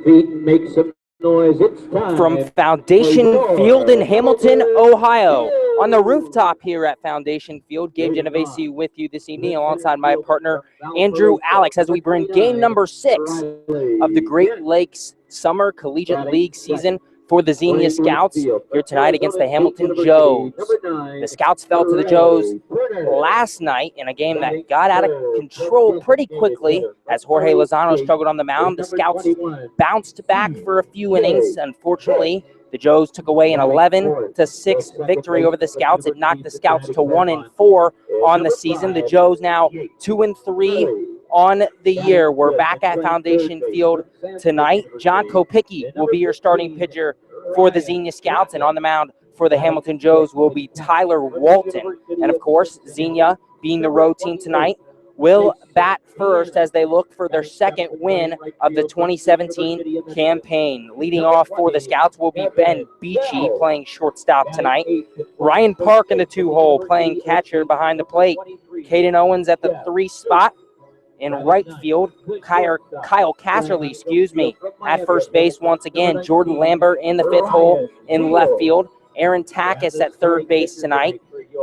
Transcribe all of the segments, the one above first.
feet and make some noise. It's time. From Foundation Field in Hamilton, Ohio. On the rooftop here at Foundation Field, Gabe Genovesi with you this evening alongside my partner, Andrew Alix, as we bring game number 6 of the Great Lakes Summer Collegiate League season for the Xenia Scouts here tonight against the Hamilton Joes. The Scouts fell to the Joes last night in a game that got out of control pretty quickly as Jorge Lozano struggled on the mound. The Scouts bounced back for a few innings. Unfortunately, the Joes took away an 11-6 victory over the Scouts. It knocked the Scouts to 1-4 on the season. The Joes now 2-3 on the year. We're back at Foundation Field tonight. John Kopicki will be your starting pitcher for the Xenia Scouts, and on the mound for the Hamilton Joes will be Tyler Walton. And of course, Xenia, being the road team tonight, will bat first as they look for their second win of the 2017 campaign. Leading off for the Scouts will be Ben Beachy playing shortstop tonight. Ryan Park in the 2-hole playing catcher behind the plate. Kaden Owens at the 3 spot. In right field, Kyle Casserly, at first base once again. Jordan Lambert in the 5th hole in left field. Aaron Takis at third base tonight.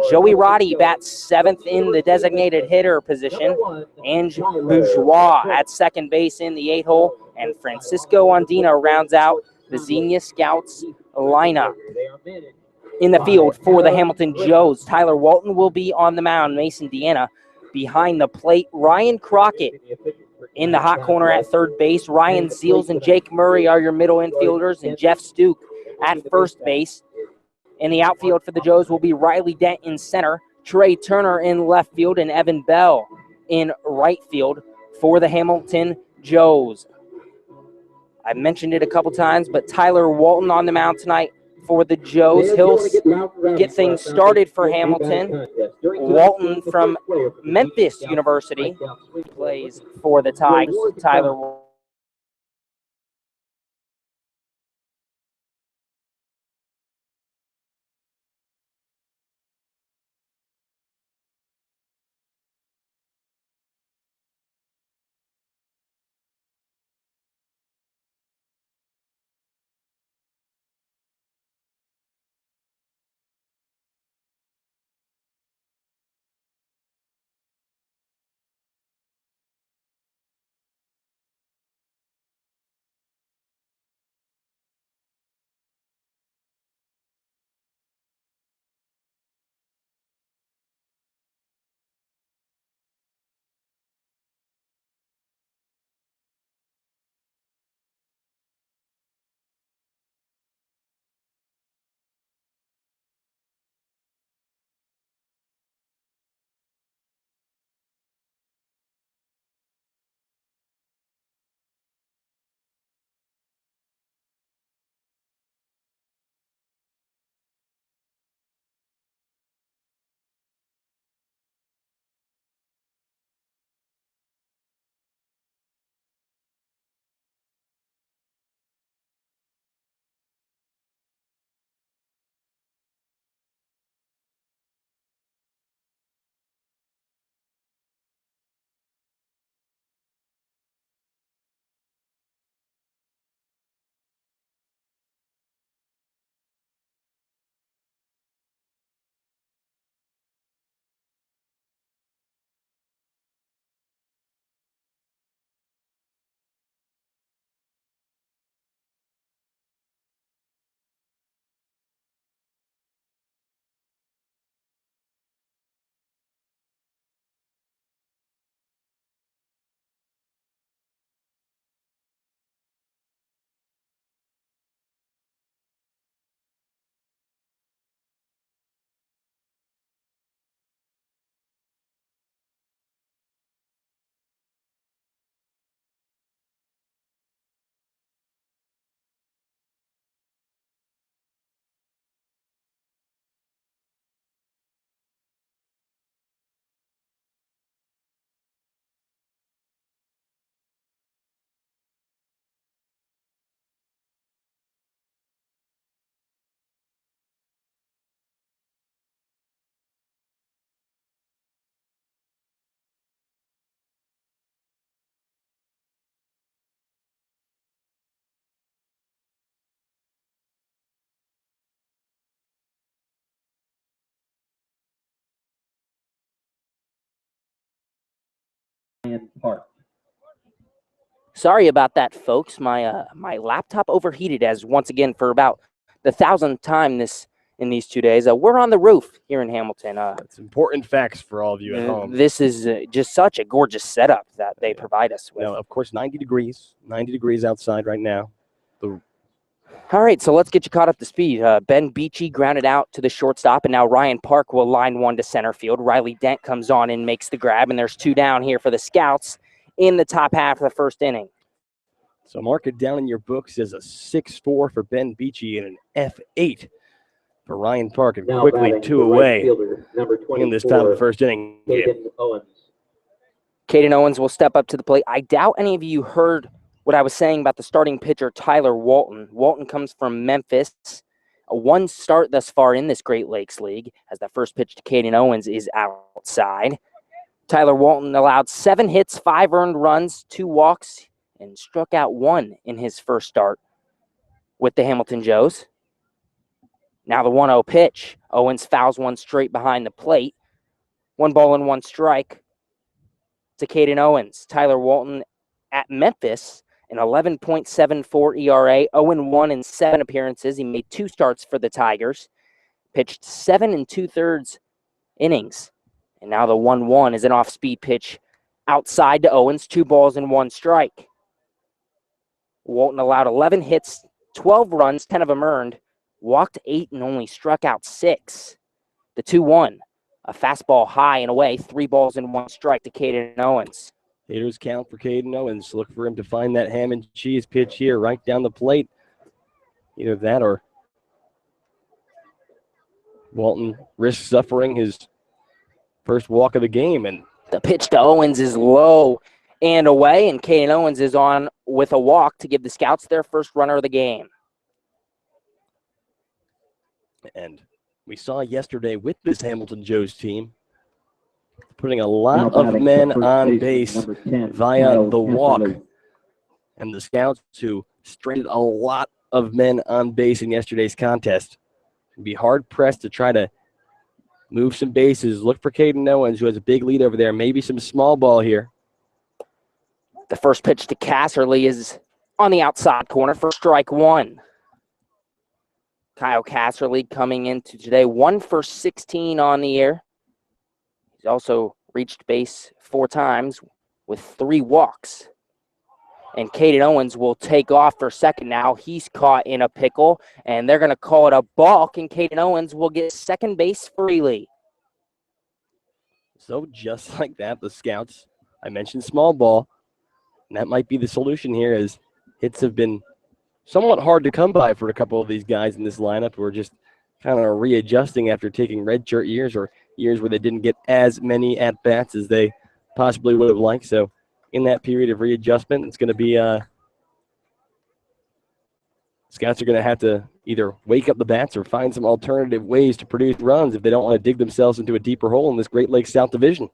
Joey Roddy bats 7th in the designated hitter position. Ange Bourgeois at second base in the 8th hole. And Francisco Andina rounds out the Xenia Scouts lineup. In the field for the Hamilton Joes, Tyler Walton will be on the mound. Mason Deana behind the plate. Ryan Crockett in the hot corner at third base. Ryan Zeals and Jake Murray are your middle infielders, and Jeff Stuke at first base. In the outfield for the Joes will be Riley Dent in center, Trey Turner in left field, and Evan Bell in right field for the Hamilton Joes. I mentioned it a couple times, but Tyler Walton on the mound tonight for the Joes. He'll get things started for Hamilton. Walton from Memphis University plays for the Tigers. Tyler Ryan Park. Sorry about that, folks. My laptop overheated as once again for about the 1,000th time in these 2 days. We're on the roof here in Hamilton. That's important facts for all of you at home. This is just such a gorgeous setup that they provide us with. Now, of course, 90 degrees outside right now. All right, so let's get you caught up to speed. Ben Beachy grounded out to the shortstop, and now Ryan Park will line one to center field. Riley Dent comes on and makes the grab, and there's 2 down here for the Scouts in the top half of the first inning. So mark it down in your books as a 6-4 for Ben Beachy and an F8 for Ryan Park, and Now quickly 2 away in this top of the first inning. Kaden Owens. Kaden Owens will step up to the plate. I doubt any of you heard what I was saying about the starting pitcher, Tyler Walton. Walton comes from Memphis. A 1 start thus far in this Great Lakes League, as the first pitch to Kaden Owens is outside. Tyler Walton allowed 7 hits, 5 earned runs, 2 walks, and struck out 1 in his first start with the Hamilton Joes. Now the 1-0 pitch. Owens fouls one straight behind the plate. 1 ball and 1 strike to Kaden Owens. Tyler Walton at Memphis, an 11.74 ERA, 0-1 in 7 appearances. He made 2 starts for the Tigers, pitched 7 2/3 innings. And now the 1-1 is an off-speed pitch outside to Owens, 2 balls and 1 strike. Walton allowed 11 hits, 12 runs, 10 of them earned, walked 8 and only struck out 6. The 2-1, a fastball high and away, 3 balls and 1 strike to Kaden Owens. Haters count for Kaden Owens. Look for him to find that ham and cheese pitch here right down the plate. Either that or Walton risks suffering his first walk of the game. And the pitch to Owens is low and away, and Kaden Owens is on with a walk to give the Scouts their first runner of the game. And we saw yesterday with this Hamilton Joes team putting a lot of men on base via the walk. And the Scouts, who stranded a lot of men on base in yesterday's contest, would be hard-pressed to try to move some bases. Look for Kaden Owens, who has a big lead over there. Maybe some small ball here. The first pitch to Casserly is on the outside corner for strike 1. Kyle Casserly coming into today 1 for 16 on the year. He's also reached base 4 times with 3 walks. And Kaden Owens will take off for second now. He's caught in a pickle, and they're going to call it a balk, and Kaden Owens will get second base freely. So just like that, the Scouts, I mentioned small ball, and that might be the solution here, as hits have been somewhat hard to come by for a couple of these guys in this lineup who are just kind of readjusting after taking redshirt years or years where they didn't get as many at-bats as they possibly would have liked. So in that period of readjustment, it's going to be Scouts are going to have to either wake up the bats or find some alternative ways to produce runs if they don't want to dig themselves into a deeper hole in this Great Lakes South Division.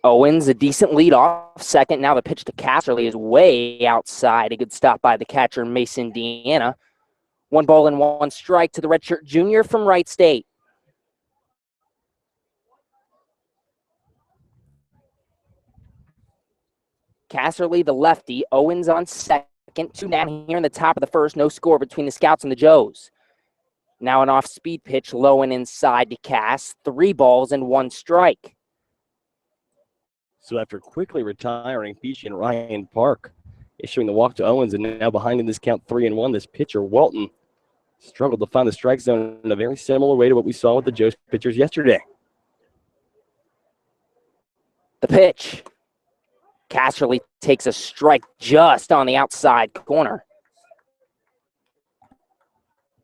Owens, a decent lead off second. Now the pitch to Casserly is way outside. A good stop by the catcher, Mason Deana. 1 ball and 1 strike to the redshirt junior from Wright State. Casserly, the lefty. Owens on second. 2 down here in the top of the first. No score between the Scouts and the Joes. Now an off-speed pitch, low and inside to Cass. 3 balls and 1 strike. So after quickly retiring Beachy and Ryan Park, issuing the walk to Owens, and now behind in this count 3-1, this pitcher, Walton, struggled to find the strike zone in a very similar way to what we saw with the Joes pitchers yesterday. The pitch. Casserly takes a strike just on the outside corner.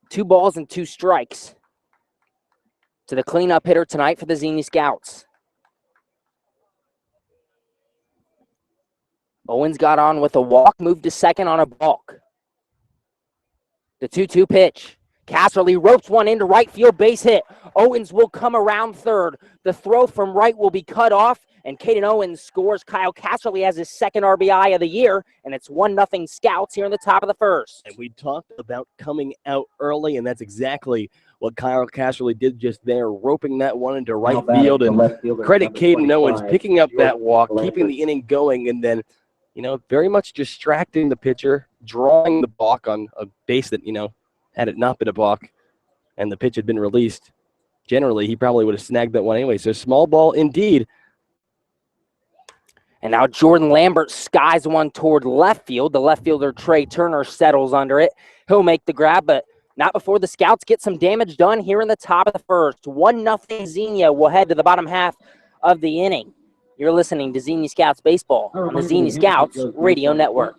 2 balls and 2 strikes to the cleanup hitter tonight for the Xenia Scouts. Owens got on with a walk, moved to second on a balk. The 2-2 pitch. Casserly ropes one into right field, base hit. Owens will come around third. The throw from right will be cut off, and Kaden Owens scores. Kyle Casserly has his second RBI of the year, and it's 1-0 Scouts here in the top of the first. And we talked about coming out early, and that's exactly what Kyle Casserly did just there, roping that one into right field. And credit Kaden Owens picking up that walk, keeping the inning going, and then, very much distracting the pitcher, drawing the balk on a base that, had it not been a balk and the pitch had been released, generally he probably would have snagged that one anyway. So small ball indeed. And now Jordan Lambert skies one toward left field. The left fielder, Trey Turner, settles under it. He'll make the grab, but not before the Scouts get some damage done here in the top of the first. 1-0 Xenia will head to the bottom half of the inning. You're listening to Xenia Scouts Baseball on the Xenia Scouts Radio Network.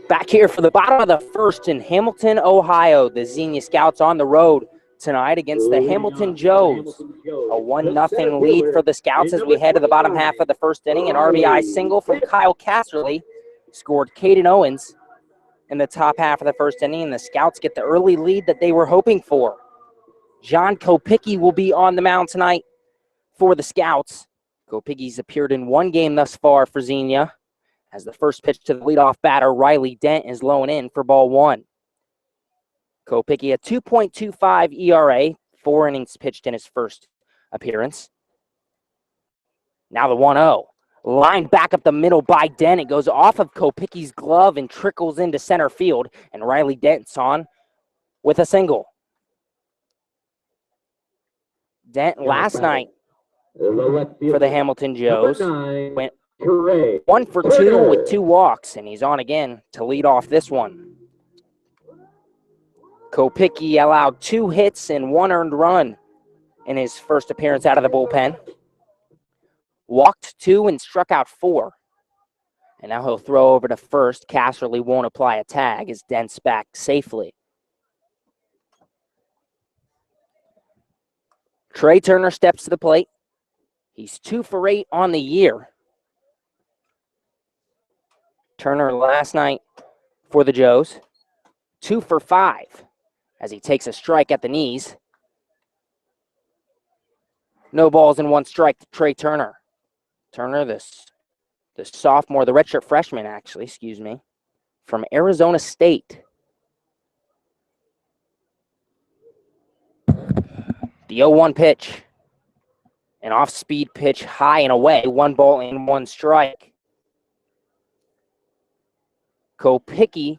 Back here for the bottom of the first in Hamilton, Ohio. The Xenia Scouts on the road tonight against the Hamilton Joes. A 1-0 lead for the Scouts as we head to the bottom half of the first inning. An RBI single from Kyle Casserly scored Kaden Owens in the top half of the first inning, and the Scouts get the early lead that they were hoping for. John Kopicki will be on the mound tonight for the Scouts. Kopicki's appeared in one game thus far for Xenia. As the first pitch to the leadoff batter, Riley Dent, is low and in for ball one. Kopicki, a 2.25 ERA, 4 innings pitched in his first appearance. Now the 1-0. Lined back up the middle by Dent. It goes off of Kopicki's glove and trickles into center field, and Riley Dent's on with a single. Dent last night for the Hamilton Joes went 1 for 2 with 2 walks, and he's on again to lead off this one. Kopicki allowed 2 hits and 1 earned run in his first appearance out of the bullpen. Walked 2 and struck out 4. And now he'll throw over to first. Casserly won't apply a tag as Dent's back safely. Trey Turner steps to the plate. He's 2 for 8 on the year. Turner last night for the Joes, 2 for 5 as he takes a strike at the knees. No balls and 1 strike to Trey Turner. Turner, the sophomore, the redshirt freshman, actually, from Arizona State. The 0-1 pitch. An off-speed pitch, high and away. 1 ball and 1 strike. Kopicki,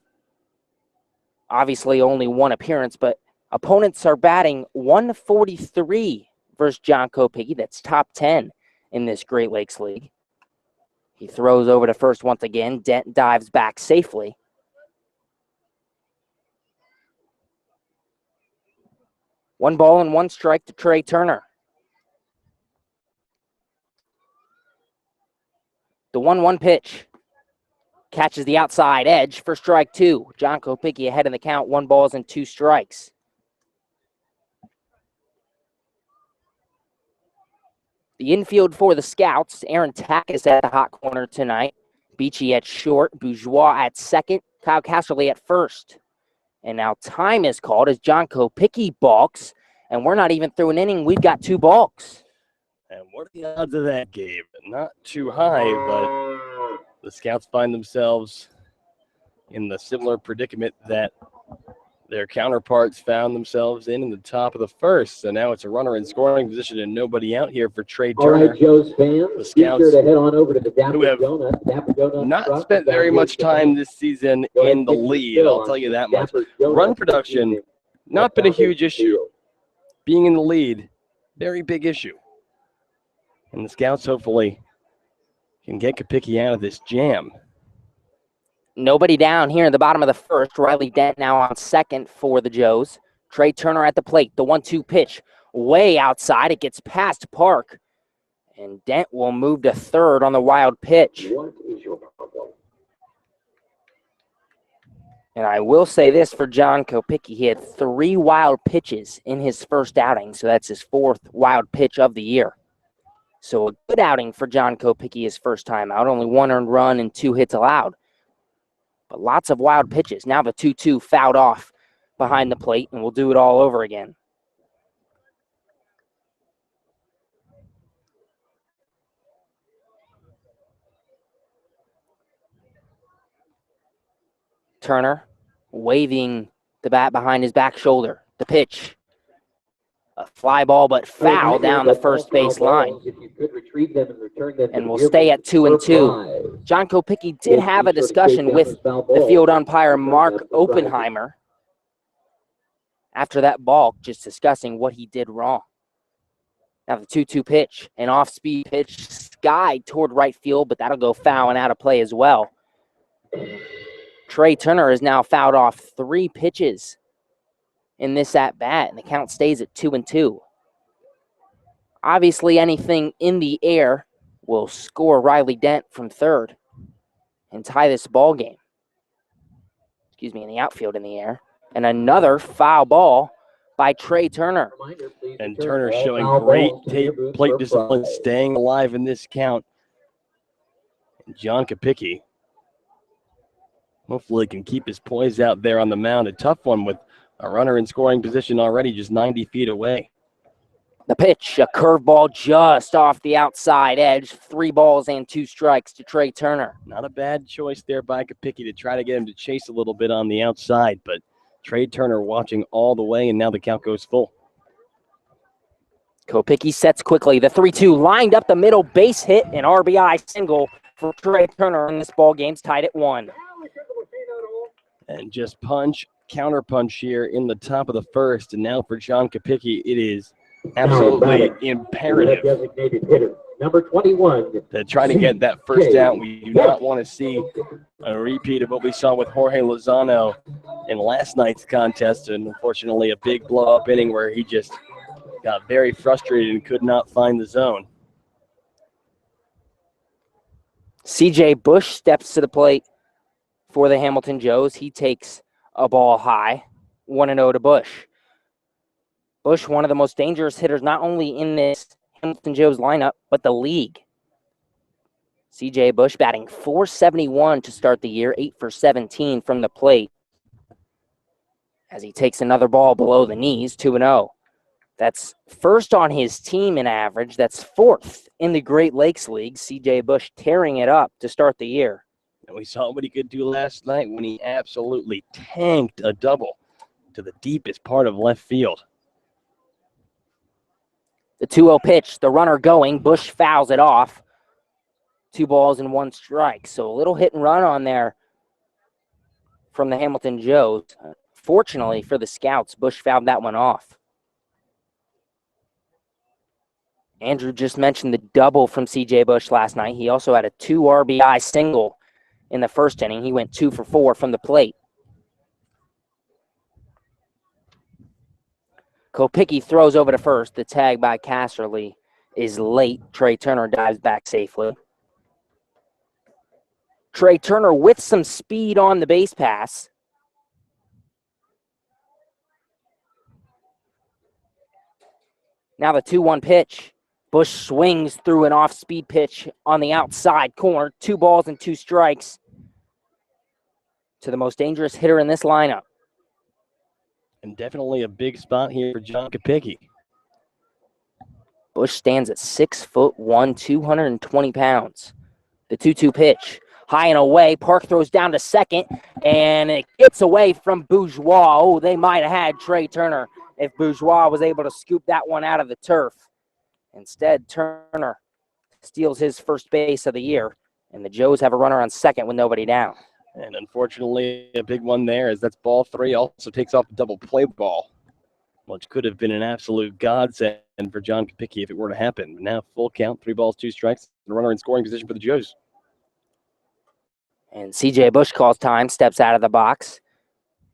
obviously only 1 appearance, but opponents are batting 143 versus John Kopicki. That's top 10 in this Great Lakes League. He throws over to first once again. Dent dives back safely. One ball and 1 strike to Trey Turner. The 1-1 pitch. Catches the outside edge for strike 2. John Kopicki ahead in the count, 1 balls and 2 strikes. The infield for the Scouts, Aaron Takis at the hot corner tonight. Beachy at short, Bourgeois at second, Kyle Casserly at first. And now time is called as John Kopicki balks, and we're not even through an inning. We've got 2 balks. And what are the odds of that, Gabe? Not too high, but the Scouts find themselves in the similar predicament that their counterparts found themselves in the top of the first. So now it's a runner in scoring position and nobody out here for Trey Turner. All right, Joe's fans, the Scouts, be sure to head on over to the who have not spent very much time this season in the lead, I'll tell you that much. Run production, not been a huge issue. Being in the lead, very big issue. And the Scouts hopefully can get Kopicki out of this jam. Nobody down here in the bottom of the first. Riley Dent now on second for the Joes. Trey Turner at the plate. The 1-2 pitch way outside. It gets past Park. And Dent will move to third on the wild pitch. What is your problem? And I will say this for John Kopicki. He had 3 wild pitches in his first outing. So that's his 4th wild pitch of the year. So a good outing for John Kopicki his first time out. Only 1 earned run and 2 hits allowed. But lots of wild pitches. Now the 2-2 fouled off behind the plate, and we'll do it all over again. Turner waving the bat behind his back shoulder. The pitch. A fly ball, but foul down the first base line. And we'll stay at 2-2. John Kopicki did have a discussion with the field umpire, Mark Oppenheimer, after that ball, just discussing what he did wrong. Now the 2-2 pitch, an off-speed pitch, skied toward right field, but that'll go foul and out of play as well. Trey Turner has now fouled off 3 pitches in this at-bat, and the count stays at 2-2. Obviously, anything in the air will score Riley Dent from third and tie this ball game. Excuse me, in the outfield in the air. And another foul ball by Trey Turner. And Turner showing great plate discipline, staying alive in this count. And John Kopicki hopefully can keep his poise out there on the mound. A tough one with a runner in scoring position already just 90 feet away. The pitch, a curveball just off the outside edge. 3 balls and 2 strikes to Trey Turner. Not a bad choice there by Kopicki to try to get him to chase a little bit on the outside, but Trey Turner watching all the way, and now the count goes full. Kopicki sets quickly. The 3-2 lined up the middle, base hit, an RBI single for Trey Turner, and this ball game's tied at 1. And just counter punch here in the top of the first, and now for John Kopicki, it is absolutely imperative number 21 to try to get that first out. We do not want to see a repeat of what we saw with Jorge Lozano in last night's contest, and unfortunately a big blow-up inning where he just got very frustrated and could not find the zone. CJ Busch steps to the plate for the Hamilton Joes. He takes a ball high, 1-0 to Busch. Busch, one of the most dangerous hitters, not only in this Hamilton Joes lineup, but the league. CJ Busch batting .471 to start the year, 8 for 17 from the plate. As he takes another ball below the knees, 2-0. That's first on his team in average. That's 4th in the Great Lakes League. CJ Busch tearing it up to start the year. And we saw what he could do last night when he absolutely tanked a double to the deepest part of left field. The 2-0 pitch, the runner going. Busch fouls it off. 2 balls and 1 strike. So a little hit and run on there from the Hamilton Joes. Fortunately for the Scouts, Busch fouled that one off. Andrew just mentioned the double from CJ Busch last night. He also had a 2 RBI single in the first inning. He went 2 for 4 from the plate. Kopicki throws over to first. The tag by Casserly is late. Trey Turner dives back safely. Trey Turner with some speed on the base pass. Now the 2-1 pitch. Busch swings through an off-speed pitch on the outside corner. 2 balls and 2 strikes to the most dangerous hitter in this lineup. And definitely a big spot here for John Kopicki. Busch stands at 6'1", 220 pounds. The 2-2 pitch. High and away. Park throws down to second, and it gets away from Bourgeois. Oh, they might have had Trey Turner if Bourgeois was able to scoop that one out of the turf. Instead, Turner steals his first base of the year, and the Joes have a runner on second with nobody down. And unfortunately, a big one there as that's ball 3. Also takes off a double play ball, which could have been an absolute godsend for John Kopicki if it were to happen. But now full count, 3 balls, 2 strikes, and a runner in scoring position for the Joes. And C.J. Busch calls time, steps out of the box,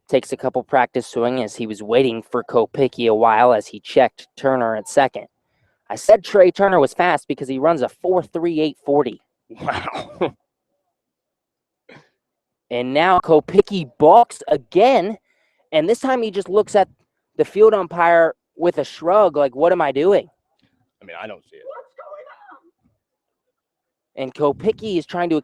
takes a couple practice swing as he was waiting for Kopicki a while as he checked Turner at second. I said Trey Turner was fast because he runs a 4.38 40. Wow. And now Kopicki balks again, and this time he just looks at the field umpire with a shrug, like, what am I doing? I mean, I don't see it. And Kopicki is trying to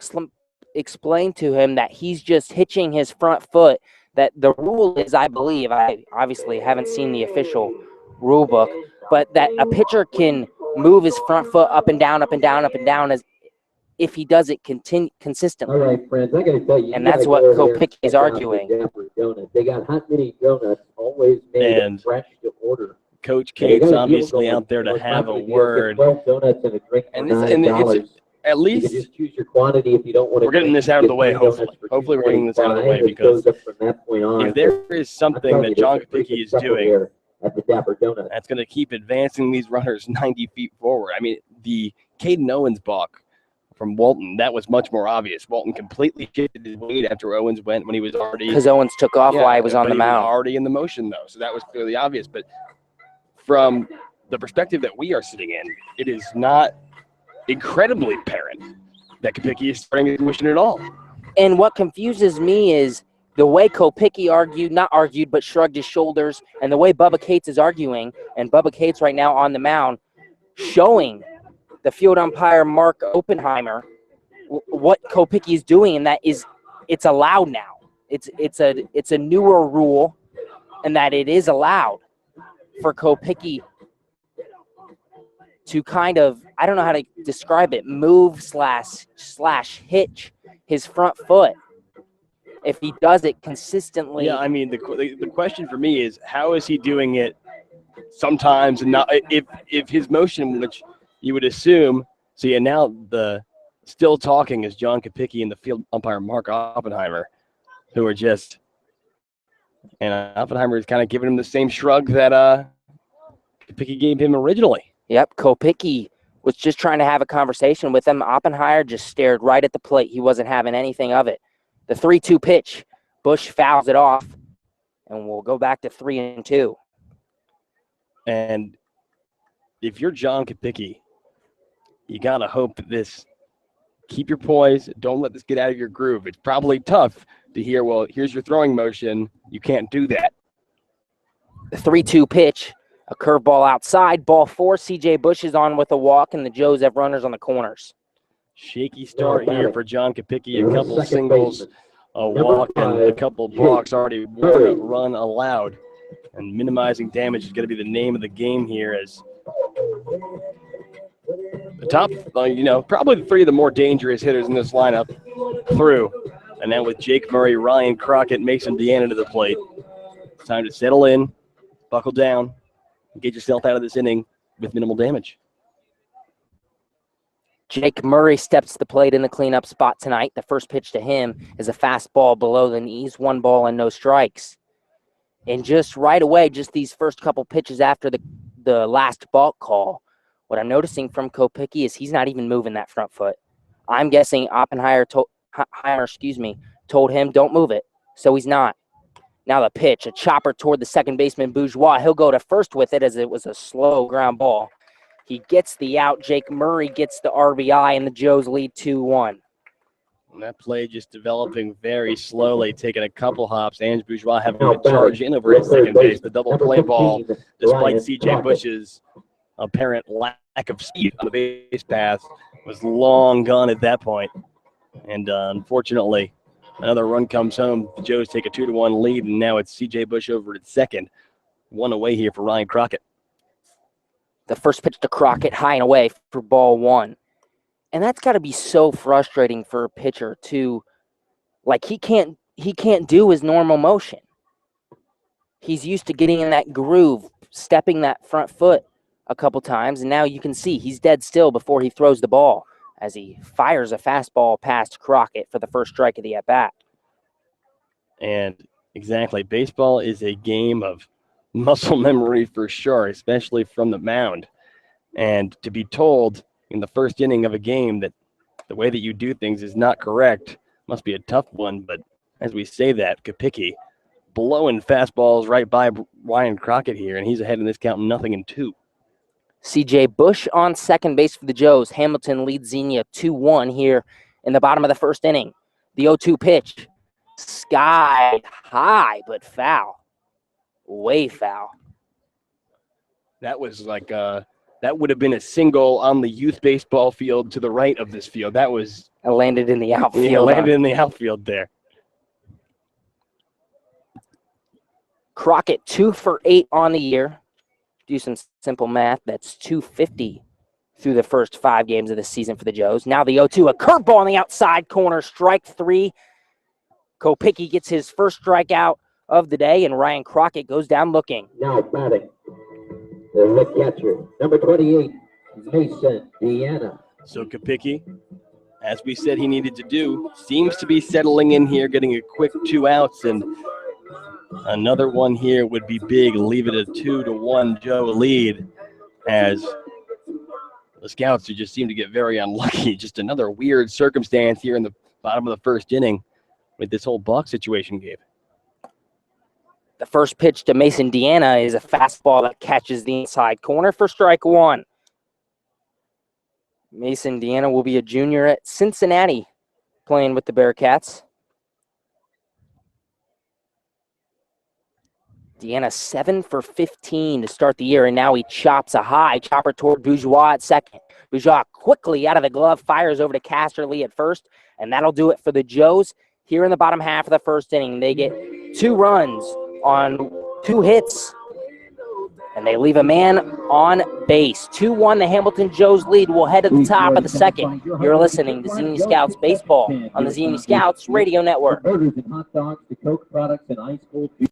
explain to him that he's just hitching his front foot, that the rule is, I believe, I obviously haven't seen the official rule book, but that a pitcher can move his front foot up and down, up and down, up and down as if he does it consistently. All right, friends, I got to tell you. And that's what Kopicki is arguing. They got hot mini donuts, always made And fresh to order. Coach Kate's obviously out there to have a word. 12 donuts and a drink for $9. It's at You least can just choose your quantity if you don't want to. we're getting this out of the way, hopefully. Hopefully we're getting this out of the way, because if there is something that John Kopicki is doing at the Dapper Donut, that's going to keep advancing these runners 90 feet forward. I mean, the Kaden Owens balk from Walton, that was much more obvious. Walton completely shifted his weight after Owens went when he was already. Because Owens took off while he was on the mound. Already in the motion, though, so that was clearly obvious. But from the perspective that we are sitting in, it is not incredibly apparent that Kopicki is starting to motion at all. And what confuses me is the way Kopicki not argued, but shrugged his shoulders, and the way Bubba Cates is arguing, and Bubba Cates right now on the mound, showing the field umpire Mark Oppenheimer what Kopicki is doing, and that is it's allowed now. It's a newer rule, and that it is allowed for Kopicki to kind of, I don't know how to describe it, move slash hitch his front foot if he does it consistently. Yeah, I mean, the question for me is, how is he doing it sometimes and not if his motion, which you would assume, see, and now the still talking is John Kopicki and the field umpire Mark Oppenheimer, who are just, and Oppenheimer is kind of giving him the same shrug that Kopicki gave him originally. Yep, Kopicki was just trying to have a conversation with him. Oppenheimer just stared right at the plate. He wasn't having anything of it. The 3-2 pitch, Busch fouls it off, and we'll go back to 3-2. And if you're John Kopicki, you got to hope that this, keep your poise, don't let this get out of your groove. It's probably tough to hear, well, here's your throwing motion. You can't do that. The 3-2 pitch, a curveball outside, ball 4. C.J. Busch is on with a walk, and the Joes have runners on the corners. Shaky start here for John Kopicki. A couple singles, a walk, and a couple blocks. Already one run allowed. And minimizing damage is going to be the name of the game here, as the top, probably the 3 of the more dangerous hitters in this lineup through. And now with Jake Murray, Ryan Crockett, Mason Deana to the plate. It's time to settle in, buckle down, and get yourself out of this inning with minimal damage. Jake Murray steps to the plate in the cleanup spot tonight. The first pitch to him is a fastball below the knees, 1 ball and no strikes. And just right away, just these first couple pitches after the last balk call, what I'm noticing from Kopicki is he's not even moving that front foot. I'm guessing Oppenheimer told him, don't move it. So he's not. Now the pitch, a chopper toward the second baseman, Bourgeois. He'll go to first with it as it was a slow ground ball. He gets the out. Jake Murray gets the RBI, and the Joes lead 2-1. And that play just developing very slowly, taking a couple hops. Ange Bourgeois having to charge in over at second base. The double play ball, despite C.J. Busch's apparent lack of speed on the base path was long gone at that point. And unfortunately, another run comes home. The Joes take a 2-1 lead, and now it's C.J. Busch over at second. One away here for Ryan Crockett. The first pitch to Crockett, high and away for ball one. And that's got to be so frustrating for a pitcher to, like, he can't do his normal motion. He's used to getting in that groove, stepping that front foot a couple times, and now you can see he's dead still before he throws the ball as he fires a fastball past Crockett for the first strike of the at-bat. And exactly, baseball is a game of muscle memory for sure, especially from the mound. And to be told in the first inning of a game that the way that you do things is not correct must be a tough one. But as we say that, Kapicki blowing fastballs right by Ryan Crockett here, and he's ahead in this count 0-2. C.J. Busch on second base for the Joes. Hamilton leads Xenia 2-1 here in the bottom of the first inning. The 0-2 pitch, sky high, but foul. Way foul. That was like that would have been a single on the youth baseball field to the right of this field. That was It landed in the outfield. Yeah, landed in the outfield there. Crockett 2 for 8 on the year. Do some simple math. That's 250 through the first 5 games of the season for the Joes. Now the 0-2, a curveball on the outside corner, strike 3. Kopicki gets his first strikeout of the day, and Ryan Crockett goes down looking. Now batting, the catcher, number 28, Mason Deana. So Kopicki, as we said he needed to do, seems to be settling in here, getting a quick 2 outs, and another one here would be big, leave it a 2-1 Joe lead, as the Scouts who just seem to get very unlucky. Just another weird circumstance here in the bottom of the first inning with this whole balk situation, Gabe. The first pitch to Mason Deana is a fastball that catches the inside corner for strike 1. Mason Deana will be a junior at Cincinnati playing with the Bearcats. Deana 7 for 15 to start the year, and now he chops a high chopper toward Bourgeois at second. Bourgeois quickly out of the glove, fires over to Casterly at first, and that'll do it for the Joes here in the bottom half of the first inning. They get 2 runs on 2 hits, and they leave a man on base. 2-1, the Hamilton Joes lead. We'll head to the top of the second. You're listening to Xenia Scouts Baseball on the Xenia Scouts Radio Network. Burgers and hot dogs, the Coke products, and ice cold beer.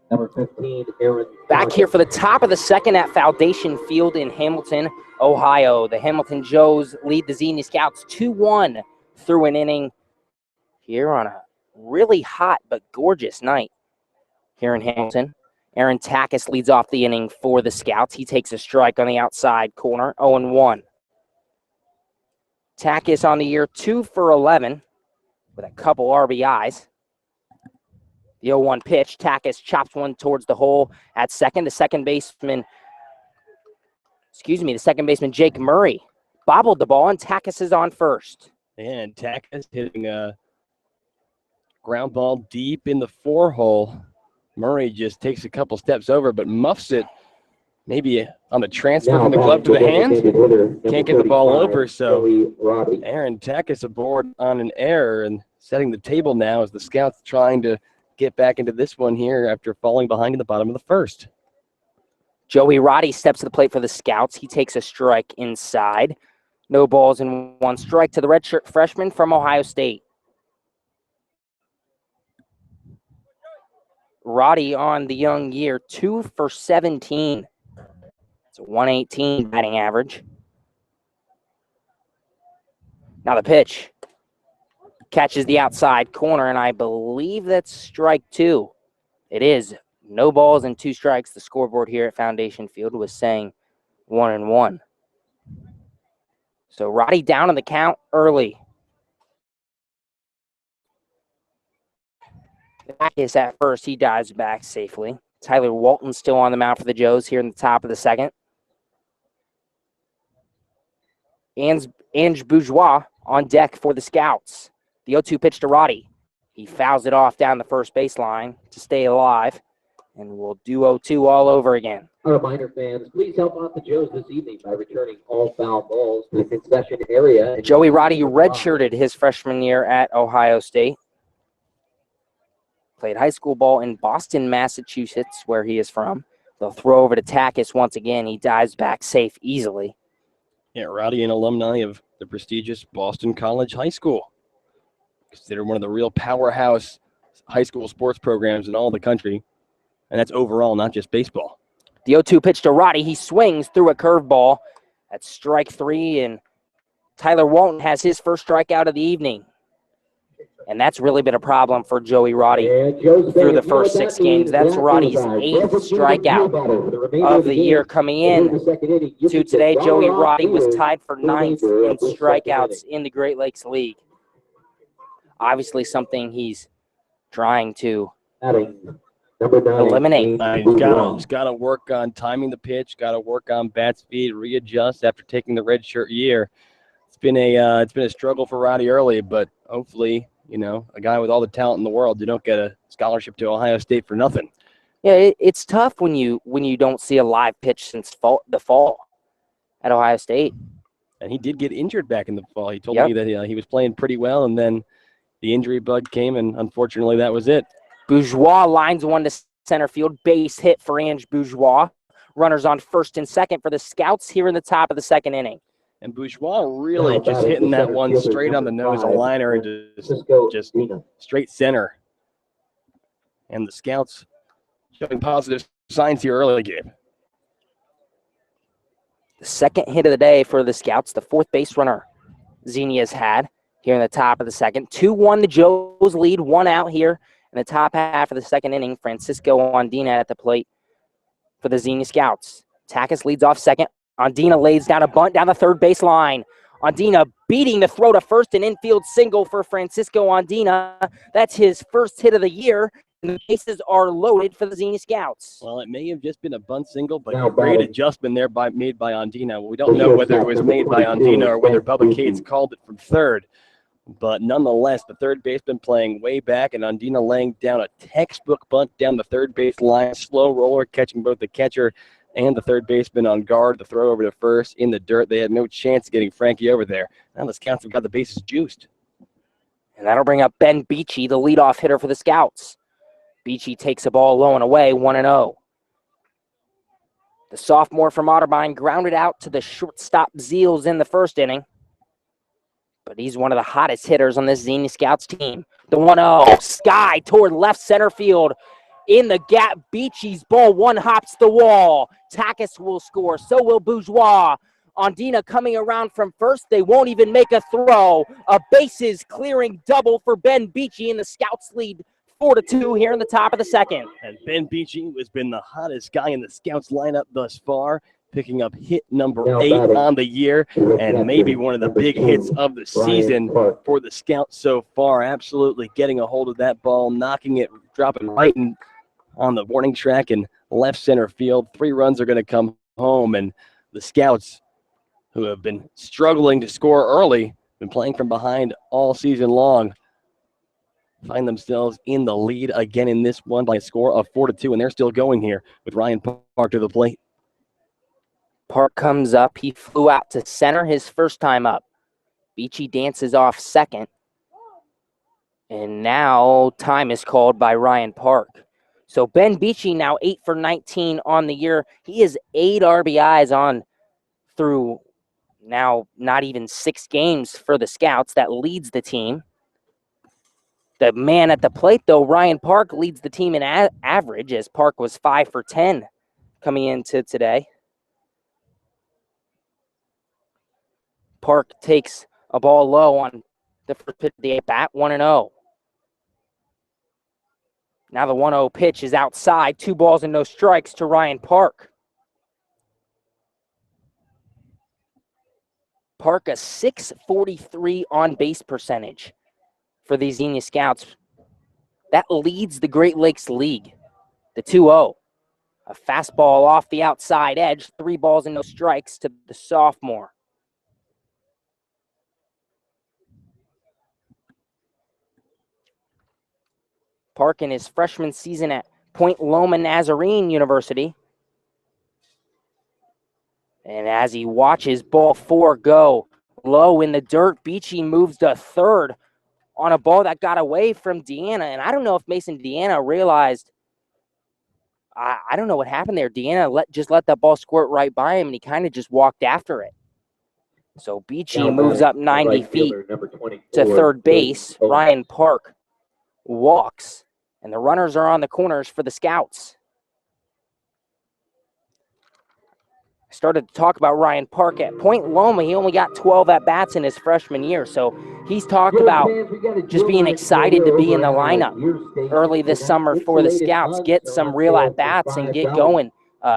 Number 15, Aaron. Back here for the top of the second at Foundation Field in Hamilton, Ohio. The Hamilton Joes lead the Xenia Scouts 2-1 through an inning here on a really hot but gorgeous night here in Hamilton. Aaron Takis leads off the inning for the Scouts. He takes a strike on the outside corner, 0-1. Takis on the year 2 for 11 with a couple RBIs. The 0-1 pitch, Takis chops one towards the hole at second. The second baseman Jake Murray bobbled the ball, and Takis is on first. And Takis hitting Ground ball deep in the 4-hole. Murray just takes a couple steps over, but muffs it. Maybe on the transfer from the glove to the hand. Can't get the ball over, so Aaron Takis aboard on an error and setting the table now as the Scouts trying to get back into this one here after falling behind in the bottom of the first. Joey Roddy steps to the plate for the Scouts. He takes a strike inside. No balls and 1 strike to the redshirt freshman from Ohio State. Roddy on the young year, 2 for 17. It's a 118 batting average. Now the pitch. Catches the outside corner, and I believe that's strike 2. It is. No balls and 2 strikes. The scoreboard here at Foundation Field was saying 1-1. So Roddy down on the count early. Takis at first. He dives back safely. Tyler Walton still on the mound for the Joes here in the top of the second. Ange Bourgeois on deck for the Scouts. The 0-2 pitch to Roddy. He fouls it off down the first baseline to stay alive. And we'll do 0-2 all over again. A reminder, fans, please help out the Joes this evening by returning all foul balls to the concession area. Joey Roddy redshirted his freshman year at Ohio State. Played high school ball in Boston, Massachusetts, where he is from. They'll throw over to Takis once again. He dives back safe easily. Yeah, Roddy, an alumni of the prestigious Boston College High School. Considered one of the real powerhouse high school sports programs in all the country. And that's overall, not just baseball. The 0-2 pitch to Roddy. He swings through a curveball. That's strike 3, and Tyler Walton has his first strikeout of the evening. And that's really been a problem for Joey Roddy through the first 6 games. That's Roddy's 8th strikeout of the year coming in to today. Joey Roddy was tied for 9th in strikeouts in the Great Lakes League. Obviously something he's trying to eliminate. He's got to work on timing the pitch, got to work on bat speed, readjust after taking the red shirt year. It's been a struggle for Roddy early, but hopefully, you know, a guy with all the talent in the world, you don't get a scholarship to Ohio State for nothing. Yeah, it's tough when you don't see a live pitch since the fall at Ohio State. And he did get injured back in the fall. He told me that he was playing pretty well, and then the injury bug came, and unfortunately that was it. Bourgeois lines one to center field. Base hit for Ange Bourgeois. Runners on first and second for the Scouts here in the top of the second inning. And Bourgeois really just hitting that one straight on the nose, a liner into just straight center. And the Scouts showing positive signs here early, Gabe. The second hit of the day for the Scouts, the 4th base runner Xenia's had here in the top of the second. 2-1 the Joes lead, 1 out here in the top half of the second inning. Francisco Deana at the plate for the Xenia Scouts. Takis leads off second. Deana lays down a bunt down the third base line. Deana beating the throw to first, an infield single for Francisco Deana. That's his first hit of the year, and the bases are loaded for the Xenia Scouts. Well, it may have just been a bunt single, but a great adjustment there made by Deana. We don't know whether it was made by Deana or whether Bubba Cates called it from third. But nonetheless, the third baseman playing way back, and Deana laying down a textbook bunt down the third base line, slow roller, catching both the catcher and the third baseman on guard. The throw over to first in the dirt. They had no chance of getting Frankie over there. Now the Scouts have got the bases juiced. And that'll bring up Ben Beachy, the leadoff hitter for the Scouts. Beachy takes a ball low and away, 1-0. The sophomore from Otterbein grounded out to the shortstop Zeals in the first inning. But he's one of the hottest hitters on this Xenia Scouts team. The 1-0, sky toward left center field. In the gap, Beachy's ball one-hops the wall. Takis will score, so will Bourgeois. Deana coming around from first. They won't even make a throw. A bases clearing double for Ben Beachy, and the Scouts lead 4-2 here in the top of the second. And Ben Beachy has been the hottest guy in the Scouts lineup thus far, picking up hit number 8 on the year, and maybe one of the big hits of the season for the Scouts so far. Absolutely getting a hold of that ball, knocking it, dropping right on the warning track in left center field. 3 runs are going to come home, and the Scouts, who have been struggling to score early, been playing from behind all season long, find themselves in the lead again in this one by a score of 4-2, and they're still going here with Ryan Park to the plate. Park comes up. He flew out to center his first time up. Beachy dances off second. And now time is called by Ryan Park. So Ben Beachy now 8 for 19 on the year. He is 8 RBIs on through now not even 6 games for the Scouts. That leads the team. The man at the plate, though, Ryan Park, leads the team in average, as Park was 5 for 10 coming into today. Park takes a ball low on the first pitch of the at-bat, 1-0. Now the 1-0 pitch is outside, 2 balls and no strikes to Ryan Park. Park, a .643 on-base percentage for the Xenia Scouts. That leads the Great Lakes League, the 2-0. A fastball off the outside edge, 3 balls and no strikes to the sophomore. Park in his freshman season at Point Loma Nazarene University. And as he watches ball 4 go low in the dirt, Beachy moves to third on a ball that got away from Deana. And I don't know if Mason Deana realized, I don't know what happened there. Deana just let that ball squirt right by him, and he kind of just walked after it. So Beachy moves up 90 feet to third base. Ryan Park walks, and the runners are on the corners for the Scouts. I started to talk about Ryan Park at Point Loma. He only got 12 at-bats in his freshman year, so he's talked about just being excited to be in the lineup early this summer for the Scouts, get some real at-bats and get going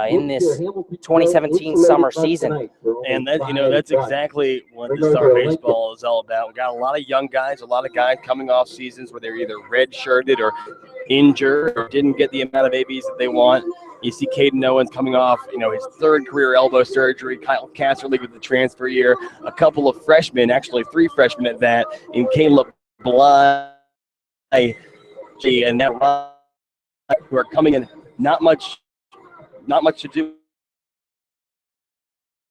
in this 2017 summer season. And that, that's exactly what the summer baseball is all about. We got a lot of young guys, a lot of guys coming off seasons where they're either red-shirted or injured or didn't get the amount of ABs that they want. You see Kaden Owens coming off, his 3rd career elbow surgery. Kyle Casserly with the transfer year. A couple of freshmen, actually 3 freshmen at that, in Caleb Bly and now who are coming in. Not much to do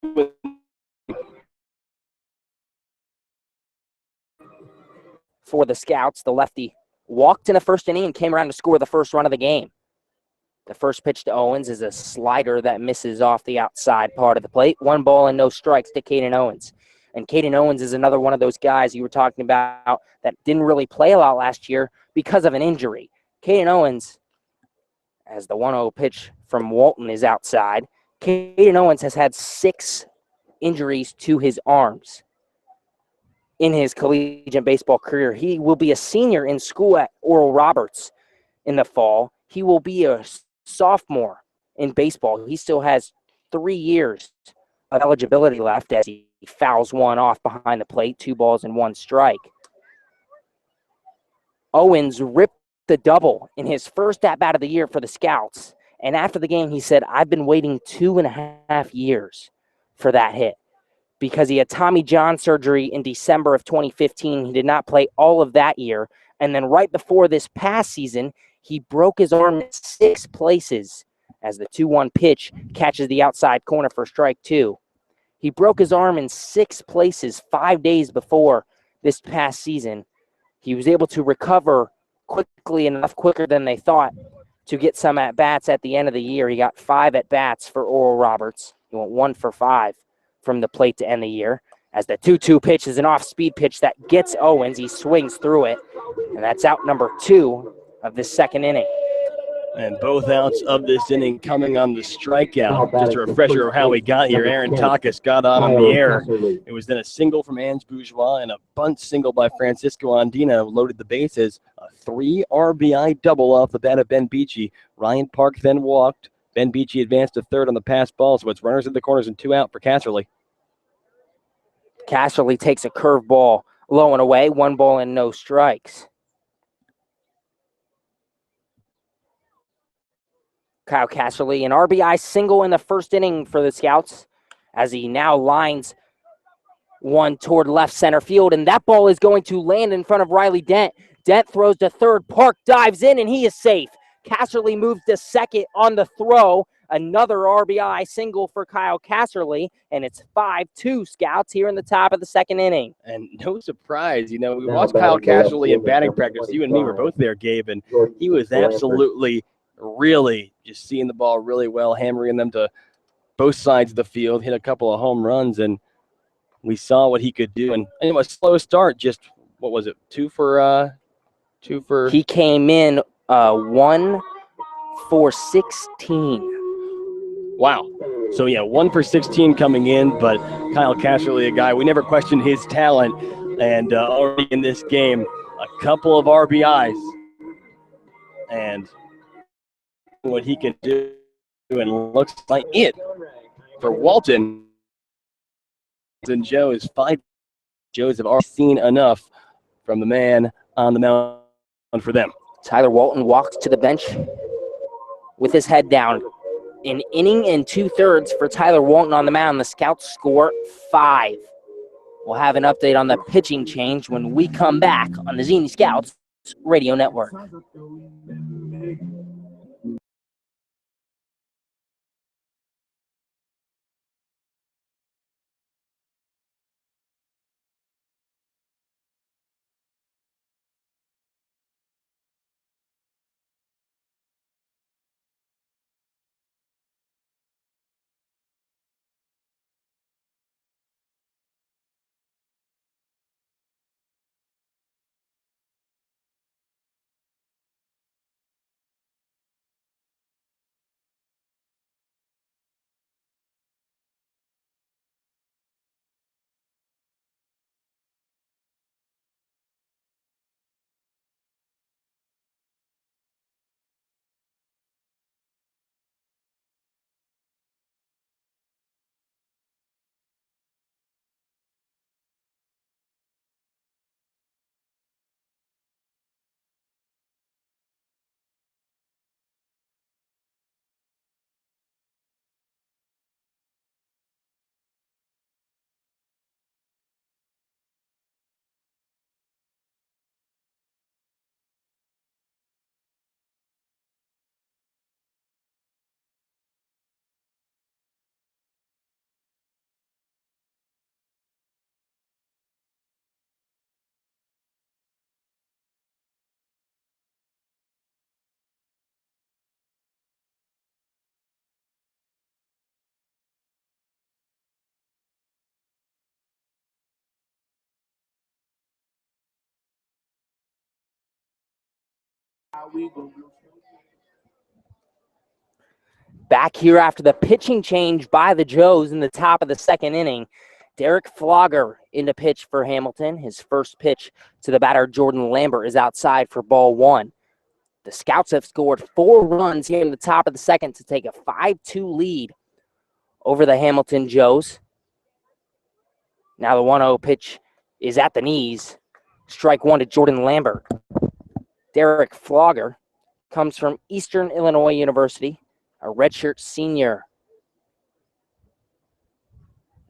with. For the Scouts, the lefty walked in the first inning and came around to score the first run of the game. The first pitch to Owens is a slider that misses off the outside part of the plate. 1 ball and no strikes to Kaden Owens. And Kaden Owens is another one of those guys you were talking about that didn't really play a lot last year because of an injury. Kaden Owens, as the 1-0 pitch from Walton is outside, Kaden Owens has had 6 injuries to his arms in his collegiate baseball career. He will be a senior in school at Oral Roberts in the fall. He will be a sophomore in baseball. He still has 3 years of eligibility left as he fouls one off behind the plate, 2 balls and 1 strike. Owens ripped the double in his first at-bat of the year for the Scouts. And after the game, he said, I've been waiting 2.5 years for that hit because he had Tommy John surgery in December of 2015. He did not play all of that year. And then right before this past season, he broke his arm in 6 places as the 2-1 pitch catches the outside corner for strike 2. He broke his arm in 6 places 5 days before this past season. He was able to recover quickly enough, quicker than they thought, to get some at-bats at the end of the year. He got 5 at-bats for Oral Roberts. He went 1 for 5 from the plate to end the year. As the 2-2 pitch is an off-speed pitch that gets Owens. He swings through it, and that's out number 2 of this second inning. And both outs of this inning coming on the strikeout. Just a refresher of how we got here. Aaron Takas got on the air. It was then a single from Ange Bourgeois and a bunt single by Francisco Andina loaded the bases. A 3 RBI double off the bat of Ben Beachy. Ryan Park then walked. Ben Beachy advanced to third on the pass ball, so it's runners in the corners and 2 out for Casserly. Casserly takes a curveball low and away, 1 ball and no strikes. Kyle Casserly, an RBI single in the first inning for the Scouts as he now lines one toward left center field, and that ball is going to land in front of Riley Dent. Dent throws to third. Park dives in, and he is safe. Casserly moves to second on the throw. Another RBI single for Kyle Casserly, and it's 5-2 Scouts here in the top of the second inning. And no surprise, we watched Kyle Casserly in batting practice. You and me were both there, Gabe, and he was absolutely, really just seeing the ball really well, hammering them to both sides of the field, hit a couple of home runs, and we saw what he could do. And it was a slow start, just, what was it, two for? He came in 1 for 16. Wow. So, 1 for 16 coming in, but Kyle Casserly, a guy, we never questioned his talent. And already in this game, a couple of RBIs. And what he can do, and looks like it for Walton. And Joe is 5. Joes have already seen enough from the man on the mound for them. Tyler Walton walks to the bench with his head down. An inning and 2/3 for Tyler Walton on the mound. The Scouts score 5. We'll have an update on the pitching change when we come back on the Xenia Scouts Radio Network. Back here after the pitching change by the Joes in the top of the second inning. Derek Flogger in the pitch for Hamilton. His first pitch to the batter, Jordan Lambert, is outside for ball 1. The Scouts have scored 4 runs here in the top of the second to take a 5-2 lead over the Hamilton Joes. Now the 1-0 pitch is at the knees. Strike 1 to Jordan Lambert. Derek Flogger comes from Eastern Illinois University, a redshirt senior.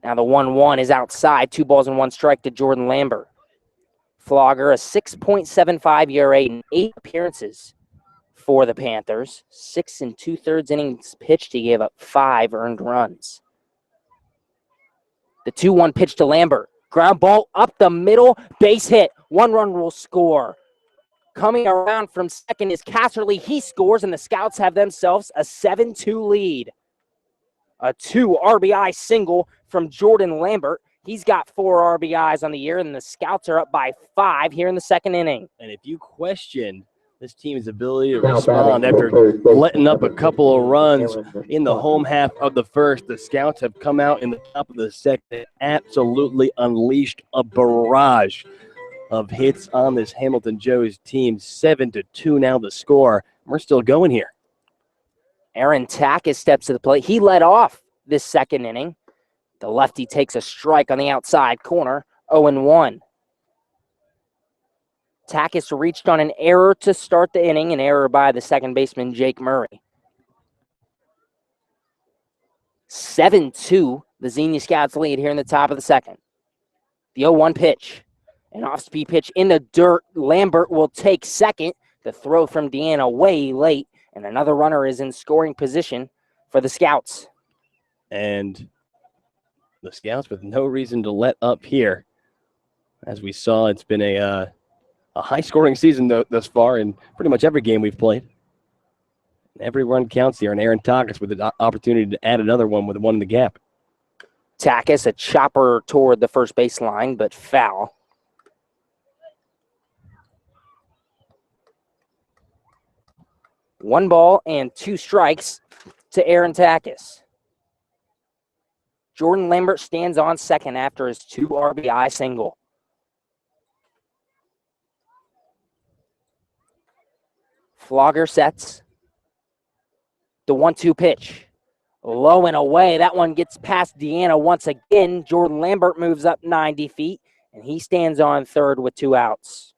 Now the 1-1 is outside. 2 balls and 1 strike to Jordan Lambert. Flogger, a 6.75 ERA in 8 appearances for the Panthers. 6 2/3 innings pitched. He gave up 5 earned runs. The 2-1 pitch to Lambert. Ground ball up the middle. Base hit. 1 run will score. Coming around from second is Casserly. He scores, and the Scouts have themselves a 7-2 lead. A 2 RBI single from Jordan Lambert. He's got 4 RBIs on the year, and the Scouts are up by 5 here in the second inning. And if you question this team's ability to respond after letting up a couple of runs in the home half of the first, the Scouts have come out in the top of the second and absolutely unleashed a barrage of hits on this Hamilton Joes team. 7-2 now the score. We're still going here. Aaron Takis steps to the plate. He led off this second inning. The lefty takes a strike on the outside corner. 0-1. Takis reached on an error to start the inning, an error by the second baseman, Jake Murray. 7-2, the Xenia Scouts lead here in the top of the second. The 0-1 pitch. An off-speed pitch in the dirt. Lambert will take second. The throw from Deana way late, and another runner is in scoring position for the Scouts. And the Scouts with no reason to let up here. As we saw, it's been a high-scoring season thus far in pretty much every game we've played. Every run counts here, and Aaron Takis with the opportunity to add another one with one in the gap. Takis, a chopper toward the first baseline, but foul. One ball and 2 strikes to Aaron Takis. Jordan Lambert stands on second after his 2 RBI single. Flogger sets. The 1-2 pitch. Low and away. That one gets past Deana once again. Jordan Lambert moves up 90 feet, and he stands on third with 2 outs.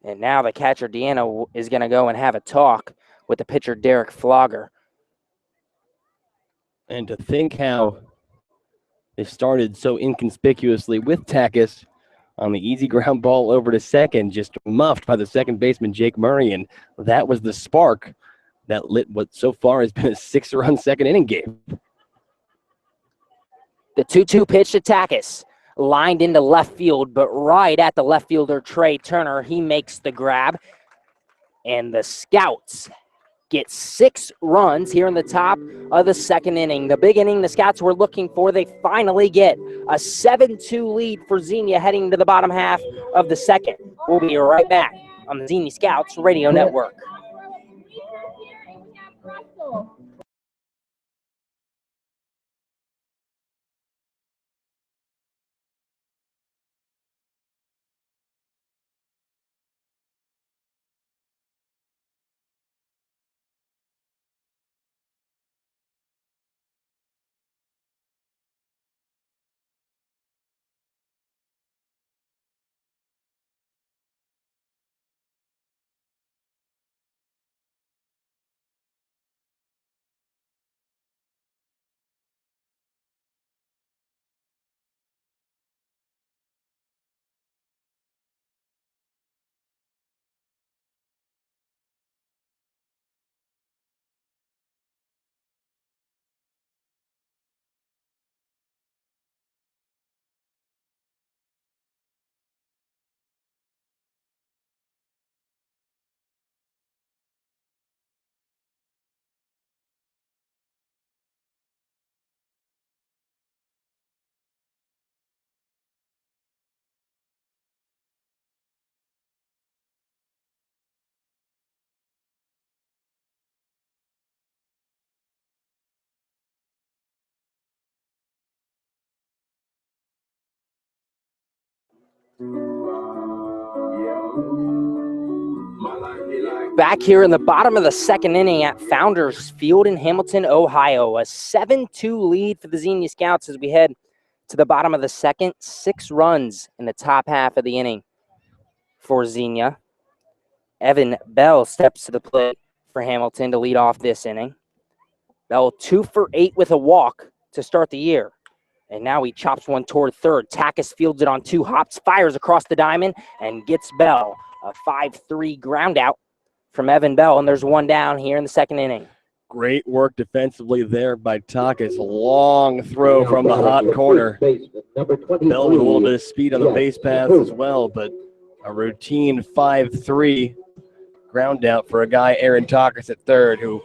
And now the catcher, Deana, is going to go and have a talk with the pitcher, Derek Flogger. And to think how they started so inconspicuously with Takis on the easy ground ball over to second, just muffed by the second baseman, Jake Murray. And that was the spark that lit what so far has been a 6-run second inning game. The 2-2 pitch to Takis. Lined into left field, but right at the left fielder, Trey Turner. He makes the grab. And the Scouts get 6 runs here in the top of the second inning. The big inning the Scouts were looking for, they finally get a 7-2 lead for Xenia heading to the bottom half of the second. We'll be right back on the Xenia Scouts Radio Network. Back here in the bottom of the second inning at Founders Field in Hamilton, Ohio. A 7-2 lead for the Xenia Scouts as we head to the bottom of the second. 6 runs in the top half of the inning for Xenia. Evan Bell steps to the plate for Hamilton to lead off this inning. Bell 2 for 8 with a walk to start the year. And now he chops one toward third. Takis fields it on 2 hops, fires across the diamond, and gets Bell. A 5-3 ground out from Evan Bell, and there's one down here in the second inning. Great work defensively there by Takis. Long throw from the hot corner. Bell with a little bit of speed on the base paths as well, but a routine 5-3 ground out for a guy, Aaron Takis at third, who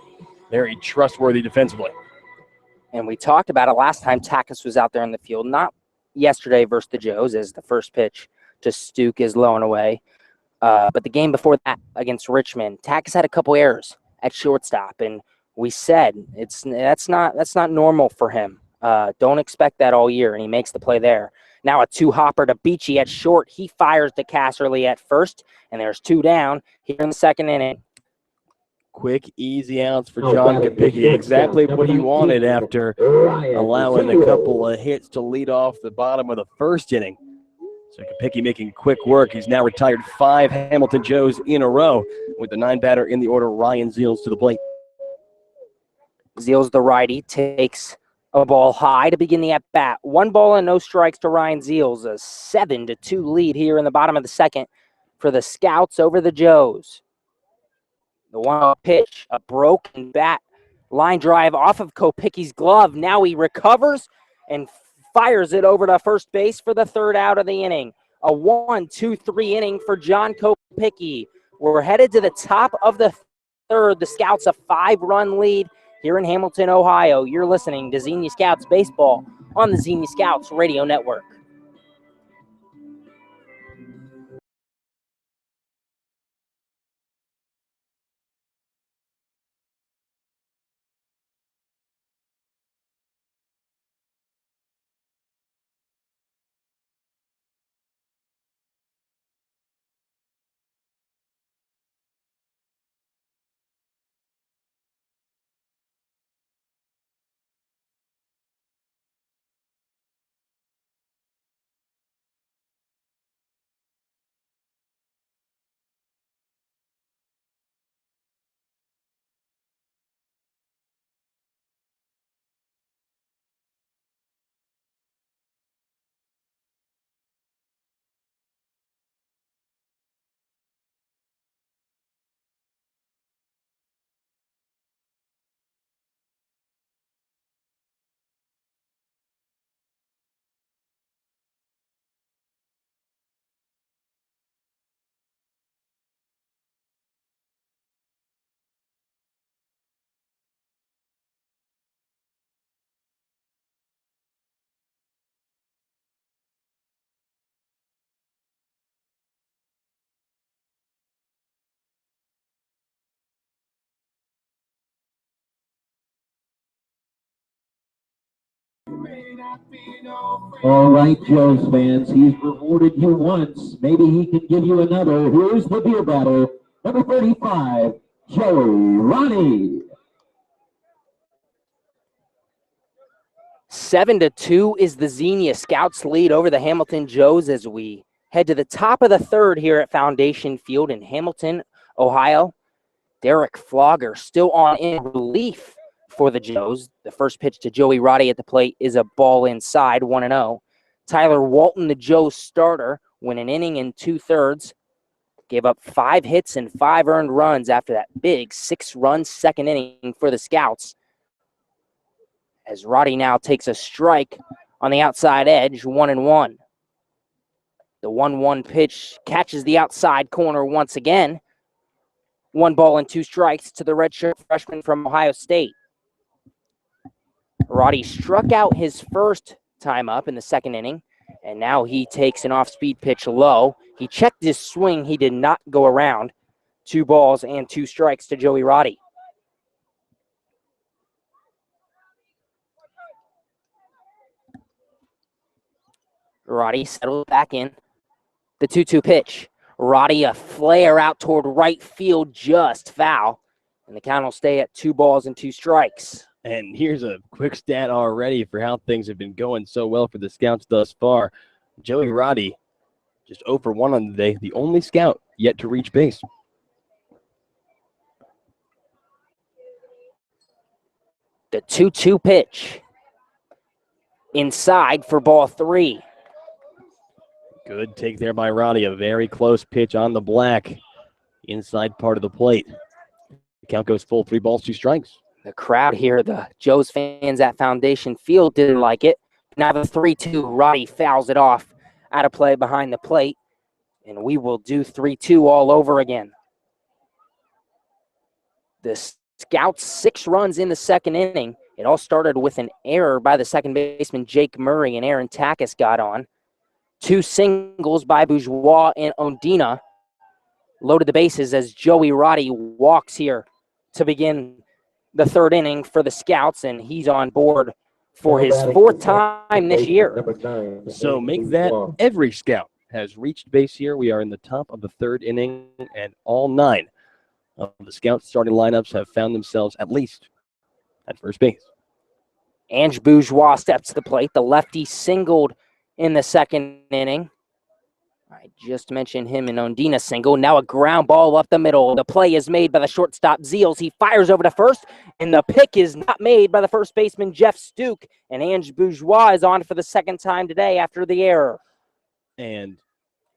very trustworthy defensively. And we talked about it last time Takis was out there in the field, not yesterday versus the Joes as the first pitch to Stuke is low and away. But the game before that against Richmond, Takis had a couple errors at shortstop, and we said that's not normal for him. Don't expect that all year, and he makes the play there. Now a 2-hopper to Beachy at short. He fires to Casserly at first, and there's 2 down here in the second inning. Quick, easy outs for John Kapicki. Exactly what he wanted after allowing a couple of hits to lead off the bottom of the first inning. So Kapicki making quick work. He's now retired 5 Hamilton Joes in a row with the 9-batter in the order, Ryan Zeals to the plate. Zeals, the righty, takes A ball high to begin the at-bat. 1 ball and no strikes to Ryan Zeals. A 7-2 lead here in the bottom of the second for the Scouts over the Joes. The 1-0 pitch, a broken bat. Line drive off of Kopicki's glove. Now he recovers and fires it over to first base for the 3rd out of the inning. A 1-2-3 inning for John Kopicki. We're headed to the top of the 3rd. The Scouts a 5-run lead here in Hamilton, Ohio. You're listening to Xenia Scouts Baseball on the Xenia Scouts Radio Network. All right, Joe's fans, he's rewarded you once. Maybe he can give you another. Here's the beer batter, number 35, Joey Ronnie. 7-2 is the Xenia Scouts lead over the Hamilton Joes as we head to the top of the 3rd here at Foundation Field in Hamilton, Ohio. Derek Flogger still on in relief for the Joes. The first pitch to Joey Roddy at the plate is a ball inside, 1-0. Tyler Walton, the Joes starter, went an inning and 2/3. Gave up 5 hits and 5 earned runs after that big 6-run second inning for the Scouts. As Roddy now takes a strike on the outside edge, 1-1. The 1-1 pitch catches the outside corner once again. 1 ball and 2 strikes to the redshirt freshman from Ohio State. Roddy struck out his first time up in the second inning, and now he takes an off-speed pitch low. He checked his swing. He did not go around. 2 balls and 2 strikes to Joey Roddy. Roddy settled back in. The 2-2 pitch. Roddy a flare out toward right field, just foul. And the count will stay at 2 balls and 2 strikes. And here's a quick stat already for how things have been going so well for the Scouts thus far. Joey Roddy, just 0 for 1 on the day, the only Scout yet to reach base. The 2-2 pitch. Inside for ball 3. Good take there by Roddy. A very close pitch on the black. Inside part of the plate. The count goes full, 3 balls, 2 strikes. The crowd here, the Joes fans at Foundation Field didn't like it. Now the 3-2, Roddy fouls it off out of play behind the plate. And we will do 3-2 all over again. The Scouts 6 runs in the second inning. It all started with an error by the second baseman Jake Murray, and Aaron Takis got on. 2 singles by Bourgeois and Deana loaded the bases as Joey Roddy walks here to begin the 3rd inning for the Scouts, and he's on board for his 4th time this year. So make that every Scout has reached base here. We are in the top of the 3rd inning, and all 9 of the Scouts starting lineups have found themselves at least at first base. Ange Bourgeois steps to the plate. The lefty singled in the second inning. I just mentioned him in Deana single. Now a ground ball up the middle. The play is made by the shortstop, Zeals. He fires over to first, and the pick is not made by the first baseman, Jeff Stuke. And Ange Bourgeois is on for the second time today after the error. And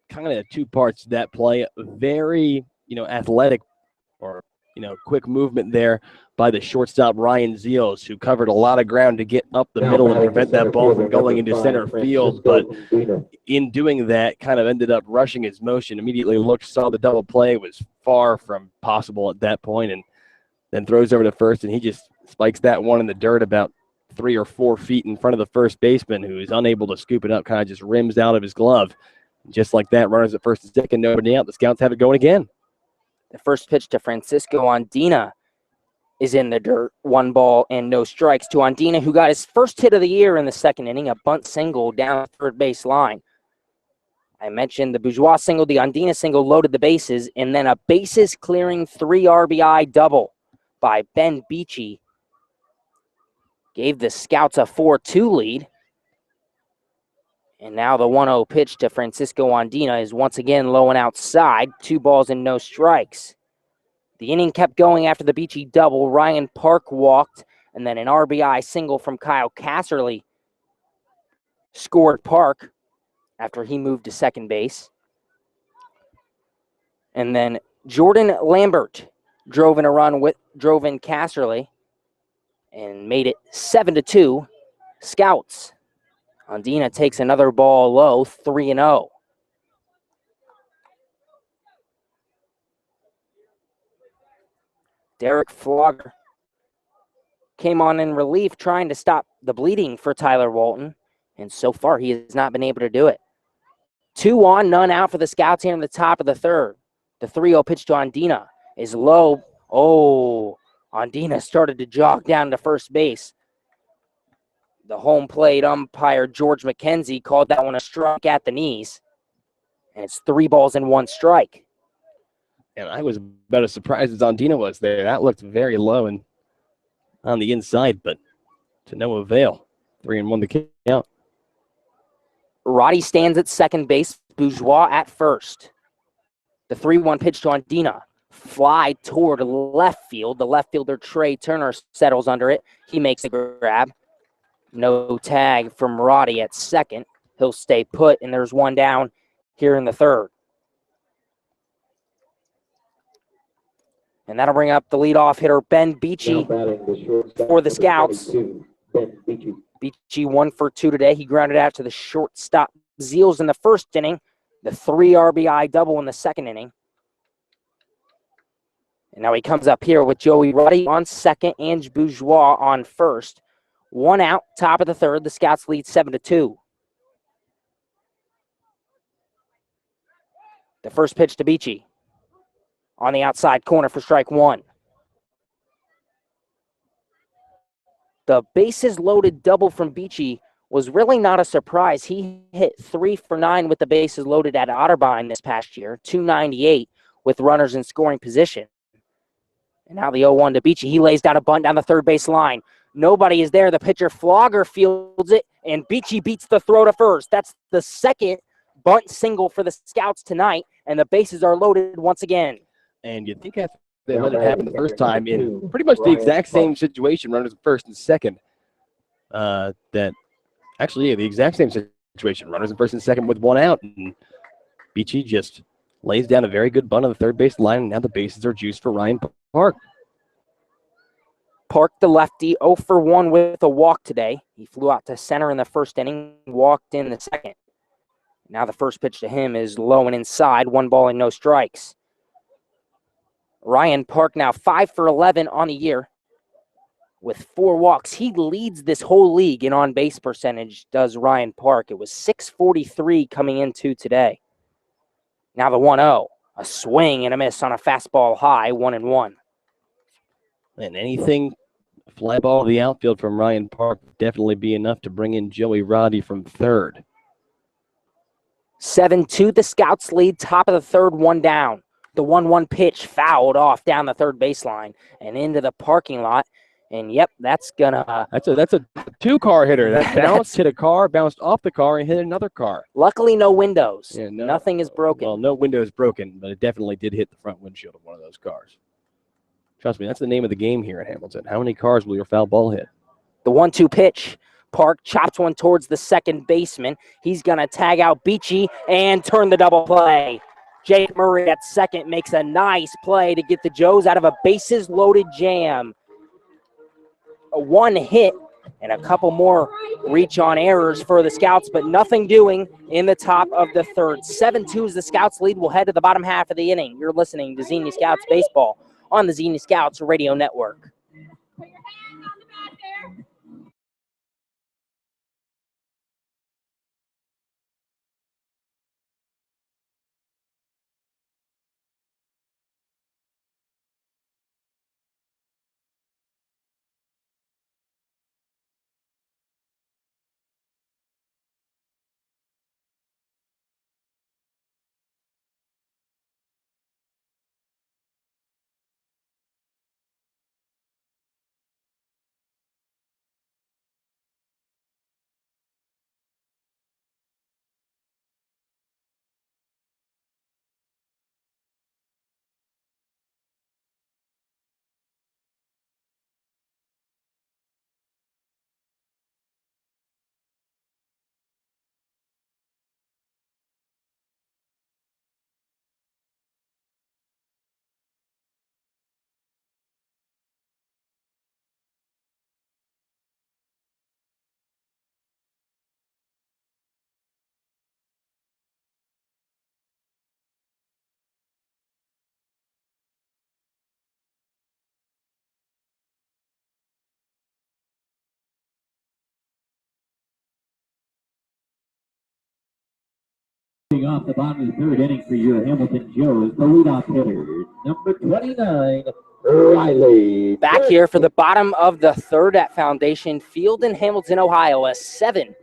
kind of two parts to that play. Very, athletic or, quick movement there by the shortstop, Ryan Zeals, who covered a lot of ground to get up the middle and prevent that ball from going into center field. But in doing that, kind of ended up rushing his motion, immediately saw the double play, was far from possible at that point, and then throws over to first, and he just spikes that one in the dirt about 3 or 4 feet in front of the first baseman, who is unable to scoop it up, kind of just rims out of his glove. Just like that, runners at first and second, nobody out. The Scouts have it going again. The first pitch to Francisco Andina is in the dirt. 1 ball and no strikes to Andina, who got his first hit of the year in the second inning, a bunt single down the third base line. I mentioned the Bourgeois single, the Andina single loaded the bases, and then a bases-clearing 3 RBI double by Ben Beachy gave the Scouts a 4-2 lead. And now the 1-0 pitch to Francisco Andina is once again low and outside. 2 balls and no strikes. The inning kept going after the Beachy double. Ryan Park walked, and then an RBI single from Kyle Casserly scored Park after he moved to second base. And then Jordan Lambert drove in Casserly and made it 7-2. Scouts. Andina takes another ball low, 3-0. Derek Flogger came on in relief trying to stop the bleeding for Tyler Walton, and so far he has not been able to do it. 2 on, none out for the Scouts here in the top of the third. The 3-0 pitch to Andina is low. Oh, Andina started to jog down to first base. The home plate umpire, George McKenzie, called that one a strike at the knees. And it's 3 balls and 1 strike. And I was about as surprised as Andina was there. That looked very low and on the inside, but to no avail. 3-1 the count. Roddy stands at second base, Bourgeois at first. The 3-1 pitch to Andina. Fly toward left field. The left fielder, Trey Turner, settles under it. He makes a grab. No tag from Roddy at second. He'll stay put, and there's 1 down here in the third. And that'll bring up the leadoff hitter, Ben Beachy, for the Scouts. Beachy 1 for 2 today. He grounded out to the shortstop, Zeals, in the first inning. The 3 RBI double in the second inning. And now he comes up here with Joey Ruddy on second, Ange Bourgeois on first. 1 out, top of the third. The Scouts lead 7-2. The first pitch to Beachy on the outside corner for strike 1. The bases loaded double from Beachy was really not a surprise. He hit 3 for 9 with the bases loaded at Otterbein this past year, 298 with runners in scoring position. And now the 0-1 to Beachy. He lays down a bunt down the third base line. Nobody is there. The pitcher, Flogger, fields it, and Beachy beats the throw to first. That's the second bunt single for the Scouts tonight, and the bases are loaded once again. And you'd think after they let it happen the first time in pretty much the exact same situation, runners at first and second, the exact same situation, runners at first and second with 1 out, and Beachy just lays down a very good bunt on the third base line, and now the bases are juiced for Ryan Park. Park, the lefty, 0 for 1 with a walk today. He flew out to center in the first inning, walked in the second. Now the first pitch to him is low and inside, 1 ball and no strikes. Ryan Park now 5 for 11 on the year with 4 walks. He leads this whole league in on-base percentage, does Ryan Park. It was .643 coming into today. Now the 1-0, a swing and a miss on a fastball high, 1-1. And anything fly ball to the outfield from Ryan Park would definitely be enough to bring in Joey Roddy from third. 7-2, the Scouts lead, top of the third, 1 down. The 1-1 pitch fouled off down the third baseline and into the parking lot. And yep, that's gonna. That's a 2-car hitter. That bounced, hit a car, bounced off the car, and hit another car. Luckily, no windows. Yeah, Nothing is broken. Well, no window is broken, but it definitely did hit the front windshield of one of those cars. Trust me, that's the name of the game here at Hamilton. How many cars will your foul ball hit? The 1-2 pitch. Park chops one towards the second baseman. He's gonna tag out Beachy and turn the double play. Jake Murray at second makes a nice play to get the Joes out of a bases-loaded jam. A 1 hit and a couple more reach-on errors for the Scouts, but nothing doing in the top of the third. 7-2 is the Scouts lead. We'll head to the bottom half of the inning. You're listening to Xenia Scouts Baseball on the Xenia Scouts Radio Network. Put your hand on the bat there. Off the bottom of the third inning for your Hamilton Joes, the leadoff hitter, number 29, Riley. Back here for the bottom of the third at Foundation Field in Hamilton, Ohio. A 7-2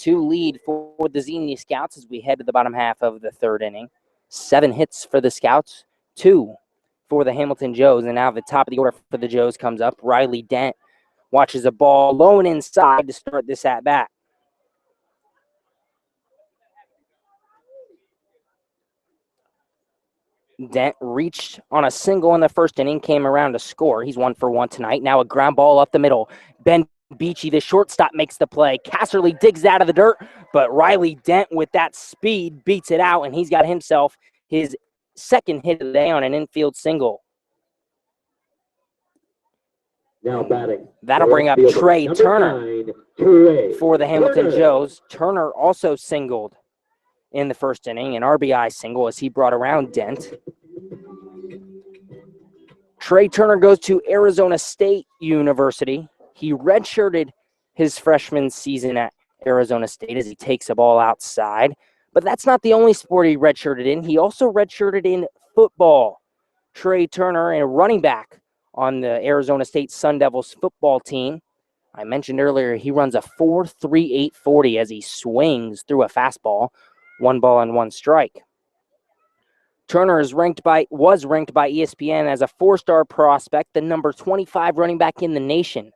lead for the Xenia Scouts as we head to the bottom half of the third inning. 7 hits for the Scouts, 2 for the Hamilton Joes. And now the top of the order for the Joes comes up. Riley Dent watches a ball low and inside to start this at-bat. Dent reached on a single in the first inning, came around to score. He's 1 for 1 tonight. Now a ground ball up the middle. Ben Beachy, the shortstop, makes the play. Casserly digs out of the dirt, but Riley Dent with that speed beats it out, and he's got himself his second hit of the day on an infield single. Now batting. That'll bring up Trey Turner for the Hamilton Joes. Turner also singled in the first inning, an RBI single as he brought around Dent. Trey Turner goes to Arizona State University. He redshirted his freshman season at Arizona State as he takes a ball outside. But that's not the only sport he redshirted in. He also redshirted in football. Trey Turner, a running back on the Arizona State Sun Devils football team. I mentioned earlier he runs a 4.38 40 as he swings through a fastball. 1 ball and 1 strike. Turner was ranked by ESPN as a 4-star prospect, the number 25 running back in the nation.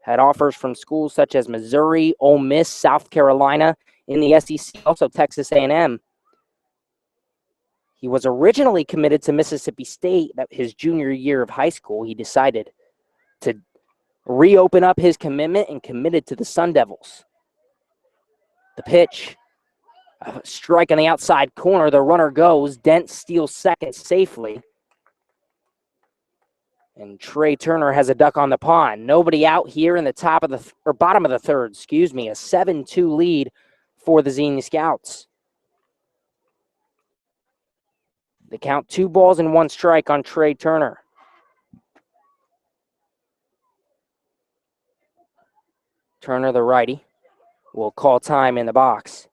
Had offers from schools such as Missouri, Ole Miss, South Carolina, in the SEC, also Texas A&M. He was originally committed to Mississippi State his junior year of high school. He decided to reopen up his commitment and committed to the Sun Devils. The pitch. A strike on the outside corner. The runner goes. Dent steals second safely. And Trey Turner has a duck on the pond. Nobody out here in the top of the bottom of the third. A 7-2 lead for the Xenia Scouts. They count 2 balls and 1 strike on Trey Turner. Turner, the righty, will call time in the box.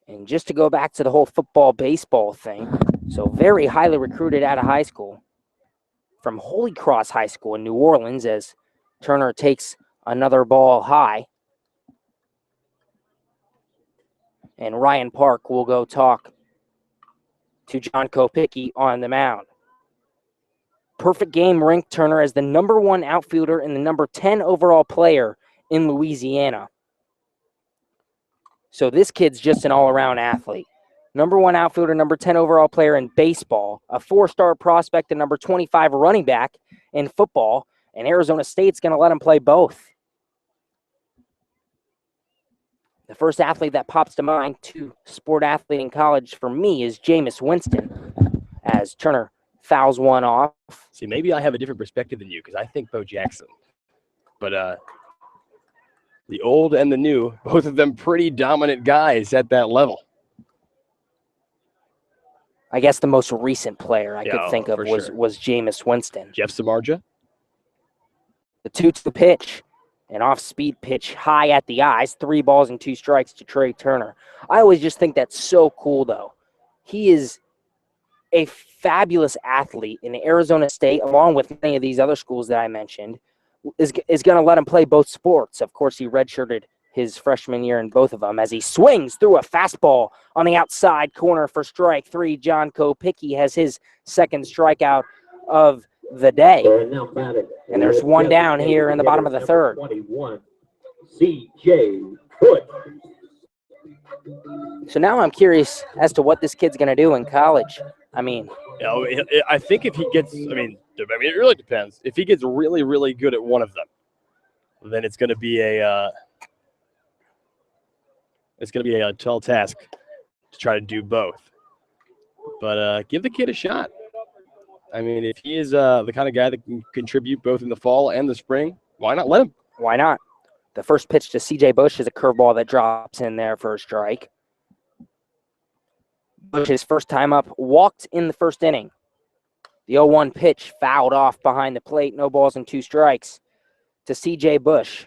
And just to go back to the whole football-baseball thing, so very highly recruited out of high school from Holy Cross High School in New Orleans as Turner takes another ball high. And Ryan Park will go talk to John Kopicki on the mound. perfect game ranked Turner as the #1 outfielder and the #10 overall player in Louisiana. So this kid's just an all-around athlete. #1 outfielder, #10 overall player in baseball, a 4-star prospect, and #25 running back in football, and Arizona State's going to let him play both. The first athlete that pops to mind, sport athlete in college for me, is Jameis Winston, as Turner fouls one off. See, maybe I have a different perspective than you because I think Bo Jackson. But the old and the new, both of them pretty dominant guys at that level. I guess the most recent player I could think of was Jameis Winston. Jeff Samardzija. The 2-2 pitch, an off-speed pitch high at the eyes, 3 balls and 2 strikes to Trey Turner. I always just think that's so cool, though. He is a fabulous athlete in Arizona State, along with many of these other schools that I mentioned, is going to let him play both sports. Of course, he redshirted his freshman year in both of them as he swings through a fastball on the outside corner for strike 3. John Kopicki has his second strikeout of the day. And there's one down here in the bottom of the third. C.J. Busch. So now I'm curious as to what this kid's going to do in college. I mean, I think if he gets, it really depends. If he gets really, really good at one of them, then it's going to be a tall task to try to do both. But give the kid a shot. I mean, if he is the kind of guy that can contribute both in the fall and the spring, why not let him? Why not? The first pitch to C.J. Busch is a curveball that drops in there for a strike. Busch, his first time up, walked in the first inning. The 0-1 pitch fouled off behind the plate. No balls and 2 strikes to C.J. Busch.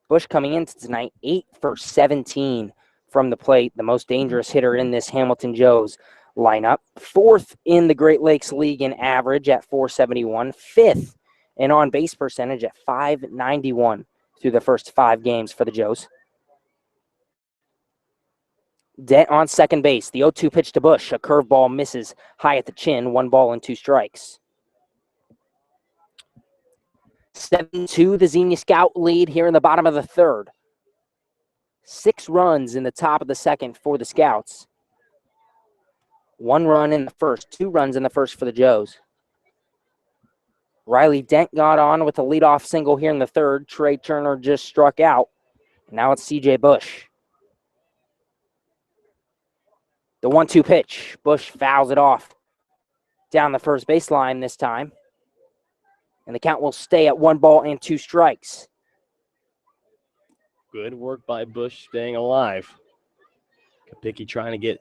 Busch coming into tonight 8 for 17 from the plate, the most dangerous hitter in this Hamilton Joes lineup. 4th in the Great Lakes League in average at 471. 5th in on-base percentage at 591 through the first 5 games for the Joes. Dent on second base. The 0-2 pitch to Busch. A curveball misses high at the chin. 1 ball and 2 strikes. 7-2, the Xenia Scout lead here in the bottom of the third. 6 runs in the top of the second for the Scouts. 1 run in the first. 2 runs in the first for the Joes. Riley Dent got on with a leadoff single here in the third. Trey Turner just struck out. Now it's C.J. Busch. The 1-2 pitch. Busch fouls it off down the first baseline this time. And the count will stay at 1 ball and 2 strikes. Good work by Busch staying alive. Kopicki trying to get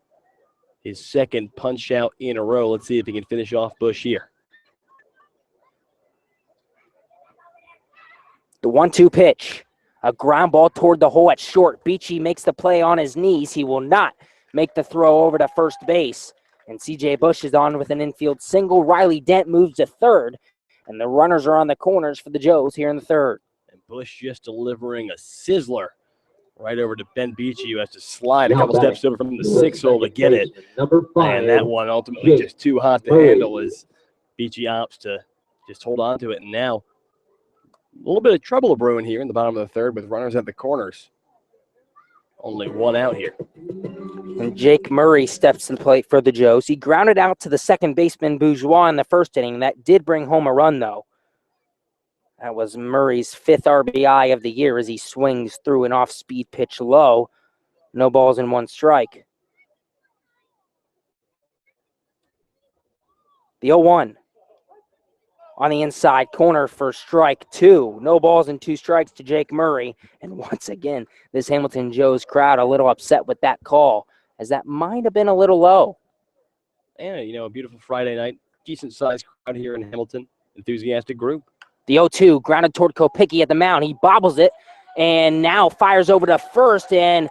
his second punch out in a row. Let's see if he can finish off Busch here. The 1-2 pitch. A ground ball toward the hole at short. Beachy makes the play on his knees. He will not make the throw over to first base. And C.J. Busch is on with an infield single. Riley Dent moves to third. And the runners are on the corners for the Joes here in the third. And Busch just delivering a sizzler right over to Ben Beachy, who has to slide a couple steps over from the 6 hole to get it. And that one ultimately just too hot to handle as Beachy opts to just hold on to it. And now a little bit of trouble brewing here in the bottom of the third with runners at the corners. Only 1 out here. And Jake Murray steps to the plate for the Joes. He grounded out to the second baseman Bourgeois in the first inning. That did bring home a run, though. That was Murray's 5th RBI of the year as he swings through an off-speed pitch low. No balls and 1 strike. The 0-1 on the inside corner for strike 2. No balls and 2 strikes to Jake Murray. And once again, this Hamilton Joes crowd a little upset with that call, as that might have been a little low. And, a beautiful Friday night. Decent-sized crowd here in Hamilton. Enthusiastic group. The 0-2 grounded toward Kopicki at the mound. He bobbles it and now fires over to first. And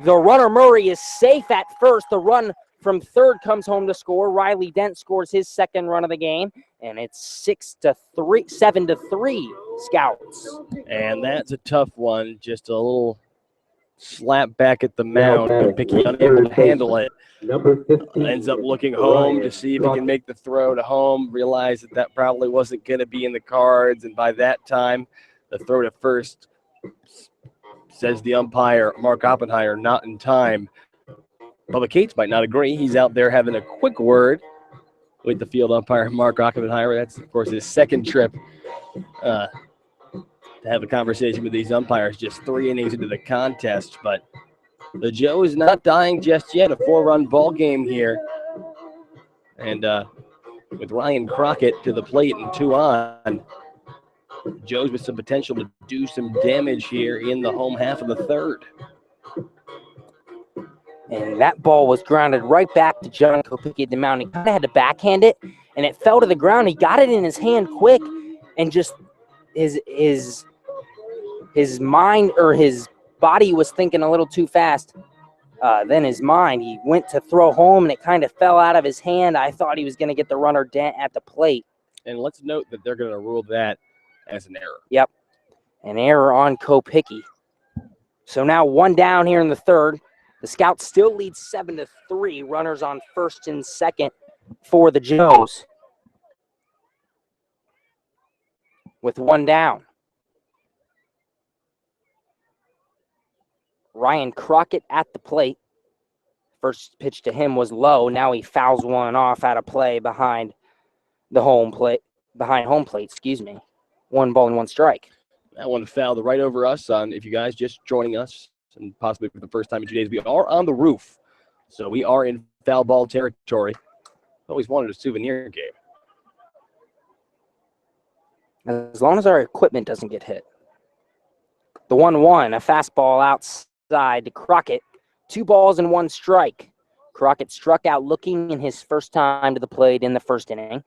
the runner Murray is safe at first. The run from third comes home to score. Riley Dent scores his second run of the game. And it's 7-3 Scouts. And that's a tough one. Just a little slap back at the mound. Kopecky unable to handle it. Ends up looking home to see if he can make the throw to home. Realized that probably wasn't going to be in the cards, and by that time, the throw to first, says the umpire, Mark Oppenheimer, not in time. Bubba Cates might not agree. He's out there having a quick word with the field umpire, Mark Oppenheimer. That's, of course, his second trip to have a conversation with these umpires, just 3 innings into the contest. But the Joe is not dying just yet. A 4-run ball game here. And with Ryan Crockett to the plate and 2 on, Joe's with some potential to do some damage here in the home half of the third. And that ball was grounded right back to John Kopecky at the mound. He kind of had to backhand it, and it fell to the ground. He got it in his hand quick, and just his mind or his body was thinking a little too fast. Then his mind, he went to throw home, and it kind of fell out of his hand. I thought he was going to get the runner at the plate. And let's note that they're going to rule that as an error. Yep, an error on Kopecky. So now 1 down here in the third. The Scouts still lead 7-3. Runners on first and second for the Joes. With 1 down. Ryan Crockett at the plate. First pitch to him was low. Now he fouls one off out of play behind home plate. 1 ball and 1 strike. That one fouled right over us. If you guys just joining us, and possibly for the first time in 2 days, we are on the roof. So we are in foul ball territory. Always wanted a souvenir, Gabe. As long as our equipment doesn't get hit. The 1-1, a fastball outside to Crockett. 2 balls and 1 strike. Crockett struck out looking in his first time to the plate in the first inning.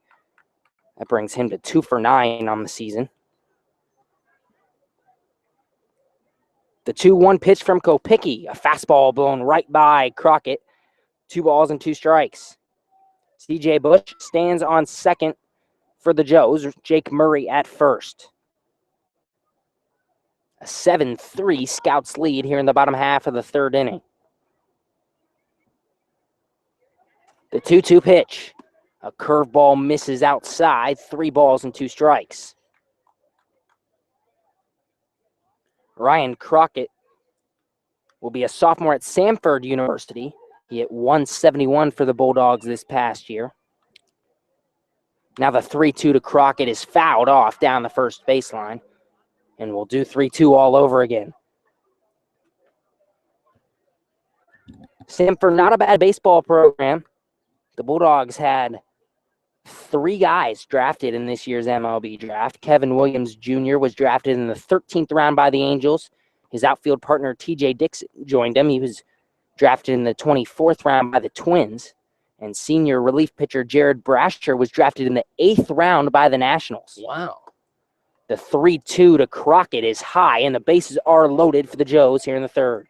That brings him to 2 for 9 on the season. The 2-1 pitch from Kopecky, a fastball blown right by Crockett. 2 balls and 2 strikes. C.J. Busch stands on second for the Joes. Jake Murray at first. A 7-3 Scouts lead here in the bottom half of the third inning. The 2-2 pitch. A curveball misses outside. 3 balls and 2 strikes. Ryan Crockett will be a sophomore at Samford University. He hit 171 for the Bulldogs this past year. Now the 3-2 to Crockett is fouled off down the first baseline. And we'll do 3-2 all over again. Samford, not a bad baseball program. The Bulldogs had 3 guys drafted in this year's MLB draft. Kevin Williams Jr. was drafted in the 13th round by the Angels. His outfield partner, T.J. Dixon, joined him. He was drafted in the 24th round by the Twins. And senior relief pitcher Jared Brasher was drafted in the 8th round by the Nationals. Wow. The 3-2 to Crockett is high, and the bases are loaded for the Joes here in the third.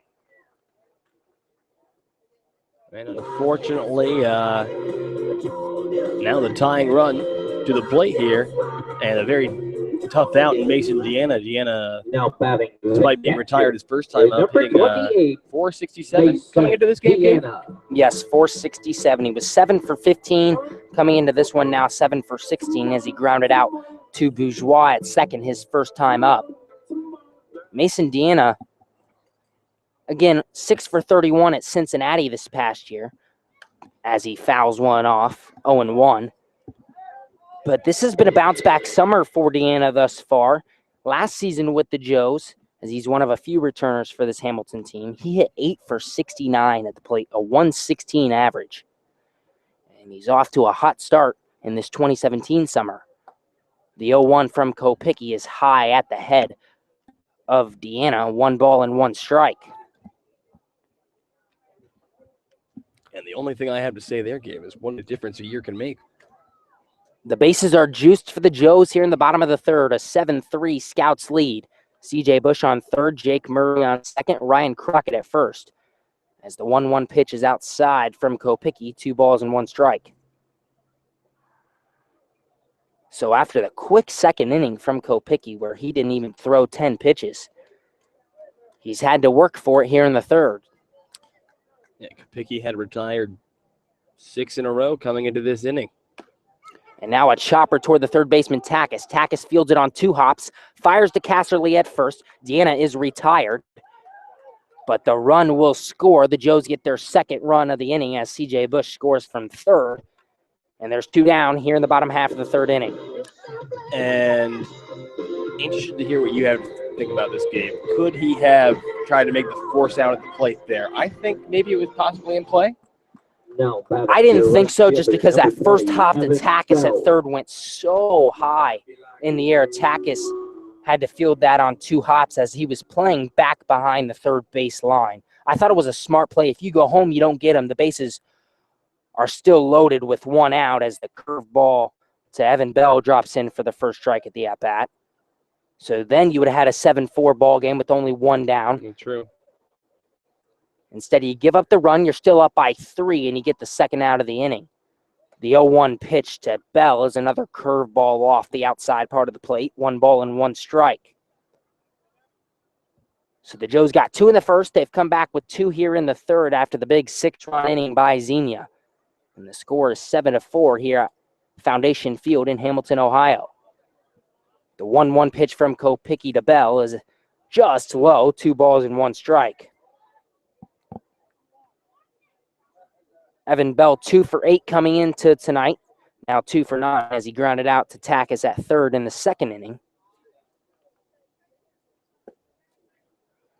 And unfortunately, now the tying run to the plate here, and a very tough out in Mason Deana. Deana, Now batting, despite being retired his first time up, hitting 467 coming into this game. Deana. Yes, 467. He was 7 for 15 coming into this one, now 7 for 16 as he grounded out to Bourgeois at second his first time up. Mason Deana, again, 6 for 31 at Cincinnati this past year as he fouls one off, 0-1. But this has been a bounce-back summer for Deana thus far. Last season with the Joes, as he's one of a few returners for this Hamilton team, he hit 8 for 69 at the plate, a 116 average. And he's off to a hot start in this 2017 summer. The 0-1 from Kopecky is high at the head of Deana, 1 ball and 1 strike. And the only thing I have to say there, Gabe, is what a difference a year can make. The bases are juiced for the Joes here in the bottom of the third, a 7-3 Scouts lead. C.J. Busch on third, Jake Murray on second, Ryan Crockett at first. As the 1-1 pitch is outside from Kopecky, 2 balls and 1 strike. So after the quick second inning from Kopecky, where he didn't even throw 10 pitches, he's had to work for it here in the third. Yeah, Kopicki had retired 6 in a row coming into this inning. And now a chopper toward the third baseman, Takis. Takis fields it on 2 hops, fires to Casserly at first. Deana is retired, but the run will score. The Joes get their second run of the inning as C.J. Busch scores from third. And there's 2 down here in the bottom half of the third inning. And interested to hear what you have to think about this game. Could he have tried to make the force out at the plate there? I think maybe it was possibly in play. No, I didn't think so, just because that first hop to Takis at third went so high in the air. Takis had to field that on 2 hops as he was playing back behind the third base line. I thought it was a smart play. If you go home, you don't get him. The bases are still loaded with 1 out as the curveball to Evan Bell drops in for the first strike at the at-bat. So then you would have had a 7-4 ball game with only 1 down. True. Instead, you give up the run, you're still up by 3, and you get the second out of the inning. The 0-1 pitch to Bell is another curveball off the outside part of the plate. 1 ball and 1 strike. So the Joes got 2 in the first. They've come back with 2 here in the third after the big 6-run inning by Xenia. And the score is 7-4 here at Foundation Field in Hamilton, Ohio. The 1-1 pitch from Kopicki to Bell is just low. 2 balls and 1 strike. Evan Bell 2 for 8 coming into tonight. Now 2 for 9 as he grounded out to Takis at third in the second inning.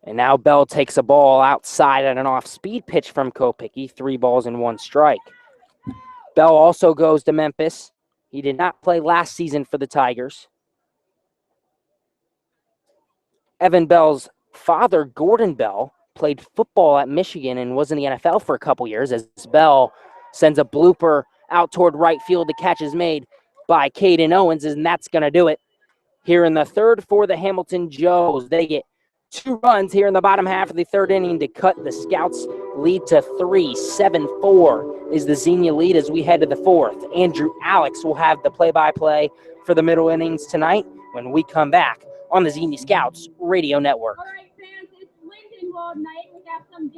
And now Bell takes a ball outside at an off-speed pitch from Kopicki. 3 balls and 1 strike. Bell also goes to Memphis. He did not play last season for the Tigers. Evan Bell's father, Gordon Bell, played football at Michigan and was in the NFL for a couple years as Bell sends a blooper out toward right field. The catch is made by Kaden Owens, and that's going to do it here in the third for the Hamilton Joes. They get 2 runs here in the bottom half of the third inning to cut the Scouts' lead to 3. 7-4 is the Xenia lead as we head to the fourth. Andrew Alix will have the play-by-play for the middle innings tonight when we come back on the Xenia Scouts Radio Network. All right, fans, it's Lincoln Ball night. We got some.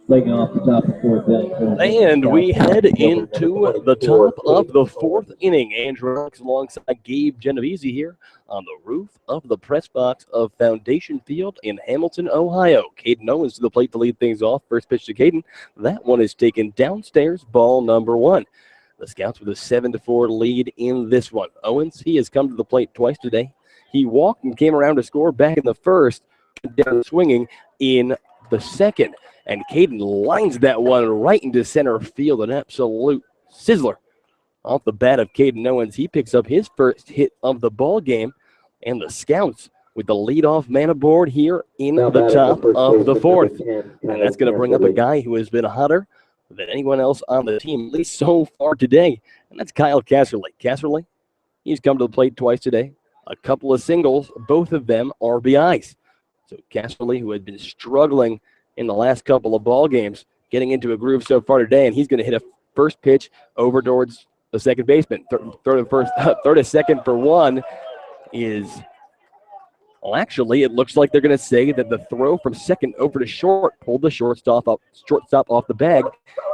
Legging off the top of fourth inning. And we head into the top of the fourth inning. Andrew Alix alongside Gabe Genovesi here on the roof of the press box of Foundation Field in Hamilton, Ohio. Kaden Owens to the plate to lead things off. First pitch to Kaden. That one is taken downstairs, ball number 1. The Scouts with a 7-4 lead in this one. Owens, he has come to the plate twice today. He walked and came around to score back in the first, down swinging in the second. And Kaden lines that one right into center field, an absolute sizzler. Off the bat of Kaden Owens, he picks up his first hit of the ball game, and the Scouts with the leadoff man aboard here in the top of the fourth. And that's going to bring up a guy who has been hotter than anyone else on the team, at least so far today, and that's Kyle Casserly. Casserly, he's come to the plate twice today, a couple of singles, both of them RBIs. So Casserly, who had been struggling in the last couple of ball games, getting into a groove so far today, and he's going to hit a first pitch over towards the second baseman. Third and second for 1 is Well, actually, it looks like they're going to say that the throw from second over to short pulled the shortstop off the bag,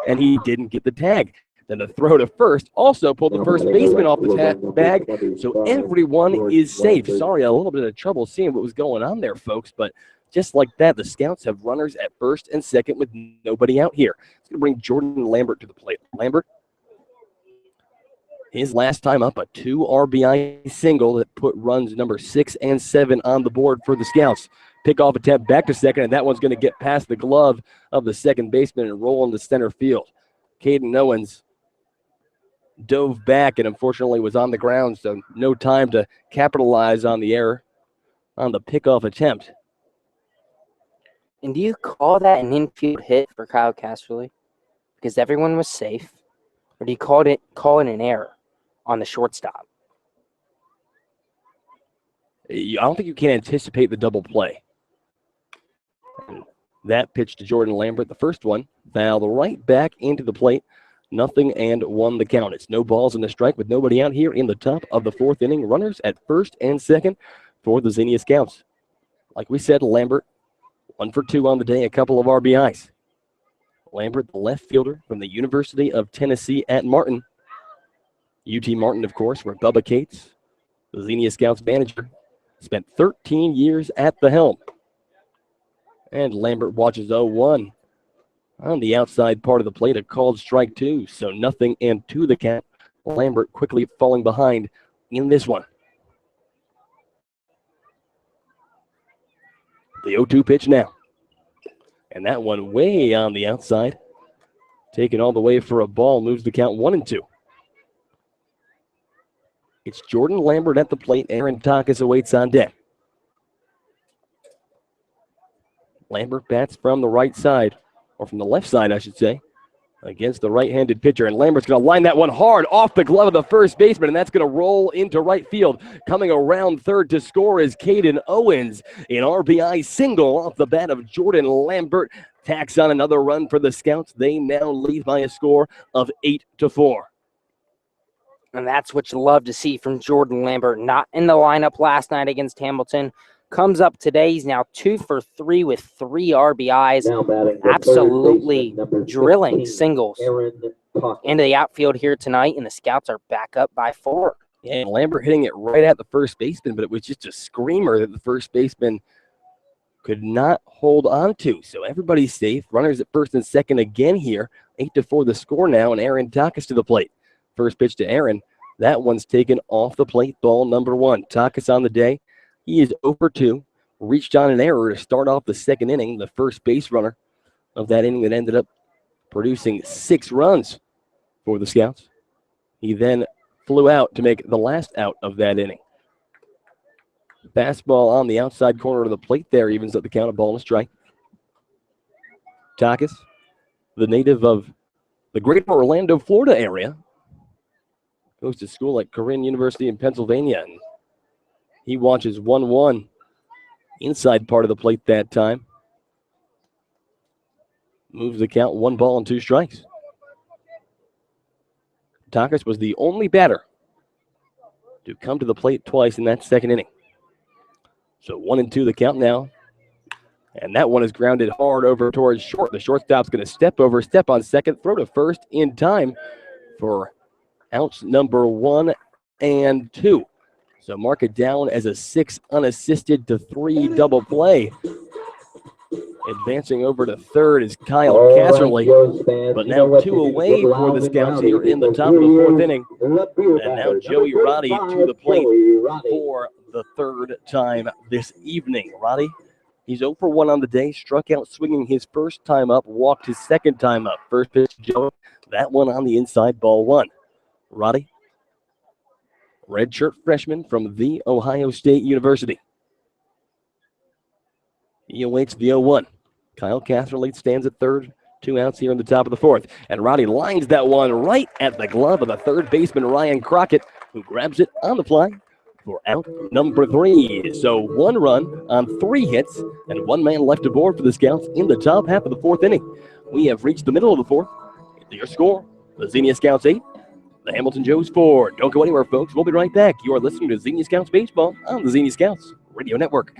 and he didn't get the tag. Then the throw to first also pulled the first baseman off the bag, so everyone is safe. Sorry, a little bit of trouble seeing what was going on there, folks, but just like that, the Scouts have runners at first and second with nobody out here. It's going to bring Jordan Lambert to the plate. Lambert, his last time up, a 2 RBI single that put runs number 6 and 7 on the board for the Scouts. Pickoff attempt back to second, and that one's going to get past the glove of the second baseman and roll into center field. Kaden Owens dove back and unfortunately was on the ground, so no time to capitalize on the error on the pickoff attempt. And do you call that an infield hit for Kyle Casterly because everyone was safe, or do you call it an error on the shortstop? I don't think you can anticipate the double play. And that pitch to Jordan Lambert, the first one, fouled right back into the plate. 0-1 the count. It's no balls in the strike with nobody out here in the top of the fourth inning. Runners at first and second for the Xenia Scouts. Like we said, Lambert 1 for 2 on the day, a couple of RBIs. Lambert, the left fielder from the University of Tennessee at Martin. UT Martin, of course, where Bubba Cates, the Xenia Scouts manager, spent 13 years at the helm. And Lambert watches 0-1 on the outside part of the plate, a called strike 2. So 0-2 the count. Lambert quickly falling behind in this one. The 0-2 pitch now. And that one way on the outside. Taken all the way for a ball, moves the count 1-2. It's Jordan Lambert at the plate. Aaron Takas awaits on deck. Lambert bats from the right side, or from the left side, I should say, against the right-handed pitcher. And Lambert's going to line that one hard off the glove of the first baseman, and that's going to roll into right field. Coming around third to score is Kaden Owens. An RBI single off the bat of Jordan Lambert. Tacks on another run for the Scouts. They now lead by a score of 8-4. And that's what you love to see from Jordan Lambert. Not in the lineup last night against Hamilton. Comes up today. He's now 2 for 3 with 3 RBIs. Absolutely drilling singles into the outfield here tonight, and the Scouts are back up by 4. Yeah, and Lambert hitting it right at the first baseman, but it was just a screamer that the first baseman could not hold on to. So everybody's safe. Runners at first and second again here. 8-4 the score now, and Aaron Takas to the plate. First pitch to Aaron. That one's taken off the plate. Ball number 1. Takas on the day. He is 0 for 2. Reached on an error to start off the second inning. The first base runner of that inning that ended up producing 6 runs for the Scouts. He then flew out to make the last out of that inning. Fastball on the outside corner of the plate there evens up the count, a ball and a strike. Takas, the native of the greater Orlando, Florida area, goes to school at Corinne University in Pennsylvania. And he watches 1-1 inside part of the plate that time. Moves the count 1 ball and 2 strikes. Takas was the only batter to come to the plate twice in that second inning. So 1-2 the count now. And that one is grounded hard over towards short. The shortstop's going to step on second, throw to first in time for outs number 1 and 2. So mark it down as a 6 unassisted to 3 double play. Advancing over to third is Kyle Casserly, but now 2 away for the Scouts here in the top of the 4th inning. And now Joey Roddy to the plate for the 3rd time this evening. Roddy, he's 0 for 1 on the day, struck out swinging his first time up, walked his second time up. First pitch to Joey, that one on the inside, ball 1. Roddy, redshirt freshman from The Ohio State University. He awaits the 0-1. Kyle Catherley stands at third. 2 outs here in the top of the 4th. And Roddy lines that one right at the glove of the third baseman, Ryan Crockett, who grabs it on the fly for out number 3. So 1 run on 3 hits and 1 man left aboard for the Scouts in the top half of the 4th inning. We have reached the middle of the 4th. Your score, the Xenia Scouts 8, the Hamilton Joes 4. Don't go anywhere, folks. We'll be right back. You are listening to Xenia Scouts Baseball on the Xenia Scouts. Radio Network.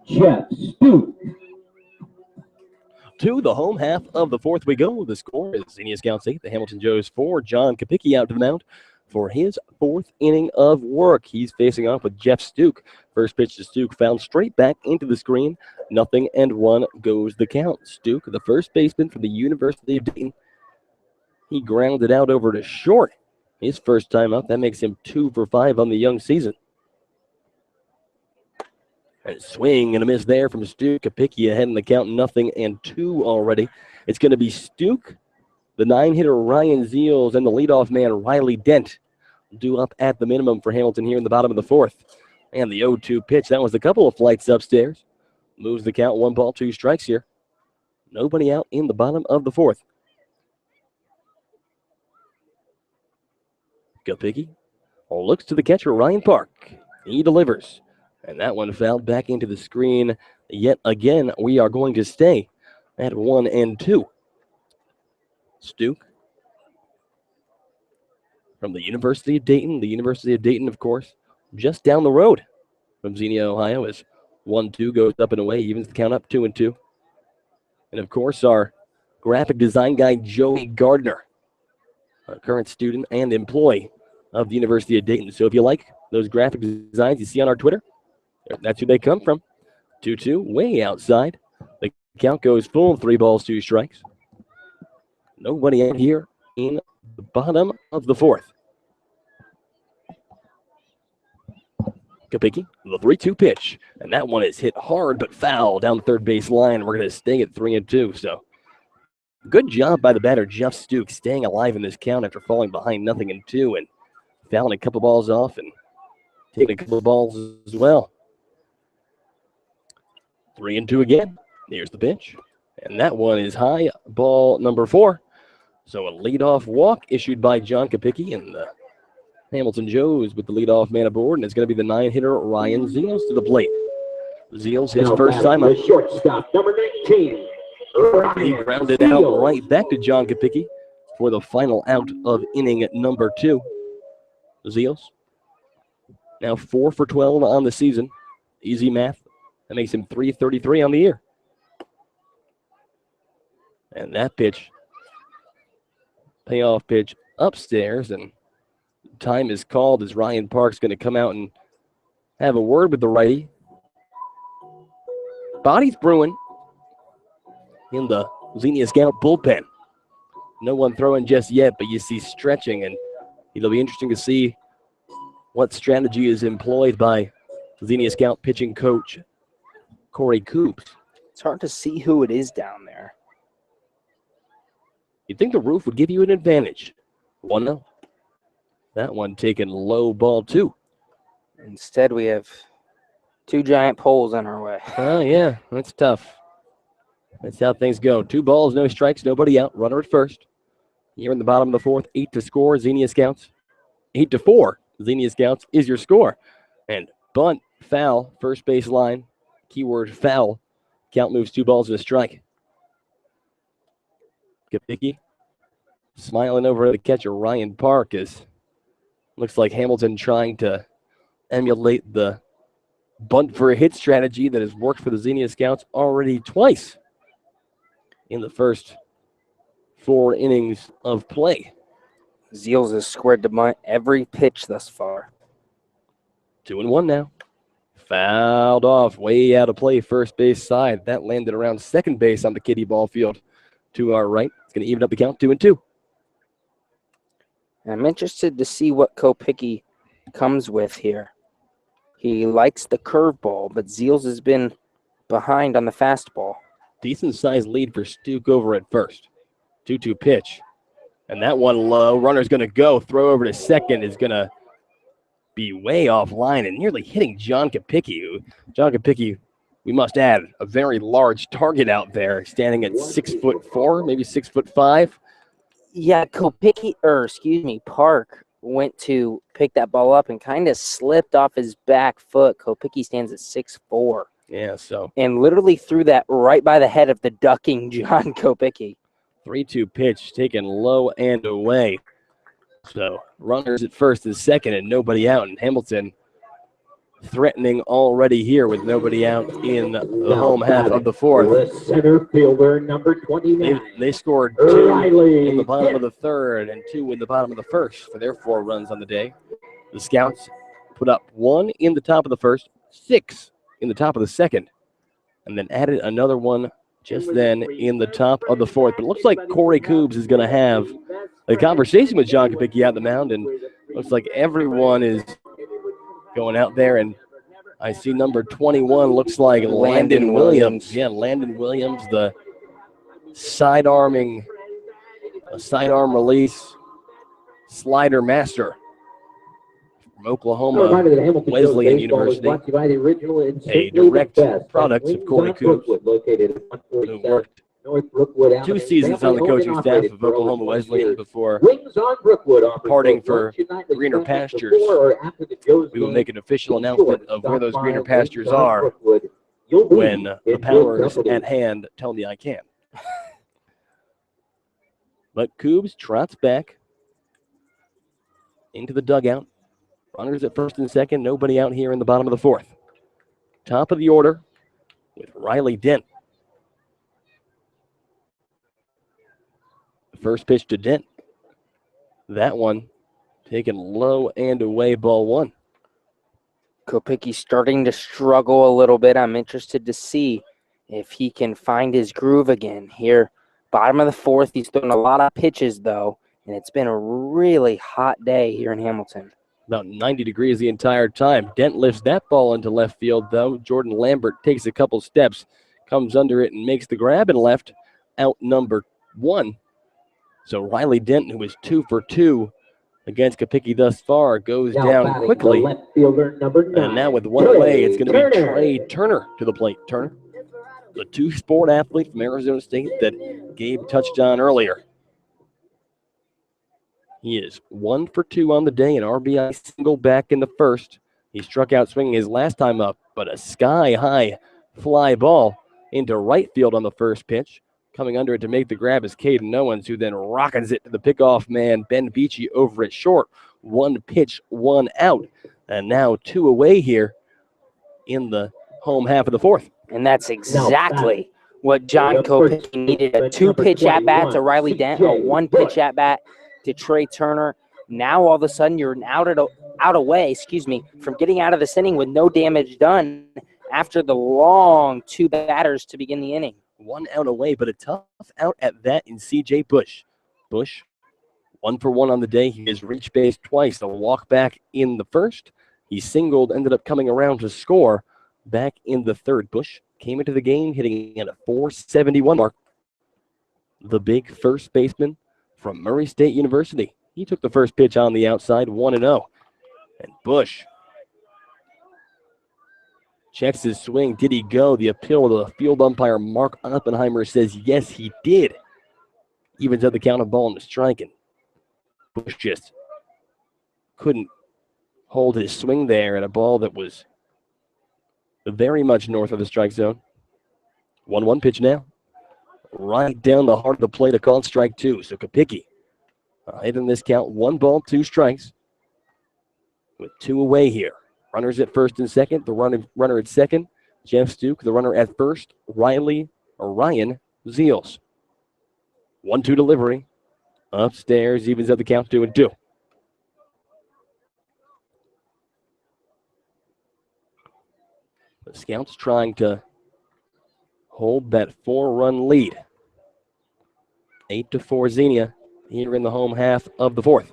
Jeff Stoops. To the home half of the fourth we go. The score is Xenia Scouts 8, the Hamilton Joes 4. John Kapicki out to the mound for his fourth inning of work. He's facing off with Jeff Stuke. First pitch to Stuke found straight back into the screen. 0-1 goes the count. Stuke, the first baseman for the University of Dayton. He grounded out over to short. His first time up. That makes him 2 for 5 on the young season. A swing and a miss there from Stuke. Kapicki ahead in the count, 0-2 already. It's going to be Stuke, the 9-hitter Ryan Zeals, and the leadoff man Riley Dent due up at the minimum for Hamilton here in the bottom of the fourth. And the 0-2 pitch, that was a couple of flights upstairs. Moves the count, 1 ball, 2 strikes here. Nobody out in the bottom of the fourth. Kapicki looks to the catcher, Ryan Park. He delivers. And that one fouled back into the screen. Yet again, we are going to stay at 1-2. Stuke from the University of Dayton. The University of Dayton, of course, just down the road from Xenia, Ohio, as 1-2 goes up and away, evens the count up 2-2. And of course, our graphic design guy, Joey Gardner, a current student and employee of the University of Dayton. So if you like those graphic designs you see on our Twitter, that's who they come from. 2-2, way outside. The count goes full, 3 balls, 2 strikes. Nobody out here in the bottom of the fourth. Kapicki, the 3-2 pitch. And that one is hit hard but foul down the third base line. We're going to stay at 3-2. So good job by the batter, Jeff Stuke, staying alive in this count after falling behind 0-2 and fouling a couple balls off and taking a couple of balls as well. 3-2 again. Here's the pitch. And that one is high, ball number 4. So a leadoff walk issued by John Kapicki, and the Hamilton Joes with the leadoff man aboard, and it's going to be the 9-hitter Ryan Zeals to the plate. Zeals, his first time up. Shortstop, number 19. He grounded out right back to John Kapicki for the final out of inning number 2. Zeals now 4 for 12 on the season. Easy math. That makes him 333 on the year. And that pitch, payoff pitch upstairs, and time is called as Ryan Park's going to come out and have a word with the righty. Body's brewing in the Xenia Scout bullpen. No one throwing just yet, but you see stretching, and it'll be interesting to see what strategy is employed by Xenia Scout pitching coach Corey Coops. It's hard to see who it is down there. You'd think the roof would give you an advantage. 1-0. That one taken low, ball 2. Instead, we have 2 giant poles in our way. Oh, yeah, that's tough. That's how things go. 2 balls, no strikes, nobody out. Runner at first. Here in the bottom of the fourth, 8 to score, Xenia Scouts. 8-4, Xenia Scouts is your score. And bunt, foul, first base line. Keyword foul. Count moves 2 balls and a strike. Kapicki smiling over the catcher, Ryan Park, as looks like Hamilton trying to emulate the bunt for a hit strategy that has worked for the Xenia Scouts already twice in the first 4 innings of play. Zeals has squared the bunt every pitch thus far. 2-1 now. Fouled off, way out of play, first base side. That landed around second base on the kiddie ball field to our right. It's going to even up the count, 2-2. I'm interested to see what Kopicki comes with here. He likes the curveball, but Zeals has been behind on the fastball. Decent sized lead for Stuke over at first. 2-2 pitch. And that one low. Runner's going to go. Throw over to second is going to be way offline and nearly hitting John Kapicki. John Kapicki, we must add, a very large target out there, standing at 6'4", maybe 6'5". Yeah, Park went to pick that ball up and kind of slipped off his back foot. Kopicki stands at 6'4". Yeah, so. And literally threw that right by the head of the ducking John Kopicki. 3-2 pitch taken low and away. So runners at first and second and nobody out. And Hamilton threatening already here with nobody out in the home half of the fourth. The center fielder, number 29. They scored 2 in the bottom of the third and 2 in the bottom of the first for their 4 runs on the day. The Scouts put up 1 in the top of the first, 6 in the top of the second, and then added another one just then in the top of the fourth. But it looks like Corey Coobs is going to have a conversation with John Kapicki out the mound, and looks like everyone is going out there. And I see number 21 looks like Landon Williams. Yeah, Landon Williams, the sidearm release slider master from Oklahoma Wesleyan University, a direct product of Corey Coobs, who worked 2 seasons on the coaching staff of Oklahoma Wesleyan before departing for greener pastures. We will make an official announcement of where those greener pastures are when the powers at hand tell me I can. But Coobs trots back into the dugout. Runners at first and second, nobody out here in the bottom of the fourth. Top of the order with Riley Dent. First pitch to Dent. That one taken low and away, ball 1. Kopicki starting to struggle a little bit. I'm interested to see if he can find his groove again here. Bottom of the fourth, he's thrown a lot of pitches, though, and it's been a really hot day here in Hamilton. About 90 degrees the entire time. Dent lifts that ball into left field, though. Jordan Lambert takes a couple steps, comes under it, and makes the grab and left, out number 1. So Riley Dent, who is 2 for 2 against Kapicki thus far, goes down quickly. And now with 1 away, it's going to be Trey Turner to the plate. Turner, the 2-sport athlete from Arizona State that Gabe touched on earlier. He is 1 for 2 on the day, an RBI single back in the first. He struck out swinging his last time up, but a sky-high fly ball into right field on the first pitch. Coming under it to make the grab is Kaden Owens, who then rockets it to the pickoff man, Ben Beachy, over at short. 1 pitch, 1 out. And now 2 away here in the home half of the fourth. And that's exactly what John Kopicki needed. A 2-pitch at-bat to Riley Dent, a 1-pitch at-bat to Trey Turner. Now all of a sudden you're out away, from getting out of this inning with no damage done after the long 2 batters to begin the inning. 1 out away, but a tough out at that in C.J. Busch. Busch, 1 for 1 on the day. He has reached base twice. A walk back in the first. He singled, ended up coming around to score back in the third. Busch came into the game hitting at a .471 mark. The big first baseman from Murray State University. He took the first pitch on the outside, 1-0. And Busch checks his swing. Did he go? The appeal to the field umpire, Mark Oppenheimer, says yes, he did. Evens out the count of ball and striking. Busch just couldn't hold his swing there at a ball that was very much north of the strike zone. 1-1 pitch now. right down the heart of the plate, a called strike 2. So Kapicki in this count, 1 ball, 2 strikes with 2 away here. Runners at first and second, the runner at second, Jeff Stuke, the runner at first, Ryan Zeals. 1-2 delivery. Upstairs, evens up the count 2-2. The Scouts trying to hold that 4-run lead. 8-4 Xenia here in the home half of the 4th.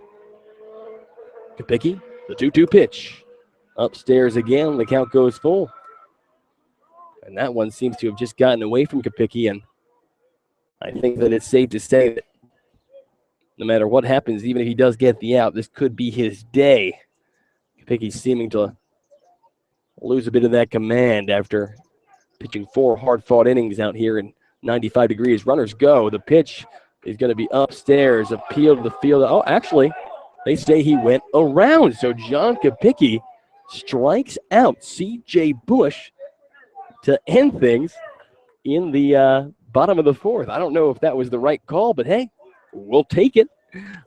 Kapicki, the 2-2 pitch. Upstairs again, the count goes full. And that one seems to have just gotten away from Kapicki, and I think that it's safe to say that no matter what happens, even if he does get the out, this could be his day. Kapicki's seeming to lose a bit of that command after pitching 4 hard-fought innings out here in 95 degrees. Runners go. The pitch is going to be upstairs, appeal to the field. Oh, actually, they say he went around. So John Kapicki strikes out C.J. Busch to end things in the bottom of the 4th. I don't know if that was the right call, but hey, we'll take it.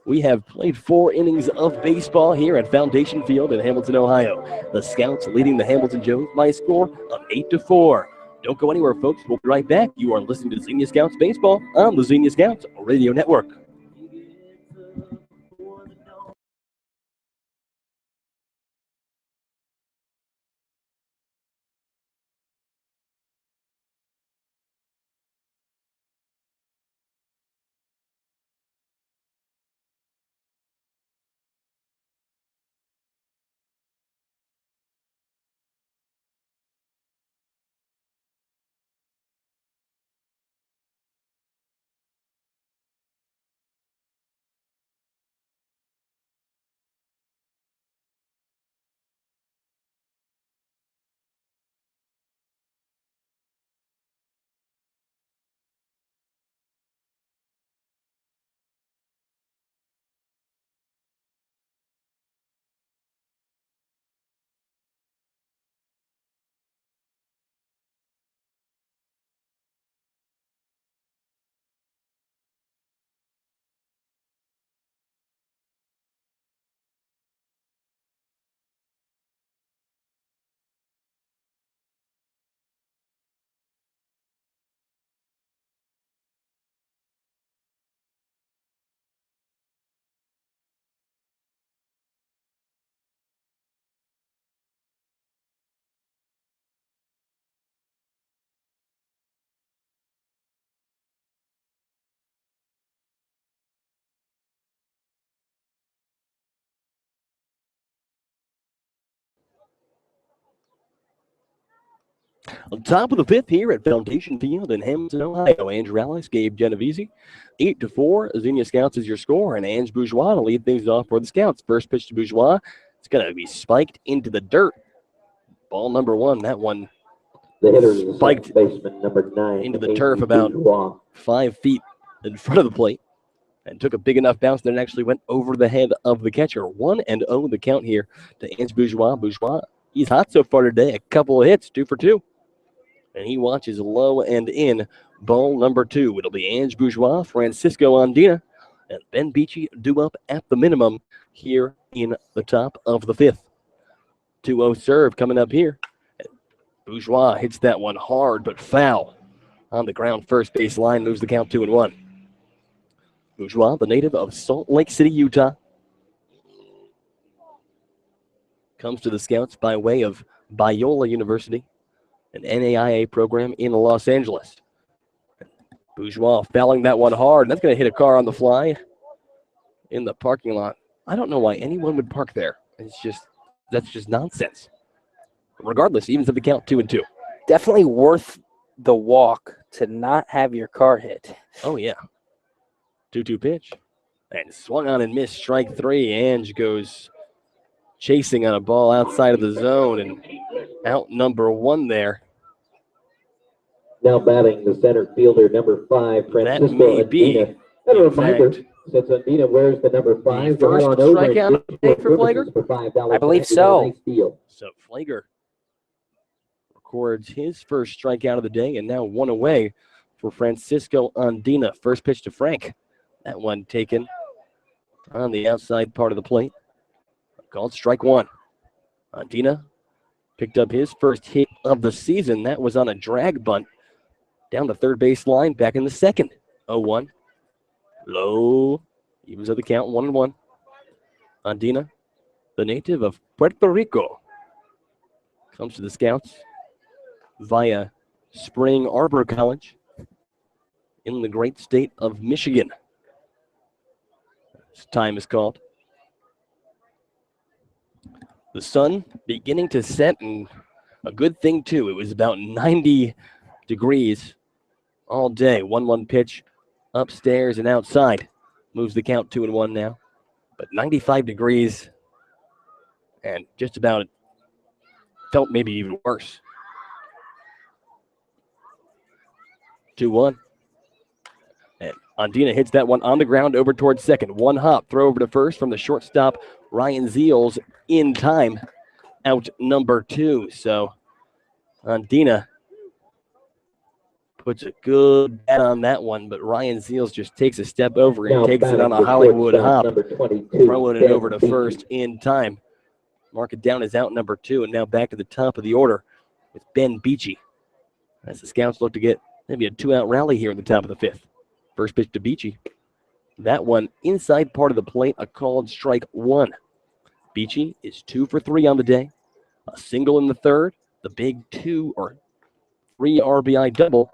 We have played 4 innings of baseball here at Foundation Field in Hamilton, Ohio. The Scouts leading the Hamilton Joes by a score of 8-4. Don't go anywhere, folks. We'll be right back. You are listening to Xenia Scouts Baseball on the Xenia Scouts Radio Network. On top of the 5th here at Foundation Field in Hamilton, Ohio, Andrew Alix, Gabe Genovesi. 8-4, Xenia Scouts is your score, and Ange Bourgeois to lead things off for the Scouts. First pitch to Bourgeois. It's going to be spiked into the dirt. Ball number 1, that one The hitter is spiked baseman number 9 into the turf about 5 feet in front of the plate and took a big enough bounce that it actually went over the head of the catcher. 1-0 the count here to Ange Bourgeois. Bourgeois, he's hot so far today. A couple of hits, 2 for 2. And he watches low and in. Ball number 2. It'll be Ange Bourgeois, Francisco Deana, and Ben Beachy due up at the minimum here in the top of the 5th. 2-0 serve coming up here. Bourgeois hits that one hard but foul on the ground first base line, moves the count 2-1. Bourgeois, the native of Salt Lake City, Utah, comes to the Scouts by way of Biola University, an NAIA program in Los Angeles. Bourgeois fouling that one hard. That's going to hit a car on the fly in the parking lot. I don't know why anyone would park there. That's just nonsense. Regardless, evens up the count 2-2. Definitely worth the walk to not have your car hit. Oh, yeah. 2-2 pitch. And swung on and missed. Strike 3. Ange goes chasing on a ball outside of the zone, and out number 1 there. Now batting the center fielder, number 5, Francisco That may be, Deana. And a reminder, fact, since Deana wears the number 5, first strikeout of the day for Flager? for $5. I believe so. Nice deal. So Flager records his first strikeout of the day, and now 1 away for Francisco Deana. First pitch to Frank. That one taken on the outside part of the plate. Called strike one. Deana picked up his first hit of the season. That was on a drag bunt down the third base line back in the second. 0-1. Low. Evens of the count, 1-1. Deana, the native of Puerto Rico, comes to the Scouts via Spring Arbor College in the great state of Michigan. This time is called. The sun beginning to set, and a good thing too. It was about 90 degrees all day. 1-1 pitch upstairs and outside. Moves the count 2-1 now. But 95 degrees and just about felt maybe even worse. 2-1. And Deana hits that one on the ground over towards second. One hop, throw over to first from the shortstop, Ryan Zeals, in time. Out number 2. So Deana puts a good bet on that one, but Ryan Zeals just takes a step over and takes it on a Hollywood hop, throwing it over to first in time. Mark it down as out number 2, and now back to the top of the order with Ben Beachy. As the Scouts look to get maybe a 2-out rally here in the top of the 5th. First pitch to Beachy. That one inside part of the plate, a called strike 1. Beachy is 2 for 3 on the day. A single in the third, the big 2 or 3 RBI double,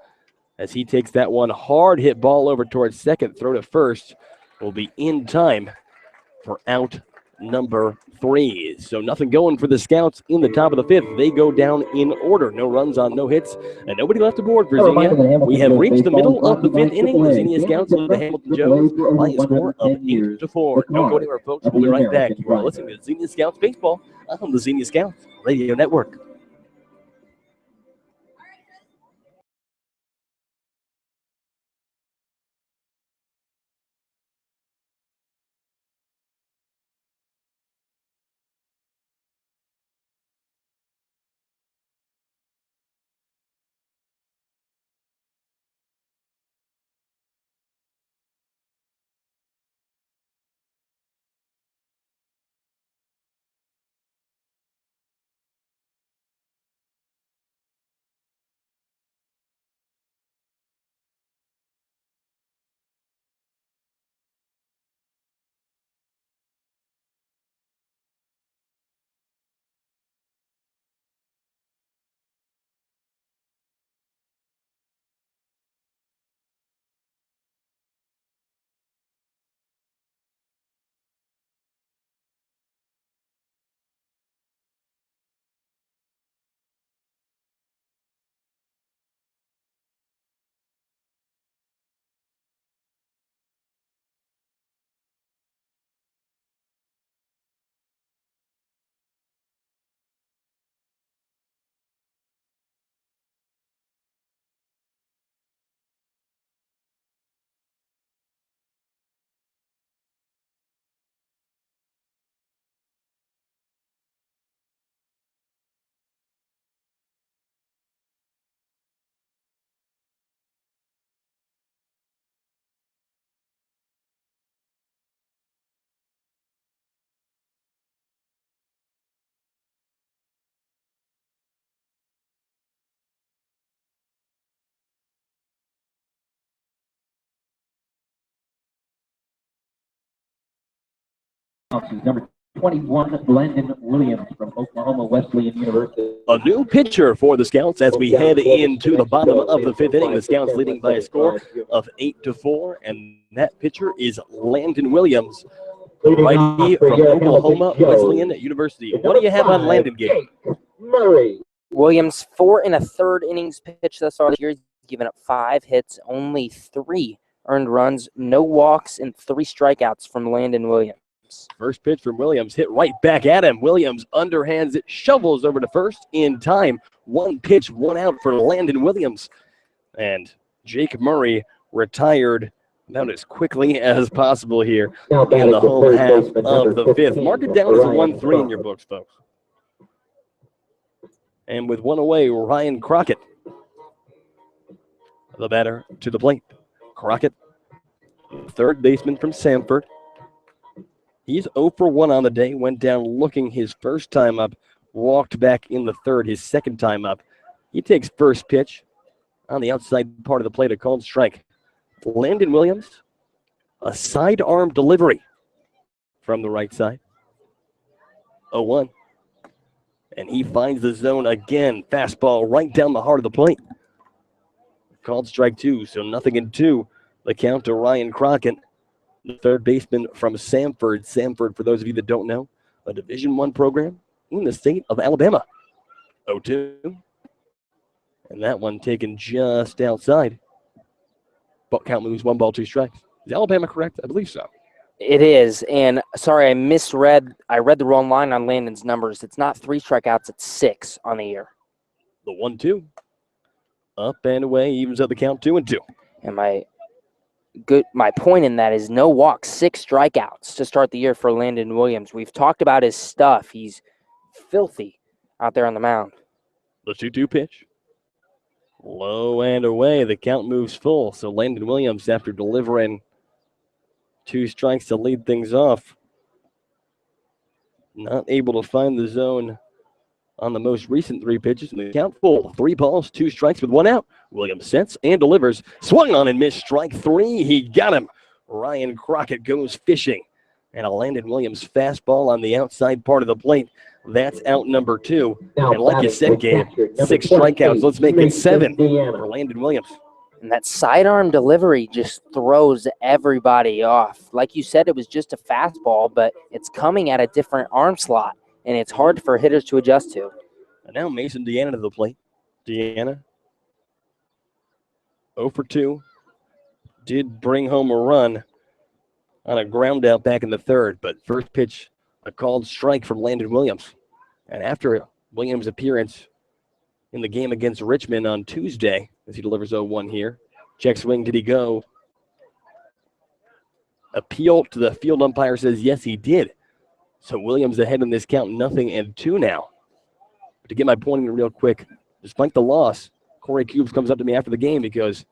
as he takes that one hard hit ball over towards second. Throw to first will be in time for out number 3. So nothing going for the Scouts in the top of the 5th. They go down in order. No runs on no hits, and nobody left aboard for Xenia. We have reached the middle of the 5th inning. The Xenia Scouts lead the Hamilton Joes by a score of 8-4. Don't go anywhere, folks. We'll be right back. You are listening to Xenia Scouts Baseball on the Xenia Scouts Radio Network. Number 21, Landon Williams from Oklahoma Wesleyan University. A new pitcher for the Scouts as we head into the bottom of the 5th inning. The Scouts leading by a score of 8-4, and that pitcher is Landon Williams, the righty from Oklahoma Wesleyan University. What do you have on Landon, Gabe? Williams, 4 1/3 innings pitched thus far this year. He's given up 5 hits, only 3 earned runs, no walks, and 3 strikeouts from Landon Williams. First pitch from Williams, hit right back at him. Williams underhands it, shovels over to first in time. 1 pitch, 1 out for Landon Williams. And Jake Murray retired about as quickly as possible here in the home half of the 5th. Mark it down as a 1-3 in your books, folks. And with 1 away, Ryan Crockett. The batter to the plate. Crockett, third baseman from Samford. He's 0 for 1 on the day. Went down looking his first time up. Walked back in the third his second time up. He takes first pitch on the outside part of the plate. A called strike. Landon Williams, a sidearm delivery from the right side. 0-1. And he finds the zone again. Fastball right down the heart of the plate. Called strike 2, so 0-2. The count to Ryan Crockett, the third baseman from Samford. Samford, for those of you that don't know, a Division I program in the state of Alabama. 0-2. And that one taken just outside. But count moves 1 ball, 2 strikes. Is Alabama correct? I believe so. It is, and sorry, I misread. I read the wrong line on Landon's numbers. It's not 3 strikeouts, it's 6 on the year. The 1-2. Up and away, evens up the count 2-2. And my point in that is no walks, 6 strikeouts to start the year for Landon Williams. We've talked about his stuff. He's filthy out there on the mound. The 2-2 pitch. Low and away. The count moves full. So Landon Williams, after delivering 2 strikes to lead things off, not able to find the zone on the most recent 3 pitches. And the count full. 3 balls, 2 strikes with 1 out. Williams sets and delivers. Swung on and missed. Strike 3. He got him. Ryan Crockett goes fishing. And a Landon Williams fastball on the outside part of the plate. That's out number 2. And like you said, Gabe, 6 strikeouts. Let's make it 7 for Landon Williams. And that sidearm delivery just throws everybody off. Like you said, it was just a fastball, but it's coming at a different arm slot, and it's hard for hitters to adjust to. And now Mason Deana to the plate. Deana, 0 for 2. Did bring home a run on a ground out back in the third, but first pitch, a called strike from Landon Williams. And after Williams' appearance in the game against Richmond on Tuesday, as he delivers 0-1 here, check swing, did he go? Appeal to the field umpire says yes, he did. So Williams ahead in this count, 0-2 now. But to get my point in real quick, despite the loss, Corey Cubes comes up to me after the game because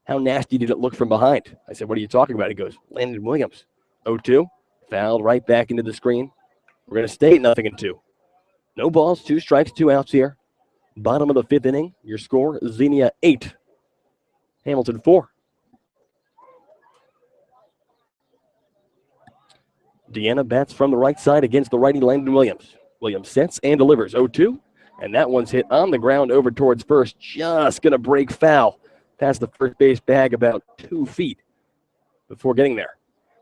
how nasty did it look from behind? I said, what are you talking about? He goes, Landon Williams, 0-2, fouled right back into the screen. We're going to stay at 0-2. No balls, 2 strikes, 2 outs here. Bottom of the 5th inning, your score, Xenia 8, Hamilton 4. Deana bats from the right side against the righty Landon Williams. Williams sets and delivers 0-2, and that one's hit on the ground over towards first, just going to break foul past the first base bag about 2 feet before getting there.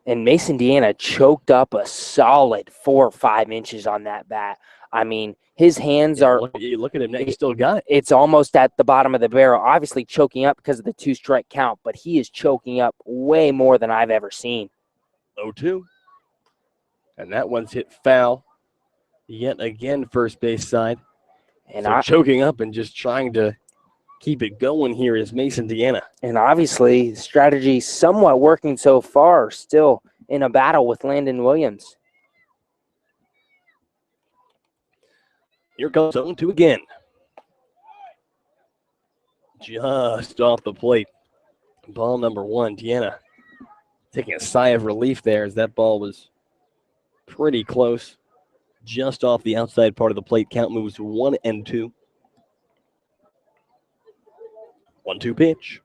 And Mason Deana choked up a solid 4 or 5 inches on that bat. I mean, his hands are... Look at him now. He still got it. It's almost at the bottom of the barrel. Obviously choking up because of the 2-strike count, but he is choking up way more than I've ever seen. 0-2. And that one's hit foul. Yet again, first base side. And so choking up and just trying to keep it going here is Mason Deana. And obviously, strategy somewhat working so far, still in a battle with Landon Williams. Here comes 0-2 again. Just off the plate. Ball number 1, Deana taking a sigh of relief there as that ball was pretty close. Just off the outside part of the plate. Count moves 1-2. 1-2 pitch.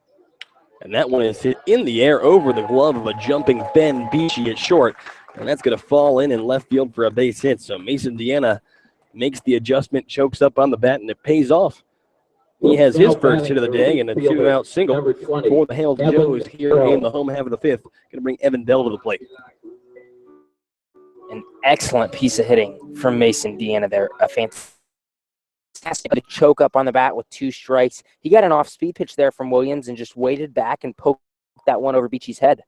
And that one is hit in the air over the glove of a jumping Ben Beachy at short. And that's going to fall in left field for a base hit. So Mason Deana makes the adjustment, chokes up on the bat, and it pays off. He has his first hit of the day and a 2-out single for the Hamilton Joes here in the home half of the 5th. Going to bring Evan Bell to the plate. An excellent piece of hitting from Mason Deana there. A fantastic to choke up on the bat with 2 strikes. He got an off-speed pitch there from Williams and just waited back and poked that one over Beachy's head.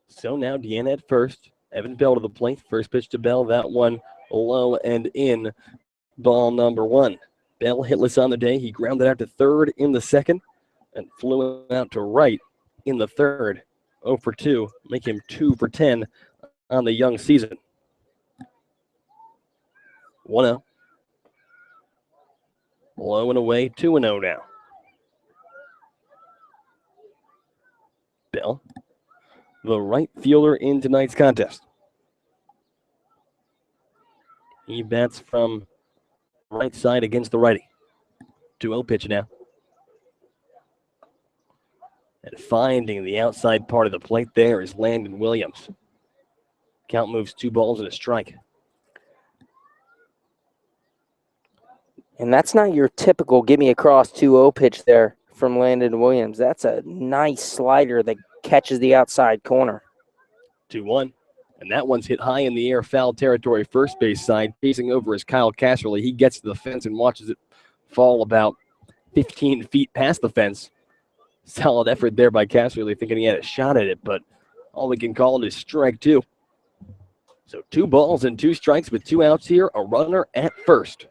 So now Deana at first. Evan Bell to the plate. First pitch to Bell. That one low and in. Ball number 1. Bell hitless on the day. He grounded out to third in the second and flew out to right in the third. 0 for 2. Make him 2 for 10 on the young season. 1-0. Low and away, 2-0 now. Bell, the right fielder in tonight's contest. He bats from right side against the righty. 2-0 pitch now. And finding the outside part of the plate there is Landon Williams. Count moves 2 balls and a strike. And that's not your typical give me across 2-0 pitch there from Landon Williams. That's a nice slider that catches the outside corner. 2-1. And that one's hit high in the air, foul territory, first base side. Chasing over is Kyle Casserly. He gets to the fence and watches it fall about 15 feet past the fence. Solid effort there by Casserly, thinking he had a shot at it, but all we can call it is strike 2. So 2 balls and 2 strikes with 2 outs here. A runner at first.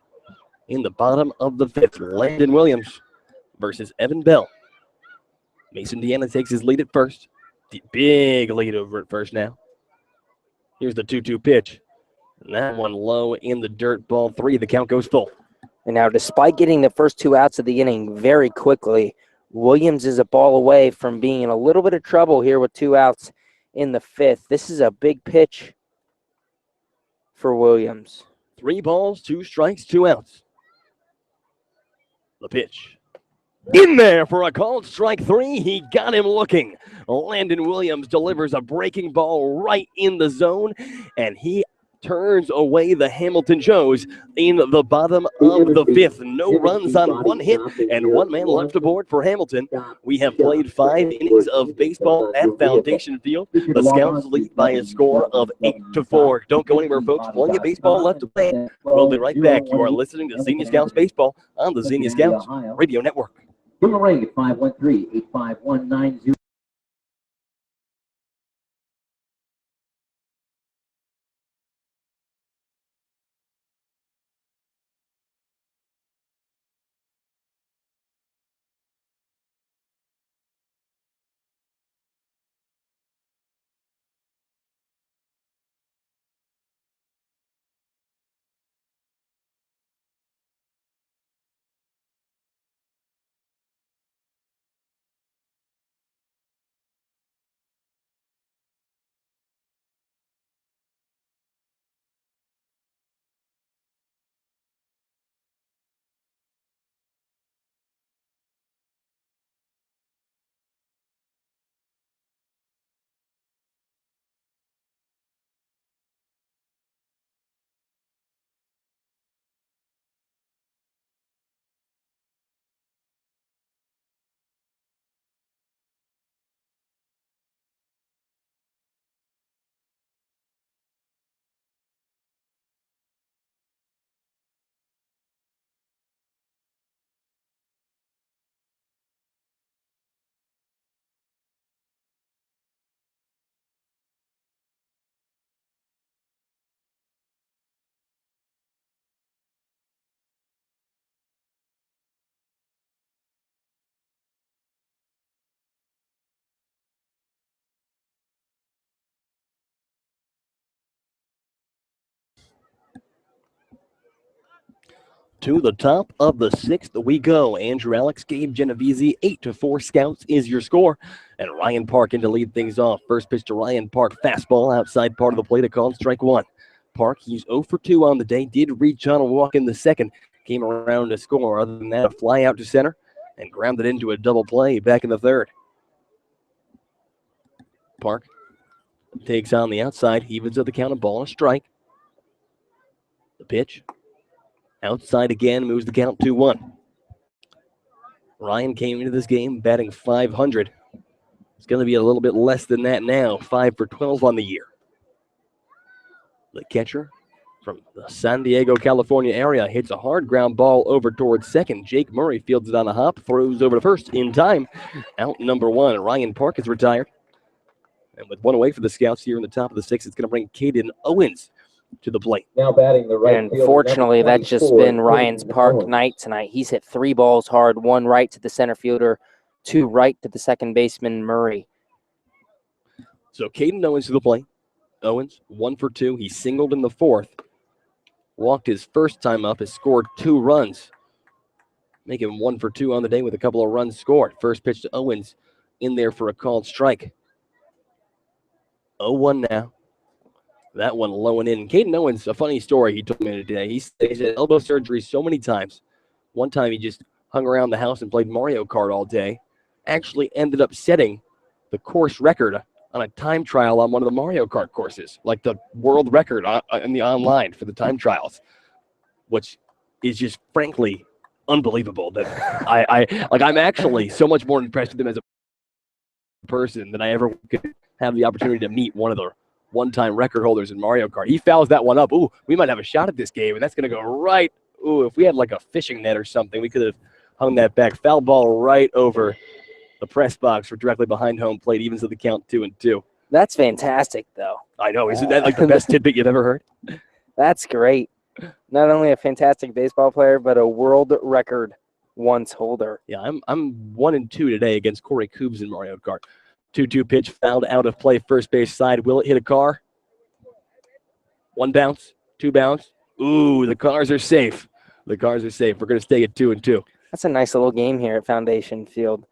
In the bottom of the 5th, Landon Williams versus Evan Bell. Mason Deana takes his lead at first. The big lead over at first now. Here's the 2-2 pitch. And that one low in the dirt, ball 3. The count goes full. And now, despite getting the first 2 outs of the inning very quickly, Williams is a ball away from being in a little bit of trouble here with 2 outs in the 5th. This is a big pitch for Williams. 3 balls, 2 strikes, 2 outs. The pitch. In there for a called strike 3. He got him looking. Landon Williams delivers a breaking ball right in the zone, and he turns away the Hamilton Joes in the bottom of the 5th. No runs on 1 hit, and 1 man left aboard for Hamilton. We have played 5 innings of baseball at Foundation Field. The Scouts lead by a score of 8-4. Don't go anywhere, folks. Plenty of baseball left to play. We'll be right back. You are listening to Xenia Scouts Baseball on the Xenia Scouts Radio Network. Lorain at 513-851-90. To the top of the 6th we go. Andrew Alix, Gabe Genovesi, 8-4 Scouts is your score. And Ryan Park in to lead things off. First pitch to Ryan Park, fastball outside part of the plate, a called strike 1. Park, he's 0 for 2 on the day, did reach on a walk in the 2nd, came around to score. Other than that, a fly out to center and grounded into a double play back in the 3rd. Park takes on the outside, evens up the count, a ball and a strike. The pitch. Outside again, moves the count 2-1. Ryan came into this game batting .500. It's going to be a little bit less than that now, 5 for 12 on the year. The catcher from the San Diego, California area hits a hard ground ball over towards second. Jake Murray fields it on a hop, throws over to first in time. Out number 1, Ryan Park is retired. And with 1 away for the Scouts here in the top of the 6th, it's going to bring Kaden Owens to the plate. Now batting the right. And fortunately, that's just been Ryan's Park night tonight. He's hit 3 balls hard, 1 right to the center fielder, 2 right to the second baseman, Murray. So Kaden Owens to the plate. Owens, 1 for 2. He singled in the 4th. Walked his first time up, has scored 2 runs. Make him 1 for 2 on the day with a couple of runs scored. First pitch to Owens in there for a called strike. 0-1 now. That one low and in. Kaden Owens, a funny story he told me today. He's had elbow surgery so many times. One time he just hung around the house and played Mario Kart all day. Actually ended up setting the course record on a time trial on one of the Mario Kart courses, like the world record in the online for the time trials, which is just frankly unbelievable. That I'm actually so much more impressed with him as a person than I ever could have the opportunity to meet one of the one-time record holders in Mario Kart. He fouls that one up. Ooh, we might have a shot at this game, and that's going to go right. Ooh, if we had like a fishing net or something, we could have hung that back. Foul ball right over the press box or directly behind home plate, evens to the count 2-2. That's fantastic, though. I know. Isn't that like the best tidbit you've ever heard? That's great. Not only a fantastic baseball player, but a world record once holder. Yeah, I'm 1-2 today against Corey Coobs in Mario Kart. 2-2 pitch, fouled out of play, first base side. Will it hit a car? One bounce, two bounce. Ooh, the cars are safe. The cars are safe. We're going to stay at 2-2. That's a nice little game here at Foundation Field.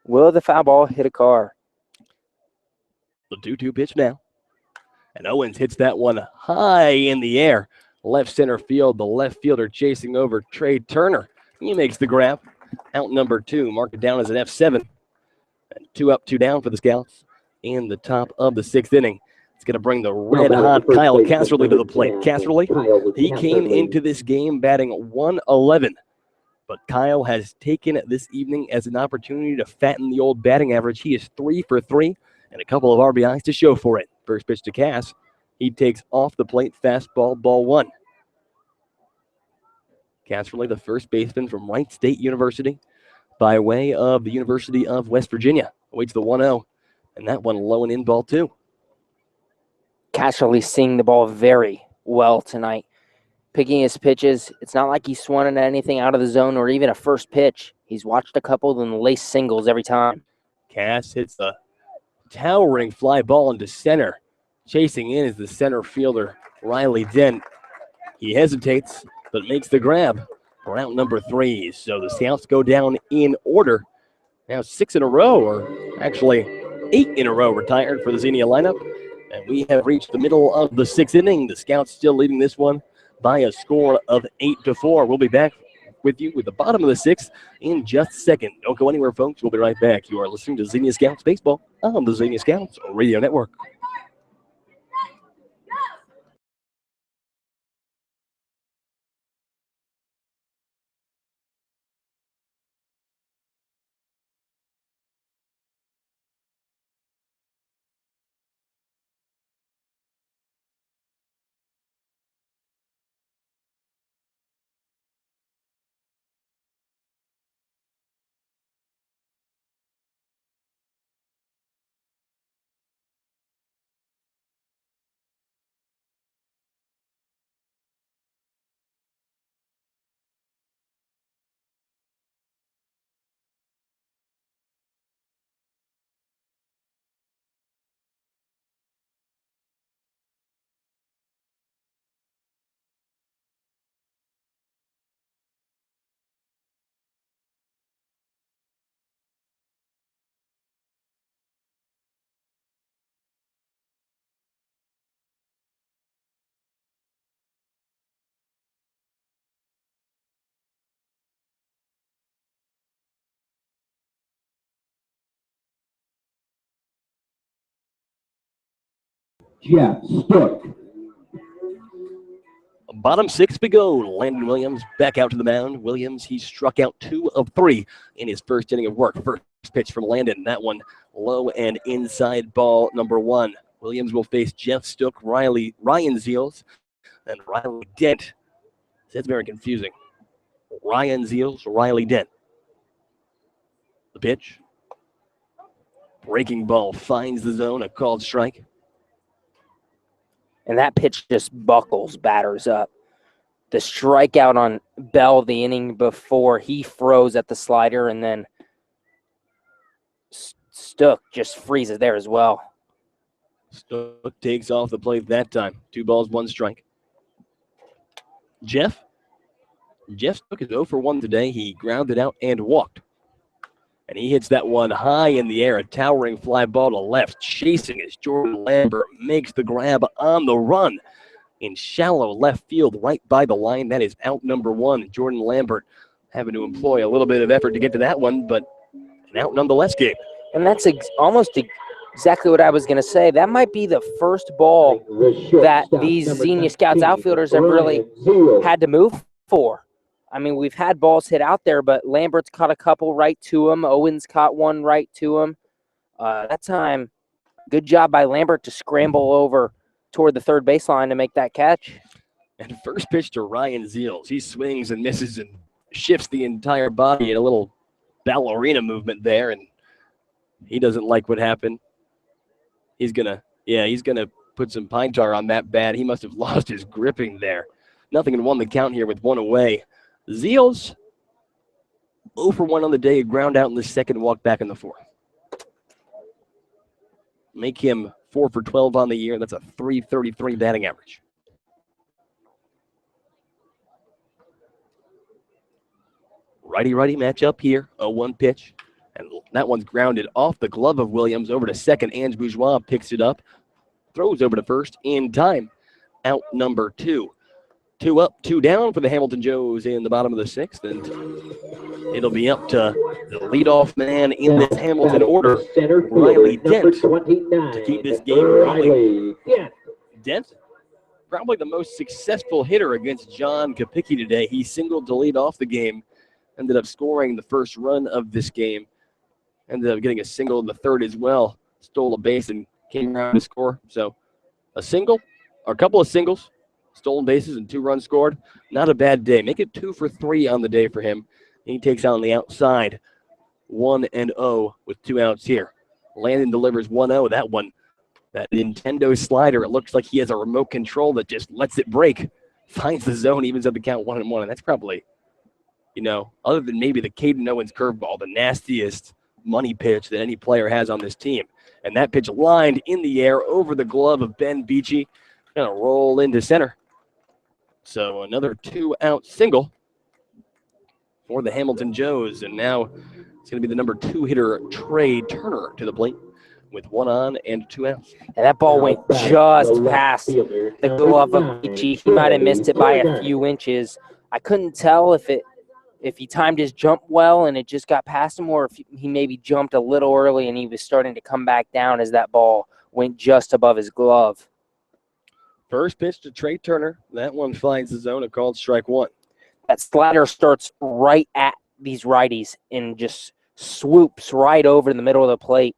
Will the foul ball hit a car? The 2-2 pitch now. And Owens hits that one high in the air. Left center field, the left fielder chasing over Trey Turner. He makes the grab. Out number 2, mark it down as an F7. And 2 up, 2 down for the Scouts in the top of the 6th inning. It's going to bring the red-hot Kyle Casserly to the plate. Casserly, he came into this game batting 111. But Kyle has taken this evening as an opportunity to fatten the old batting average. He is 3 for 3 and a couple of RBIs to show for it. First pitch to Cass. He takes off the plate, fastball, ball 1. Casserly, the first baseman from Wright State University, by way of the University of West Virginia. Awaits the 1-0, and that one low and in, ball 2. Casserly seeing the ball very well tonight. Picking his pitches. It's not like he's swung at anything out of the zone or even a first pitch. He's watched a couple and laced singles every time. Cass hits the towering fly ball into center. Chasing in is the center fielder, Riley Dent. He hesitates, but makes the grab for out number 3. So the Scouts go down in order. Now 6 in a row, or actually 8 in a row retired for the Xenia lineup. And we have reached the middle of the 6th inning. The Scouts still leading this one by a score of 8-4. We'll be back with you with the bottom of the 6th in just a second. Don't go anywhere, folks. We'll be right back. You are listening to Xenia Scouts Baseball on the Xenia Scouts Radio Network. Jeff Stuck. Bottom 6 we go. Landon Williams back out to the mound. Williams, he struck out 2 of 3 in his first inning of work. First pitch from Landon. That one low and inside, ball number 1. Williams will face Jeff Stuck, Ryan Ziels, and Riley Dent. That's very confusing. Ryan Ziels, Riley Dent. The pitch. Breaking ball finds the zone, a called strike. And that pitch just buckles batters up. The strikeout on Bell the inning before, he froze at the slider, and then Stuck just freezes there as well. Stuck takes off the plate that time. 2 balls, 1 strike. Jeff Stuck is 0 for 1 today. He grounded out and walked. And he hits that one high in the air, a towering fly ball to left, chasing as Jordan Lambert makes the grab on the run in shallow left field right by the line. That is out number 1. Jordan Lambert having to employ a little bit of effort to get to that one, but an out nonetheless, Gabe. And that's almost exactly what I was going to say. That might be the first ball that these Xenia Scouts outfielders have really had to move for. I mean, we've had balls hit out there, but Lambert's caught a couple right to him. Owens caught one right to him. That time, good job by Lambert to scramble over toward the third baseline to make that catch. And first pitch to Ryan Zeals. He swings and misses and shifts the entire body in a little ballerina movement there, and he doesn't like what happened. He's gonna put some pine tar on that bat. He must have lost his gripping there. Nothing in 1 the count here with 1 away. Zeals 0 for 1 on the day, ground out in the second, walk back in the 4th. Make him 4 for 12 on the year. That's a .333 batting average. Righty-righty matchup here. 0-1 pitch. And that one's grounded off the glove of Williams over to second. Ange Bourgeois picks it up. Throws over to first in time. Out number 2. 2 up, 2 down for the Hamilton Joes in the bottom of the 6th. And it'll be up to the leadoff man in this Hamilton order, Riley Dent, to keep this game rolling. Dent, probably the most successful hitter against John Kapicki today. He singled to lead off the game. Ended up scoring the first run of this game. Ended up getting a single in the 3rd as well. Stole a base and came around to score. So a single, or a couple of singles, stolen bases, and 2 runs scored. Not a bad day. Make it 2 for 3 on the day for him. He takes out on the outside 1-0 with 2 outs here. Landon delivers 1-0. That one, that Nintendo slider, it looks like he has a remote control that just lets it break. Finds the zone, evens up the count 1-1. And that's probably, other than maybe the Kaden Owens curveball, the nastiest money pitch that any player has on this team. And that pitch lined in the air over the glove of Ben Beachy. Going to roll into center. So another 2-out single for the Hamilton Joes. And now it's going to be the number 2 hitter, Trey Turner, to the plate with 1 on and 2 outs. And that ball went just past the glove of Beachy. He might have missed it by a few inches. I couldn't tell if he timed his jump well and it just got past him, or if he maybe jumped a little early and he was starting to come back down as that ball went just above his glove. First pitch to Trey Turner. That one finds the zone, a called strike 1. That slider starts right at these righties and just swoops right over in the middle of the plate.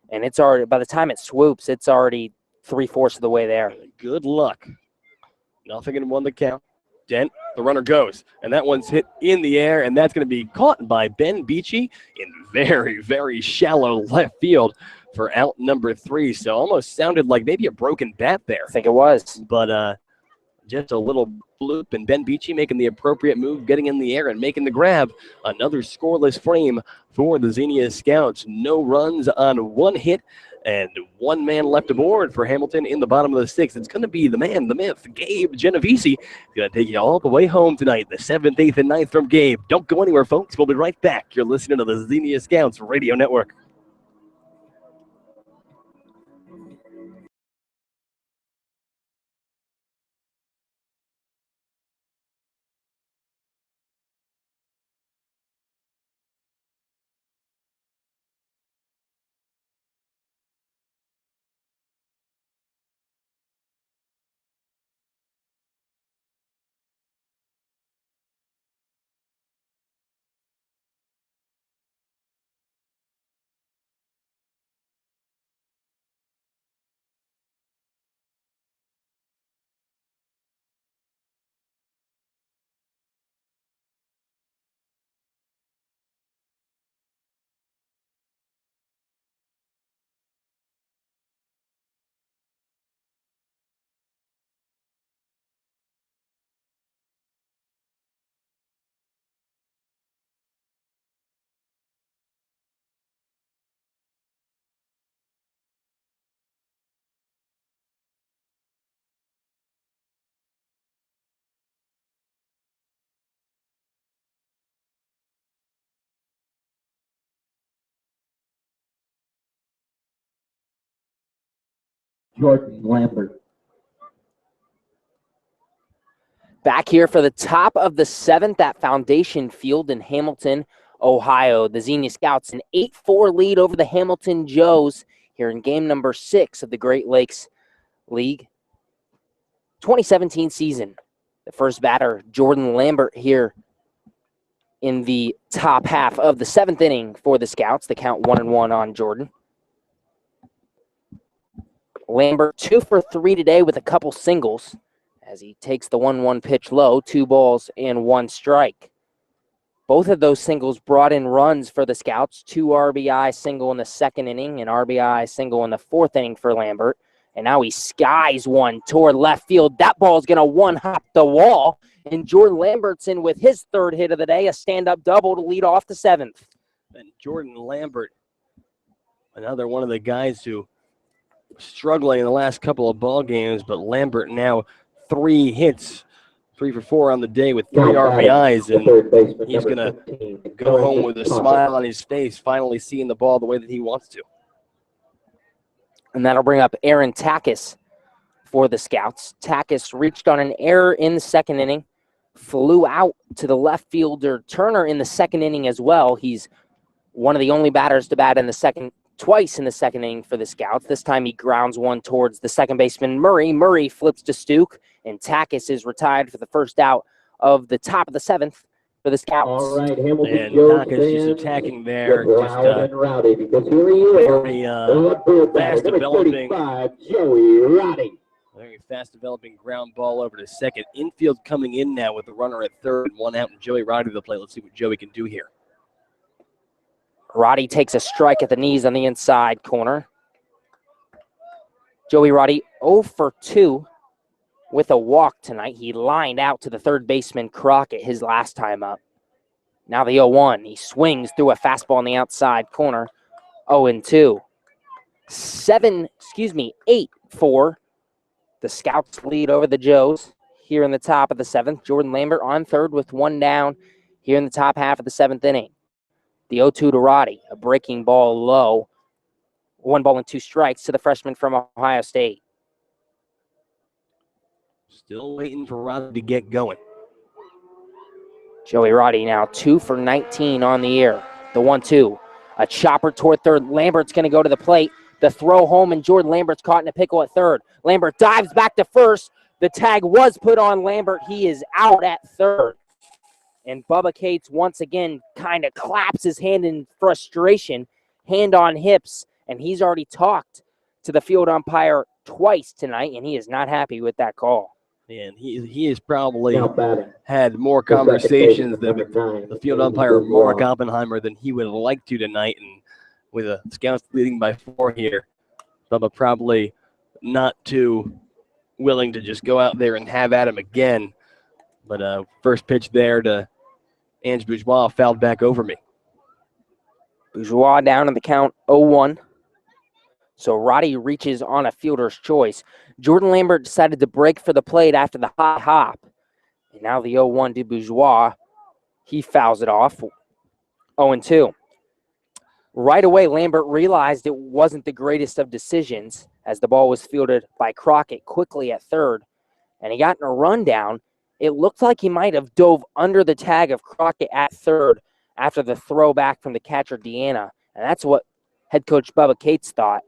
And it's already, by the time it swoops, it's already 3/4 of the way there. Good luck. Nothing in 1 the count. Dent, the runner goes, and that one's hit in the air, and that's going to be caught by Ben Beachy in very, very shallow left field for out number 3. So almost sounded like maybe a broken bat there. I think it was. But just a little bloop, and Ben Beachy making the appropriate move, getting in the air and making the grab. Another scoreless frame for the Xenia Scouts. No runs on 1 hit, and 1 man left aboard for Hamilton in the bottom of the 6th. It's going to be the man, the myth, Gabe Genovesi. Going to take you all the way home tonight. The 7th, 8th, and 9th from Gabe. Don't go anywhere, folks. We'll be right back. You're listening to the Xenia Scouts Radio Network. Jordan Lambert. Back here for the top of the 7th at Foundation Field in Hamilton, Ohio. The Xenia Scouts an 8-4 lead over the Hamilton Joes here in game number 6 of the Great Lakes League 2017 season. The first batter, Jordan Lambert, here in the top half of the 7th inning for the Scouts. The count 1-1 on Jordan. Lambert 2 for 3 today with a couple singles as he takes the 1-1 pitch low, 2 balls and 1 strike. Both of those singles brought in runs for the Scouts, 2 RBI single in the 2nd inning, an RBI single in the 4th inning for Lambert. And now he skies one toward left field. That ball's going to one-hop the wall. And Jordan Lambert's in with his 3rd hit of the day, a stand-up double to lead off the 7th. And Jordan Lambert, another one of the guys who struggling in the last couple of ball games, but Lambert now 3 hits, 3 for 4 on the day with 3 RBIs, and he's going to go home with a smile on his face, finally seeing the ball the way that he wants to. And that'll bring up Aaron Takis for the Scouts. Takis reached on an error in the 2nd inning, flew out to the left fielder Turner in the 2nd inning as well. He's one of the only batters to bat in the twice in the 2nd inning for the Scouts. This time he grounds one towards the 2nd baseman Murray. Murray flips to Stuke, and Takis is retired for the first out of the top of the 7th for the Scouts. All right, Hamilton And Joes Takis just attacking there, just loud and rowdy, because here he is. very fast developing. Joey Roddy. Very fast developing ground ball over to second. Infield coming in now with the runner at 3rd, 1 out, and Joey Roddy to the plate. Let's see what Joey can do here. Roddy takes a strike at the knees on the inside corner. Joey Roddy 0 for 2 with a walk tonight. He lined out to the 3rd baseman Crockett his last time up. Now the 0-1. He swings through a fastball on the outside corner. 0-2. 8-4. The Scouts lead over the Joes here in the top of the 7th. Jordan Lambert on 3rd with 1 down here in the top half of the 7th inning. The 0-2 to Roddy, a breaking ball low. 1 ball and 2 strikes to the freshman from Ohio State. Still waiting for Roddy to get going. Joey Roddy now 2 for 19 on the year. The 1-2. A chopper toward 3rd. Lambert's going to go to the plate. The throw home, and Jordan Lambert's caught in a pickle at 3rd. Lambert dives back to 1st. The tag was put on Lambert. He is out at 3rd. And Bubba Cates once again kind of claps his hand in frustration, hand on hips, and he's already talked to the field umpire twice tonight, and he is not happy with that call. And he has probably had more conversations with the field umpire, Mark Oppenheimer, than he would like to tonight. And with the Scouts leading by 4 here, Bubba probably not too willing to just go out there and have at him again. But first pitch there to Ange Bourgeois fouled back over me. Bourgeois down in the count 0-1. So Roddy reaches on a fielder's choice. Jordan Lambert decided to break for the plate after the high hop. And now the 0-1 to Bourgeois. He fouls it off. 0-2. Right away, Lambert realized it wasn't the greatest of decisions as the ball was fielded by Crockett quickly at 3rd. And he got in a rundown. It looked like he might have dove under the tag of Crockett at 3rd after the throw back from the catcher, Deana. And that's what head coach Bubba Cates thought.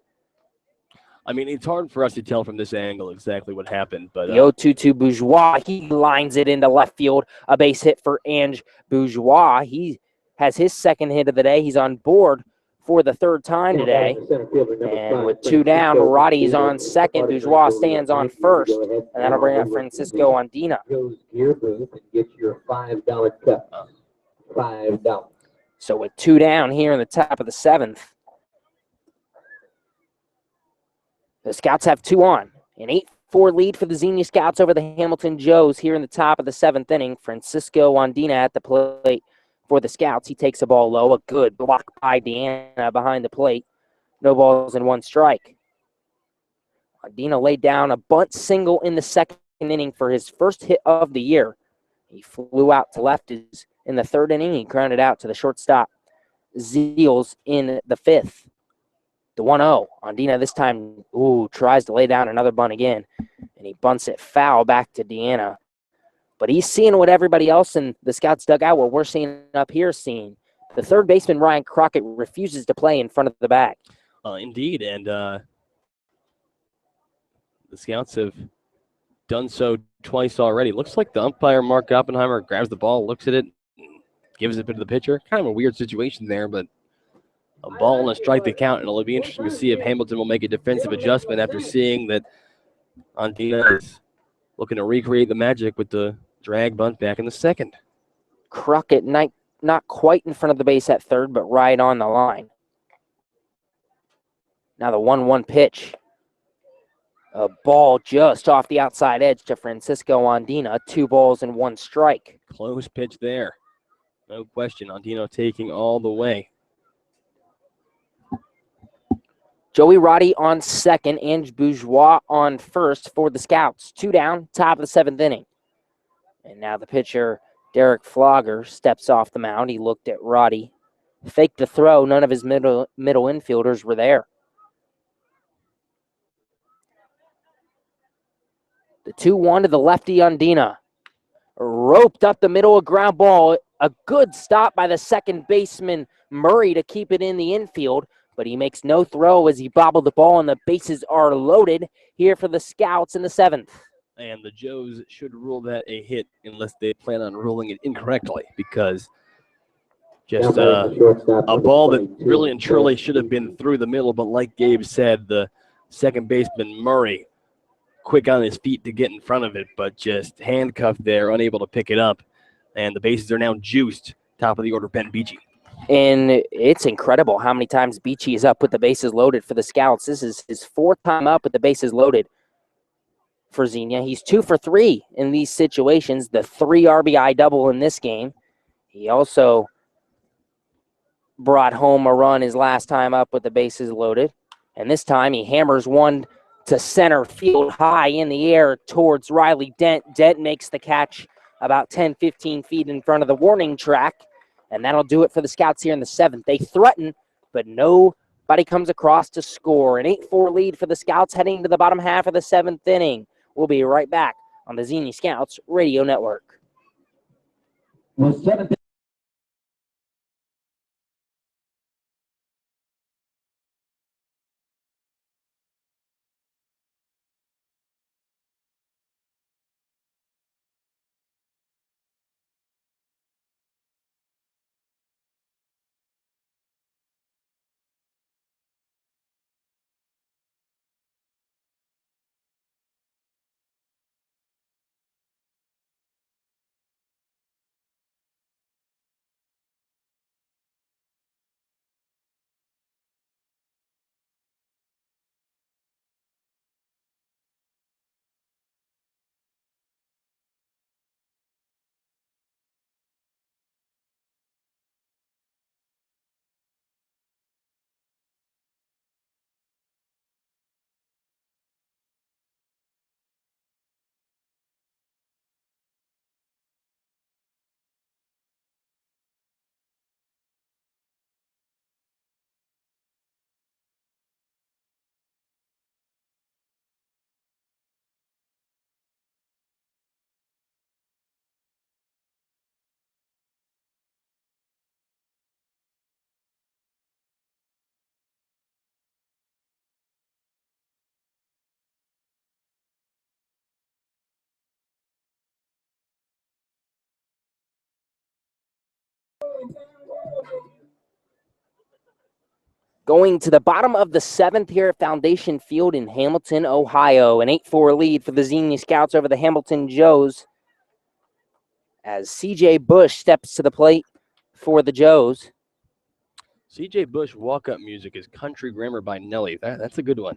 I mean, it's hard for us to tell from this angle exactly what happened. But the 0-2 to Bourgeois, he lines it into left field. A base hit for Ange Bourgeois. He has his 2nd hit of the day. He's on board for the 3rd time today. And with 2 down, Roddy's on 2nd. Bourgeois stands on 1st. And that'll bring up Francisco Deana. Gear booth and get your $5 cup. $5. So with 2 down here in the top of the 7th, the Scouts have 2 on. An 8-4 lead for the Xenia Scouts over the Hamilton Joes here in the top of the 7th inning. Francisco Deana at the plate for the Scouts. He takes a ball low. A good block by Deana behind the plate. No balls and 1 strike. Deana laid down a bunt single in the 2nd inning for his first hit of the year. He flew out to left in the 3rd inning. He grounded out to the shortstop, Zeals, in the 5th. The 1-0 on Deana this time. Ooh, tries to lay down another bunt again, and he bunts it foul back to Deana. But he's seeing what everybody else in the Scouts dugout, what we're seeing up here, seeing. The third baseman, Ryan Crockett, refuses to play in front of the bag. Indeed, and the Scouts have done so twice already. Looks like the umpire, Mark Oppenheimer, grabs the ball, looks at it, gives it to the pitcher. Kind of a weird situation there, but a ball and a strike to count, and it'll be interesting to see if Hamilton will make a defensive adjustment after seeing that Deana is looking to recreate the magic with the drag bunt back in the second. Crockett not quite in front of the base at third, but right on the line. Now the 1-1 pitch. A ball just off the outside edge to Francisco Andina. 2 balls and 1 strike. Close pitch there. No question. Andino taking all the way. Joey Roddy on second, Ange Bourgeois on first for the Scouts. 2 down, top of the 7th inning. And now the pitcher, Derek Flogger, steps off the mound. He looked at Roddy, faked the throw. None of his middle infielders were there. The 2-1 to the lefty Andina. Roped up the middle, a ground ball. A good stop by the second baseman, Murray, to keep it in the infield. But he makes no throw as he bobbled the ball, and the bases are loaded here for the Scouts in the 7th. And the Joes should rule that a hit unless they plan on ruling it incorrectly, because just a ball that really and truly should have been through the middle. But like Gabe said, the second baseman, Murray, quick on his feet to get in front of it, but just handcuffed there, unable to pick it up. And the bases are now juiced. Top of the order, Ben Beachy. And it's incredible how many times Beachy is up with the bases loaded for the Scouts. This is his 4th time up with the bases loaded for Xenia. He's 2 for 3 in these situations, the 3 RBI double in this game. He also brought home a run his last time up with the bases loaded. And this time he hammers one to center field high in the air towards Riley Dent. Dent makes the catch about 10, 15 feet in front of the warning track. And that'll do it for the Scouts here in the 7th. They threaten, but nobody comes across to score. An 8-4 lead for the Scouts heading to the bottom half of the 7th inning. We'll be right back on the Xenia Scouts Radio Network. The 7th. Going to the bottom of the 7th here at Foundation Field in Hamilton, Ohio. An 8-4 lead for the Xenia Scouts over the Hamilton Joes as C.J. Busch steps to the plate for the Joes. C.J. Busch walk-up music is Country Grammar by Nelly. That's a good one.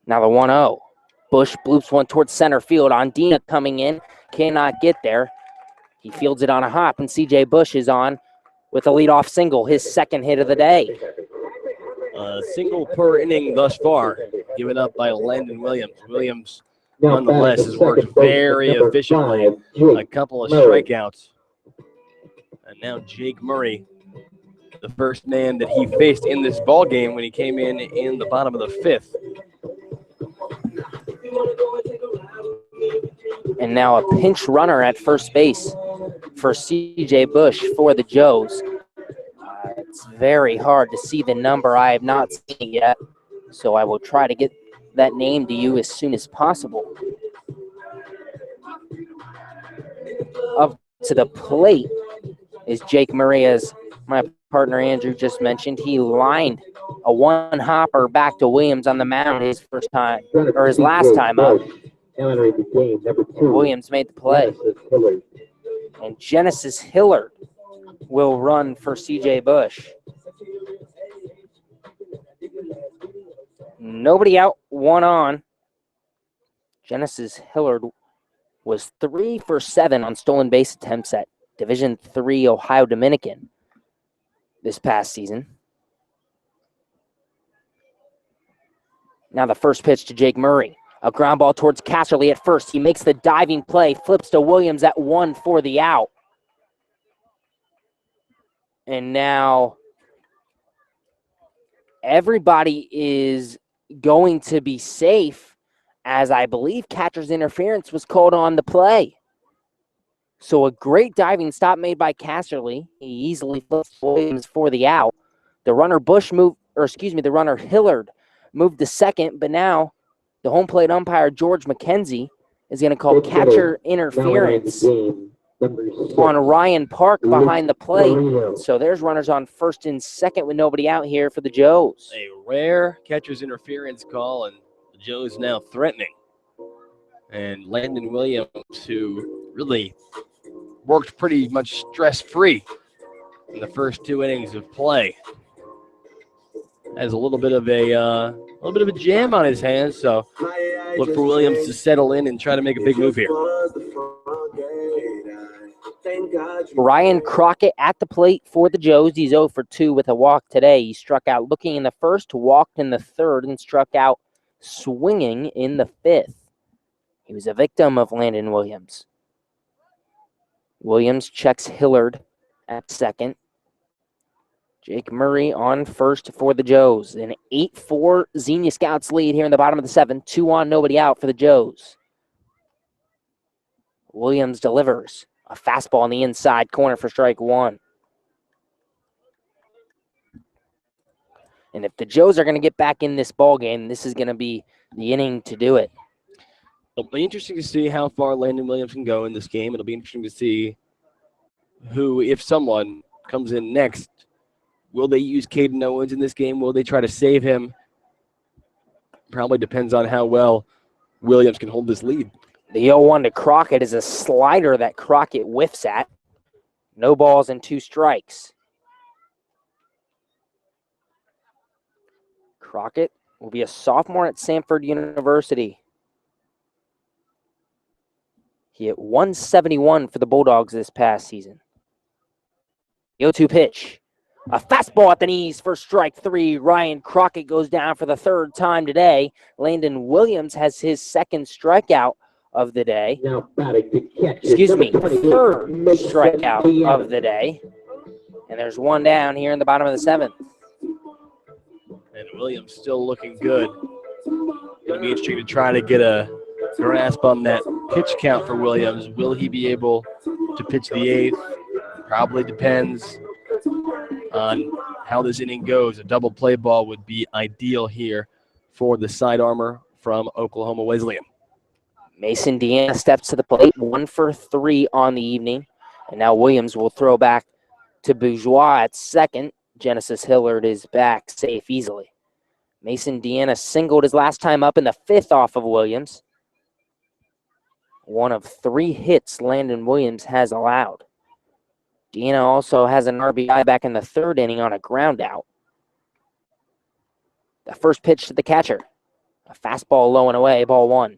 Now the 1-0. Busch bloops one towards center field. Andina coming in, cannot get there. He fields it on a hop, and C.J. Busch is on with a leadoff single, his 2nd hit of the day. Single per inning thus far, given up by Landon Williams. Williams, nonetheless, has worked very efficiently. A couple of strikeouts. And now Jake Murray the first man that he faced in this ball game when he came in the bottom of the 5th. And now a pinch runner at first base for C.J. Busch for the Joes. It's very hard to see the number. I have not seen it yet, so I will try to get that name to you as soon as possible. Up to the plate is Jake Murray, as my partner Andrew just mentioned. He lined a one-hopper back to Williams on the mound his first time, or his last time up. Williams made the play. And Genesis Hillard will run for C.J. Busch. Nobody out, one on. Genesis Hillard was 3 for 7 on stolen base attempts at Division III Ohio Dominican this past season. Now the first pitch to Jake Murray. A ground ball towards Casserly at first. He makes the diving play, flips to Williams at 1 for the out. And now everybody is going to be safe, as I believe catcher's interference was called on the play. So a great diving stop made by Casserly. He easily flips Williams for the out. The runner the runner Hillard moved to second, but now the home plate umpire, George McKenzie, is going to call catcher interference on Ryan Park behind the plate. So there's runners on first and second with nobody out here for the Joes. A rare catcher's interference call, and the Joes now threatening. And Landon Williams, who really worked pretty much stress-free in the first 2 innings of play, has a little bit of a jam on his hands, so look for Williams to settle in and try to make a big move here. Ryan Crockett at the plate for the Joes. He's 0 for 2 with a walk today. He struck out looking in the first, walked in the third, and struck out swinging in the 5th. He was a victim of Landon Williams. Williams checks Hillard at second. Jake Murray on first for the Joes. An 8-4 Xenia Scouts lead here in the bottom of the 7th. 2 on, nobody out for the Joes. Williams delivers a fastball on the inside corner for strike 1. And if the Joes are going to get back in this ball game, this is going to be the inning to do it. It'll be interesting to see how far Landon Williams can go in this game. It'll be interesting to see who, if someone, comes in next. Will they use Kaden Owens in this game? Will they try to save him? Probably depends on how well Williams can hold this lead. The 0-1 to Crockett is a slider that Crockett whiffs at. No balls and 2 strikes. Crockett will be a sophomore at Samford University. He hit 171 for the Bulldogs this past season. The 0-2 pitch. A fastball at the knees for strike 3. Ryan Crockett goes down for the 3rd time today. Landon Williams has his 2nd strikeout of the day. Now batting to catch. 3rd strikeout of the day. And there's 1 down here in the bottom of the 7th. And Williams still looking good. It'll be interesting to try to get a grasp on that pitch count for Williams. Will he be able to pitch the 8th? Probably depends on how this inning goes. A double play ball would be ideal here for the side armor from Oklahoma Wesleyan. Mason Deana steps to the plate, 1 for 3 on the evening. And now Williams will throw back to Bourgeois at second. Genesis Hillard is back safe easily. Mason Deana singled his last time up in the 5th off of Williams. 1 of 3 hits Landon Williams has allowed. Deana also has an RBI back in the 3rd inning on a ground out. The first pitch to the catcher. A fastball low and away, ball 1.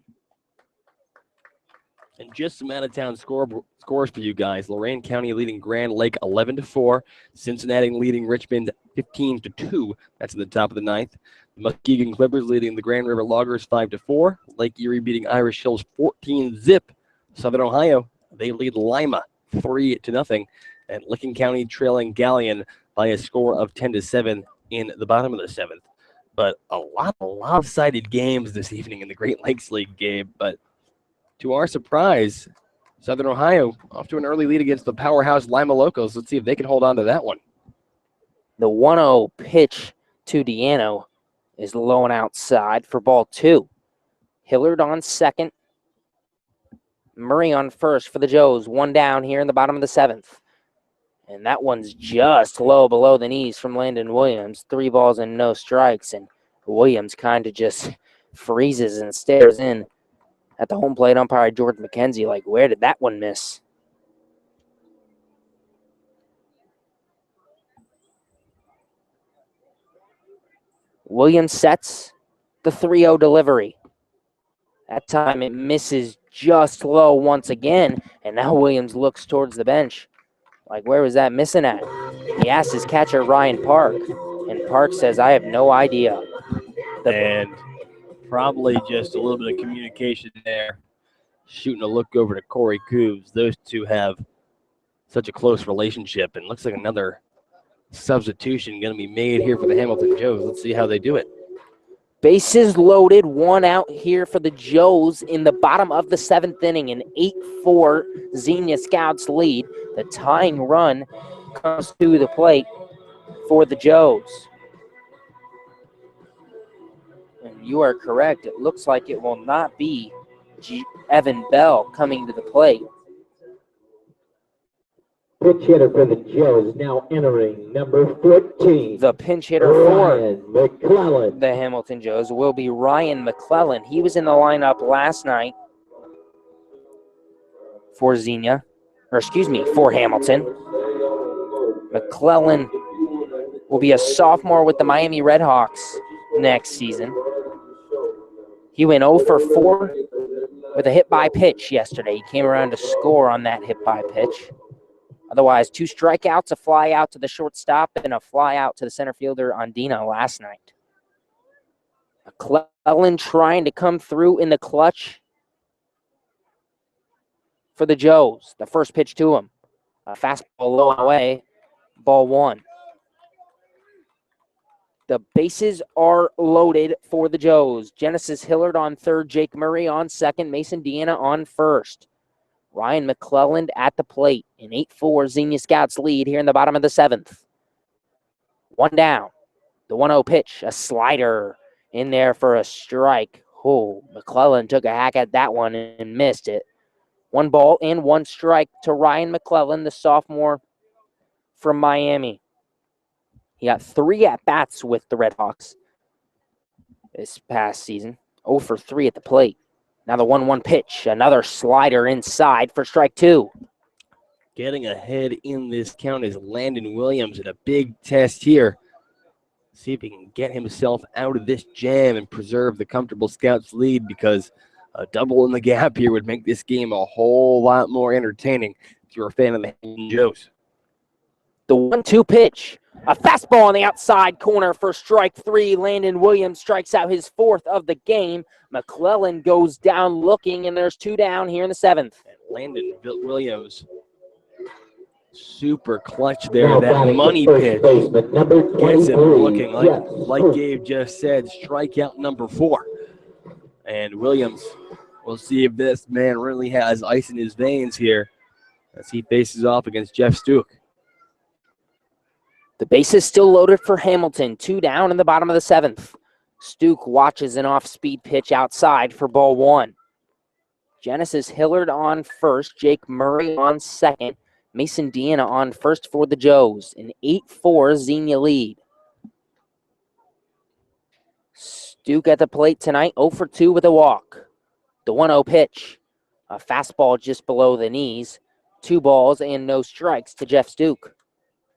And just some out-of-town scores for you guys. Lorain County leading Grand Lake 11-4. Cincinnati leading Richmond 15-2. That's in the top of the 9th. Mcguigan Clippers leading the Grand River Loggers 5-4. Lake Erie beating Irish Hills 14-zip. Southern Ohio, they lead Lima 3-0. And Licking County trailing Galleon by a score of 10-7 in the bottom of the 7th. But a lot of lopsided games this evening in the Great Lakes League, Gabe. But to our surprise, Southern Ohio off to an early lead against the powerhouse Lima Locals. Let's see if they can hold on to that one. The 1-0 pitch to Deana is low and outside for ball 2. Hillard on second. Murray on first for the Joes. 1 down here in the bottom of the 7th. And that one's just low below the knees from Landon Williams. 3 balls and no strikes. And Williams kind of just freezes and stares in at the home plate umpire, George McKenzie, like, where did that one miss? Williams sets the 3-0 delivery. That time it misses just low once again, and now Williams looks towards the bench. Like, where was that missing at? He asks his catcher, Ryan Park, and Park says, I have no idea. And probably just a little bit of communication there. Shooting a look over to Corey Coobs. Those two have such a close relationship, and looks like another substitution going to be made here for the Hamilton Joes. Let's see how they do it. Bases loaded, 1 out here for the Joes in the bottom of the 7th inning. An 8-4 Xenia Scouts lead. The tying run comes to the plate for the Joes. And you are correct. It looks like it will not be Evan Bell coming to the plate. Pinch hitter for the Joes now entering number 14. The pinch hitter for Ryan McClellan. the Hamilton Joes will be Ryan McClellan. He was in the lineup last night for Xenia, for Hamilton. McClellan will be a sophomore with the Miami Redhawks next season. He went 0 for 4 with a hit by pitch yesterday. He came around to score on that hit by pitch. Otherwise, 2 strikeouts, a fly out to the shortstop, and a fly out to the center fielder on Deana last night. McClellan trying to come through in the clutch for the Joes. The first pitch to him. A fastball low and away, ball 1. The bases are loaded for the Joes. Genesis Hillard on third, Jake Murray on second, Mason Deana on first. Ryan McClellan at the plate. An 8-4 Xenia Scouts lead here in the bottom of the 7th. 1 down. The 1-0 pitch, a slider in there for a strike. Oh, McClellan took a hack at that one and missed it. 1 ball and 1 strike to Ryan McClellan, the sophomore from Miami. He got 3 at-bats with the Redhawks this past season. 0 for 3 at the plate. Now the 1-1 pitch, another slider inside for strike 2. Getting ahead in this count is Landon Williams in a big test here. See if he can get himself out of this jam and preserve the comfortable Scouts lead, because a double in the gap here would make this game a whole lot more entertaining if you're a fan of the Hamilton Joes. The 1-2 pitch, a fastball on the outside corner for strike 3. Landon Williams strikes out his 4th of the game. McClellan goes down looking, and there's 2 down here in the 7th. And Landon Williams, super clutch there. That money pitch gets him looking like Gabe just said, strikeout number 4. And Williams, we'll see if this man really has ice in his veins here as he faces off against Jeff Stuck. The base is still loaded for Hamilton. 2 down in the bottom of the 7th. Stuck watches an off-speed pitch outside for ball 1. Genesis Hillard on first. Jake Murray on second. Mason Deana on first for the Joes. An 8-4 Xenia lead. Stuck at the plate tonight. 0 for 2 with a walk. The 1-0 pitch. A fastball just below the knees. 2 balls and no strikes to Jeff Stuck.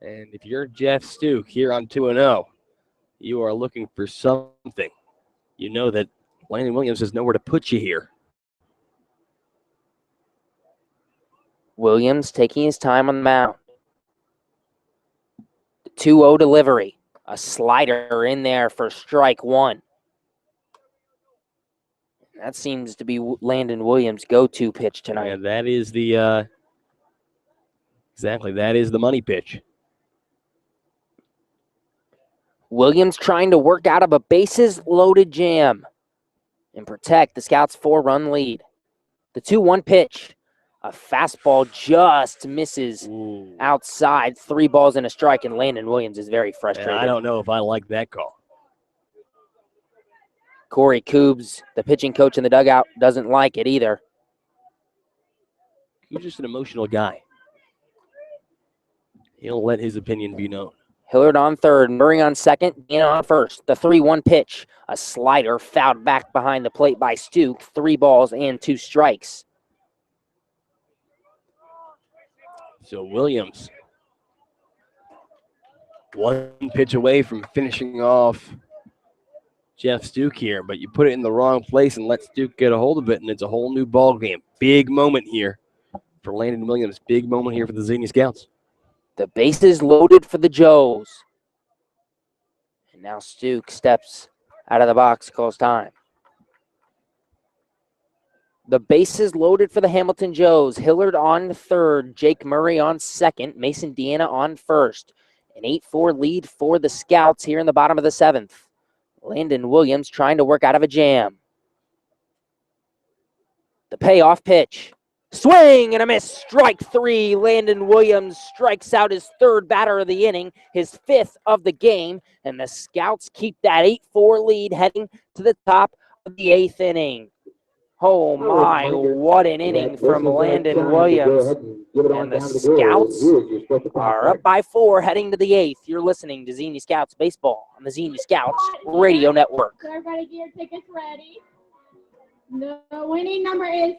And if you're Jeff Stuck here on 2-0, you are looking for something. You know that Landon Williams has nowhere to put you here. Williams taking his time on the mound. The 2-0 delivery. A slider in there for strike 1. That seems to be Landon Williams' go-to pitch tonight. And that is the exactly, that is the money pitch. Williams trying to work out of a bases-loaded jam and protect the Scouts' 4-run lead. The 2-1 pitch. A fastball just misses outside. 3 balls and a strike, and Landon Williams is very frustrated. I don't know if I like that call. Corey Coobs, the pitching coach in the dugout, doesn't like it either. He's just an emotional guy. He'll let his opinion be known. Hillard on third, Murray on second, Deana on first. The 3-1 pitch, a slider fouled back behind the plate by Stuke. 3 balls and 2 strikes. So Williams, 1 pitch away from finishing off Jeff Stuke here, but you put it in the wrong place and let Stuke get a hold of it, and it's a whole new ball game. Big moment here for Landon Williams. Big moment here for the Xenia Scouts. The bases loaded for the Joes. And now Stuke steps out of the box, calls time. The bases loaded for the Hamilton Joes. Hillard on third, Jake Murray on second, Mason Deana on first. An 8-4 lead for the Scouts here in the bottom of the 7th. Landon Williams trying to work out of a jam. The payoff pitch. Swing and a miss. Strike 3. Landon Williams strikes out his 3rd batter of the inning, his 5th of the game, and the Scouts keep that 8-4 lead heading to the top of the 8th inning. Oh my, what an inning from Landon Williams. And the Scouts are up by 4 heading to the 8th. You're listening to Xenia Scouts Baseball on the Xenia Scouts Radio Network. So everybody get your tickets ready. The winning number is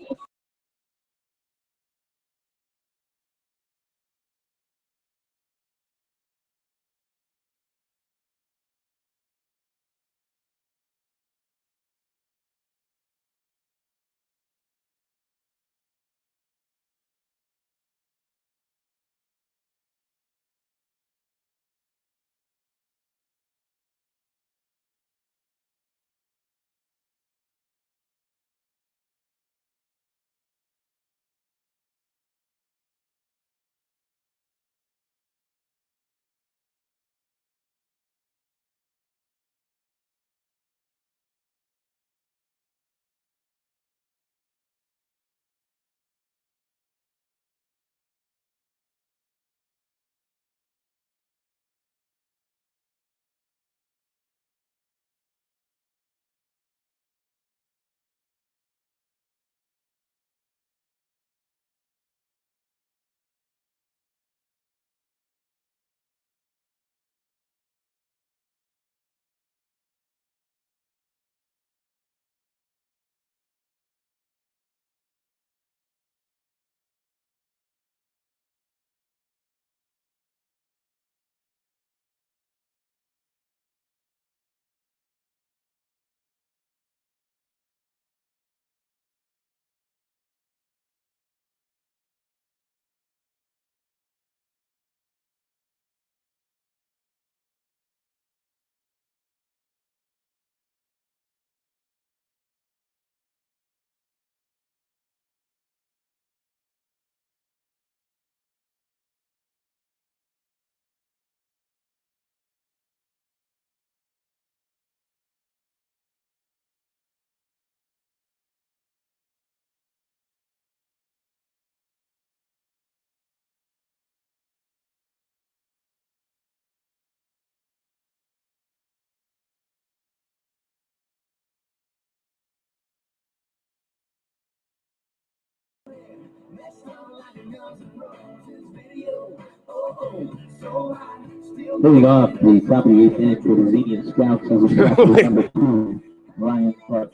Moving off the top of the 8th inning for the Xenia Scouts as a draft with number 2, Ryan Clark.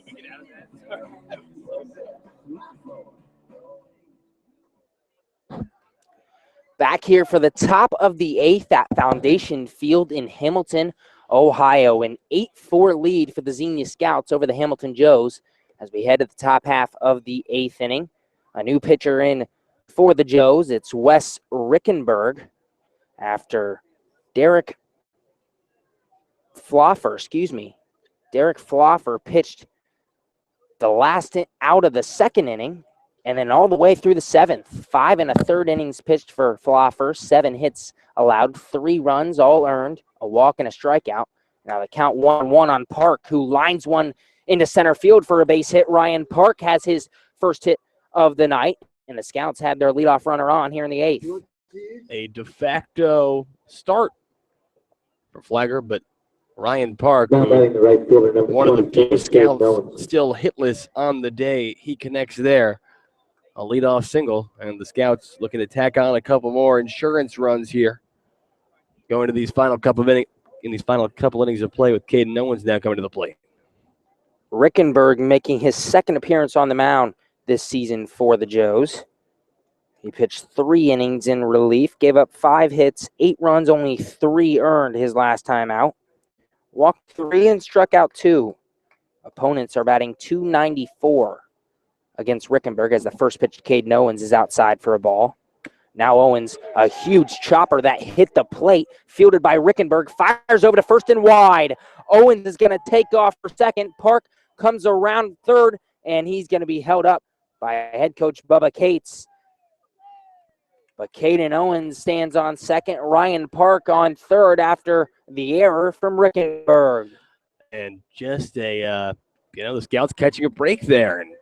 Back here for the top of the 8th at Foundation Field in Hamilton, Ohio. An 8-4 lead for the Xenia Scouts over the Hamilton Joes as we head to the top half of the 8th inning. A new pitcher in for the Joes. It's Wes Rickenberg after Derek Floffer, Derek Floffer pitched the last out of the 2nd inning and then all the way through the 7th. 5 1/3 innings pitched for Floffer, 7 hits allowed, 3 runs all earned, a walk and a strikeout. Now the count 1-1 on Park, who lines one into center field for a base hit. Ryan Park has his first hit of the night, and the Scouts have their leadoff runner on here in the 8th. A de facto start for Flagger, but Ryan Park, Now batting the right fielder, number one of the 27, few Scouts Kaden Owens. still hitless on the day, he connects there. A leadoff single, and the Scouts looking to tack on a couple more insurance runs here. Going to these final couple of innings of play with Kaden Owens now coming to the plate. Rickenberg making his second appearance on the mound this season for the Joes. He pitched 3 innings in relief, gave up 5 hits, 8 runs, only 3 earned his last time out. Walked 3 and struck out 2. Opponents are batting .294 against Rickenberg as the first pitch to Kaden Owens is outside for a ball. Now Owens, a huge chopper that hit the plate, fielded by Rickenberg, fires over to first and wide. Owens is going to take off for second. Park comes around third, and he's going to be held up by head coach Bubba Cates. But Kaden Owens stands on second, Ryan Park on third after the error from Rickenberg. And just the Scouts catching a break there. And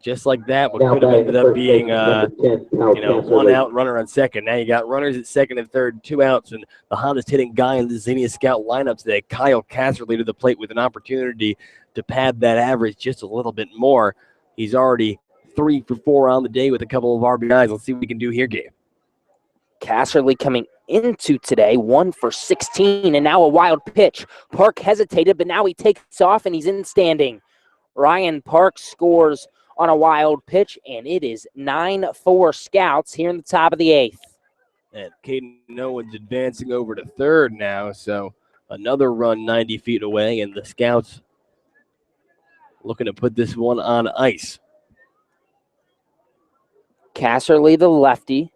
just like that, what could have ended up being, 1 out runner on second. Now you got runners at second and third, 2 outs, and the hottest hitting guy in the Xenia Scout lineup today, Kyle Casserly, to the plate with an opportunity to pad that average just a little bit more. He's already 3 for 4 on the day with a couple of RBIs. Let's see what we can do here, Gabe. Casserly coming into today, 1 for 16, and now a wild pitch. Park hesitated, but now he takes off, and he's in standing. Ryan Park scores on a wild pitch, and it is 9-4 Scouts here in the top of the 8th. And Kaden Owens advancing over to third now, so another run 90 feet away, and the Scouts looking to put this one on ice. Casserly, the lefty.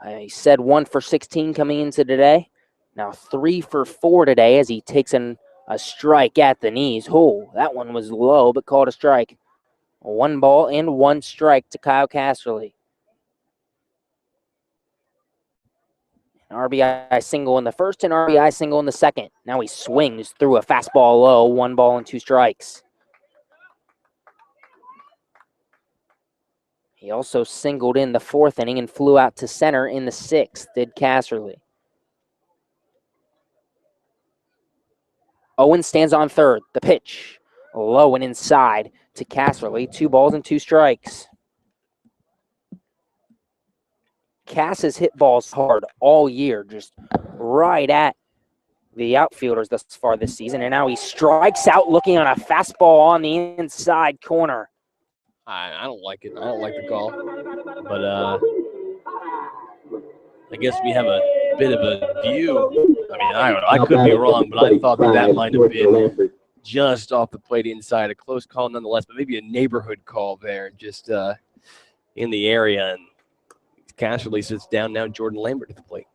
He said 1 for 16 coming into today. Now 3 for 4 today as he takes a strike at the knees. Oh, that one was low, but called a strike. 1 ball and 1 strike to Kyle Casserly. An RBI single in the first and RBI single in the second. Now he swings through a fastball low, 1 ball and 2 strikes. He also singled in the 4th inning and flew out to center in the 6th, did Casserly. Owens stands on third. The pitch, low and inside to Casserly. 2 balls and 2 strikes. Cass has hit balls hard all year, just right at the outfielders thus far this season. And now he strikes out looking on a fastball on the inside corner. I don't like it. I don't like the call. But I guess we have a bit of a view. I mean, I don't know. I could be wrong, but I thought that might have been just off the plate inside. A close call nonetheless, but maybe a neighborhood call there just in the area. And Casserly sits down now. Jordan Lambert at the plate.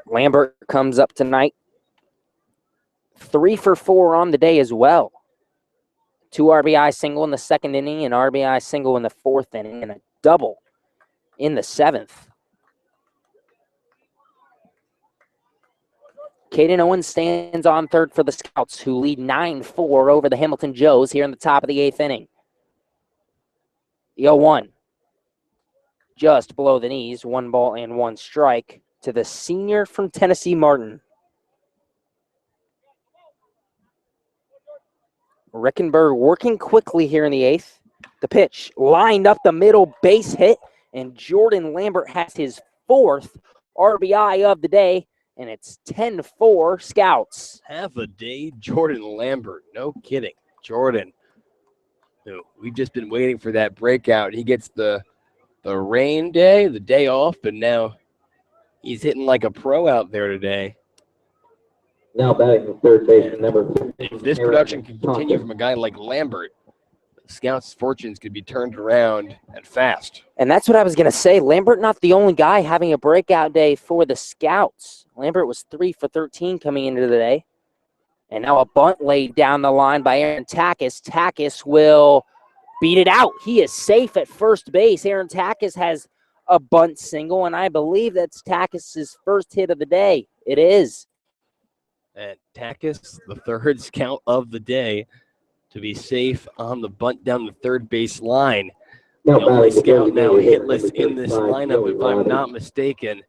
Lambert comes up tonight. 3 for 4 on the day as well. 2 RBI single in the 2nd inning, an RBI single in the 4th inning, and a double in the 7th. Kaden Owens stands on third for the Scouts, who lead 9-4 over the Hamilton Joes here in the top of the 8th inning. The 0-1. Just below the knees, 1 ball and 1 strike to the senior from Tennessee, Martin. Rickenberg working quickly here in the 8th. The pitch lined up the middle, base hit, and Jordan Lambert has his 4th RBI of the day, and it's 10-4 Scouts. Half a day, Jordan Lambert. No kidding. Jordan, we've just been waiting for that breakout. He gets the rain day, the day off, and now he's hitting like a pro out there today. Now batting the third baseman, number 15. If this production can continue from a guy like Lambert, Scouts' fortunes could be turned around and fast. And that's what I was going to say. Lambert not the only guy having a breakout day for the Scouts. Lambert was 3 for 13 coming into the day. And now a bunt laid down the line by Aaron Takis. Takis will beat it out. He is safe at first base. Aaron Takis has a bunt single, and I believe that's Takis' first hit of the day. It is. And Takis, the third scout of the day, to be safe on the bunt down the third base line. The only scout now hitless in this lineup, if I'm not mistaken,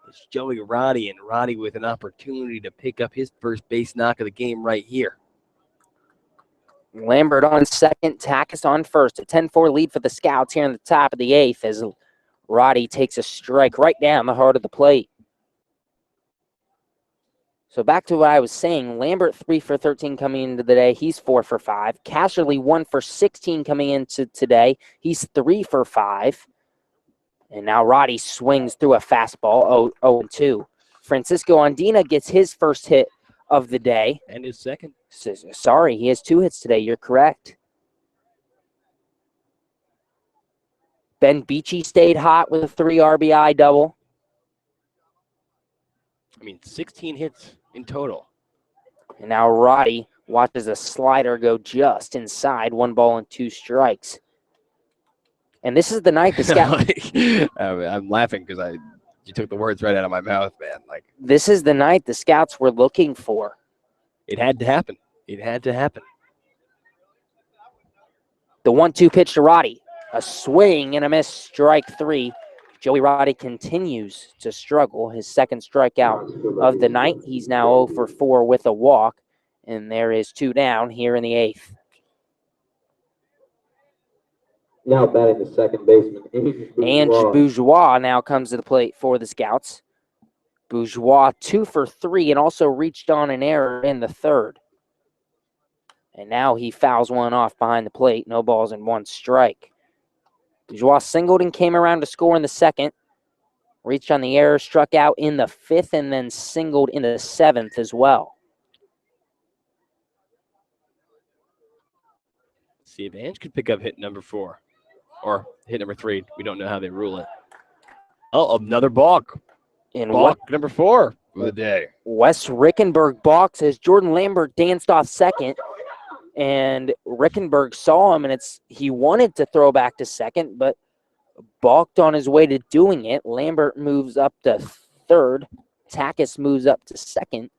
is Joey Roddy, and Roddy with an opportunity to pick up his first base knock of the game right here. Lambert on second, Takis on first. A 10-4 lead for the Scouts here in the top of the eighth as Roddy takes a strike right down the heart of the plate. So back to what I was saying, Lambert 3 for 13 coming into the day. He's 4 for 5. Casserly 1 for 16 coming into today. He's 3 for 5. And now Roddy swings through a fastball, 0-2. Francisco Deana gets his first hit of the day. And his second. Sorry, he has 2 hits today. You're correct. Ben Beachy stayed hot with a 3 RBI double. 16 hits in total. And now Roddy watches a slider go just inside, 1 ball and 2 strikes. And this is the night the Scout. I'm laughing because you took the words right out of my mouth, man. This is the night the Scouts were looking for. It had to happen. It had to happen. The 1-2 pitch to Roddy. A swing and a miss, strike 3. Joey Roddy continues to struggle. His second strikeout of the night. He's now 0 for 4 with a walk. And there is 2 down here in the 8th. Now batting the second baseman, Ange Bourgeois now comes to the plate for the Scouts. Bourgeois 2 for 3 and also reached on an error in the third. And now he fouls one off behind the plate. No balls and 1 strike. Bourgeois singled and came around to score in the second. Reached on the error, struck out in the 5th, and then singled in the 7th as well. See if Ange could pick up hit number 4. Or hit number 3. We don't know how they rule it. Oh, another balk. Balk number 4 of the day. Wes Rickenberg balks as Jordan Lambert danced off second. And Rickenberg saw him, and he wanted to throw back to second, but balked on his way to doing it. Lambert moves up to third. Takis moves up to second.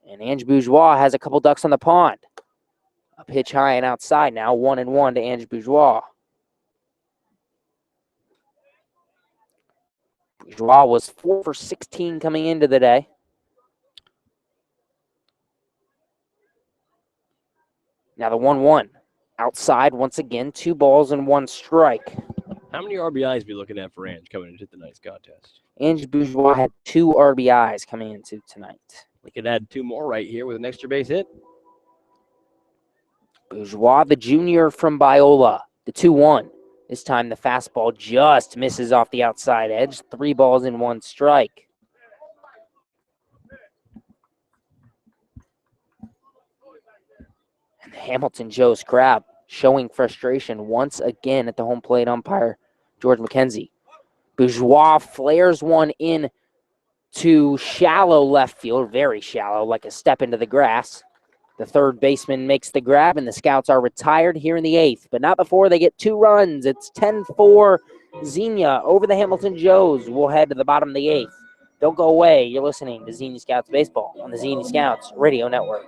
And Ange Bourgeois has a couple ducks on the pond. A pitch high and outside now, 1-1 to Ange Bourgeois. Bourgeois was 4 for 16 coming into the day. Now the 1-1. Outside once again, 2 balls and 1 strike. How many RBIs are we looking at for Ange coming into tonight's contest? Ange Bourgeois had 2 RBIs coming into tonight. We could add 2 more right here with an extra base hit. Bourgeois, the junior from Biola, the 2-1. This time the fastball just misses off the outside edge. 3 balls and 1 strike. And the Hamilton Joe's crowd showing frustration once again at the home plate umpire, George McKenzie. Bourgeois flares one in to shallow left field, very shallow, like a step into the grass. The third baseman makes the grab, and the Scouts are retired here in the 8th, but not before they get 2 runs. It's 10-4 Xenia over the Hamilton Joes. We'll head to the bottom of the 8th. Don't go away. You're listening to Xenia Scouts Baseball on the Xenia Scouts Radio Network.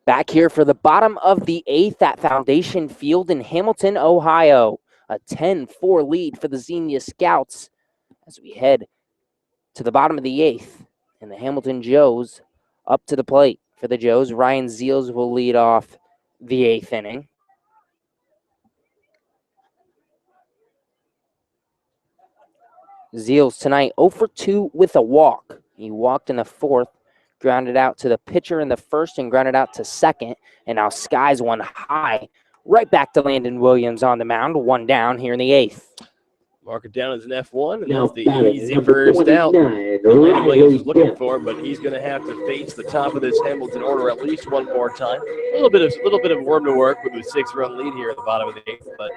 Back here for the bottom of the 8th at Foundation Field in Hamilton, Ohio. A 10-4 lead for the Xenia Scouts as we head to the bottom of the 8th. And the Hamilton Joes up to the plate. For the Joes, Ryan Zeals will lead off the 8th inning. Zeals tonight 0 for 2 with a walk. He walked in the 4th, grounded out to the pitcher in the 1st, and grounded out to 2nd. And now skies one high. Right back to Landon Williams on the mound. 1 down here in the 8th. Mark it down as an F1, and Now that's the batting, easy number first out. 29, Landon Williams was looking Dent. for him, but he's going to have to face the top of this Hamilton order at least one more time. A little bit of room to work with a 6-run lead here at the bottom of the 8th, but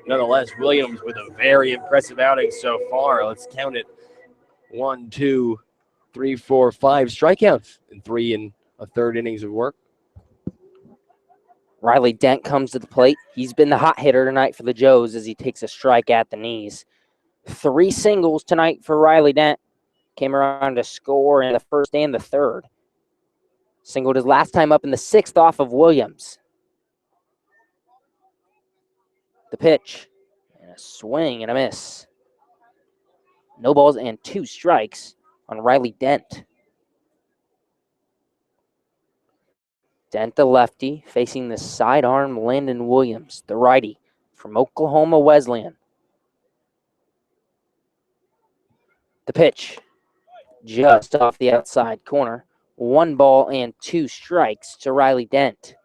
nonetheless, Williams with a very impressive outing so far. Let's count it: 1, 2, 3, 4, 5 strikeouts in 3 1/3 innings of work. Riley Dent comes to the plate. He's been the hot hitter tonight for the Joes as he takes a strike at the knees. 3 singles tonight for Riley Dent. Came around to score in the 1st and the 3rd. Singled his last time up in the 6th off of Williams. The pitch. And a swing and a miss. No balls and 2 strikes on Riley Dent. Dent, the lefty, facing the sidearm Landon Williams, the righty from Oklahoma Wesleyan. The pitch, just off the outside corner. 1 ball and 2 strikes to Riley Dent.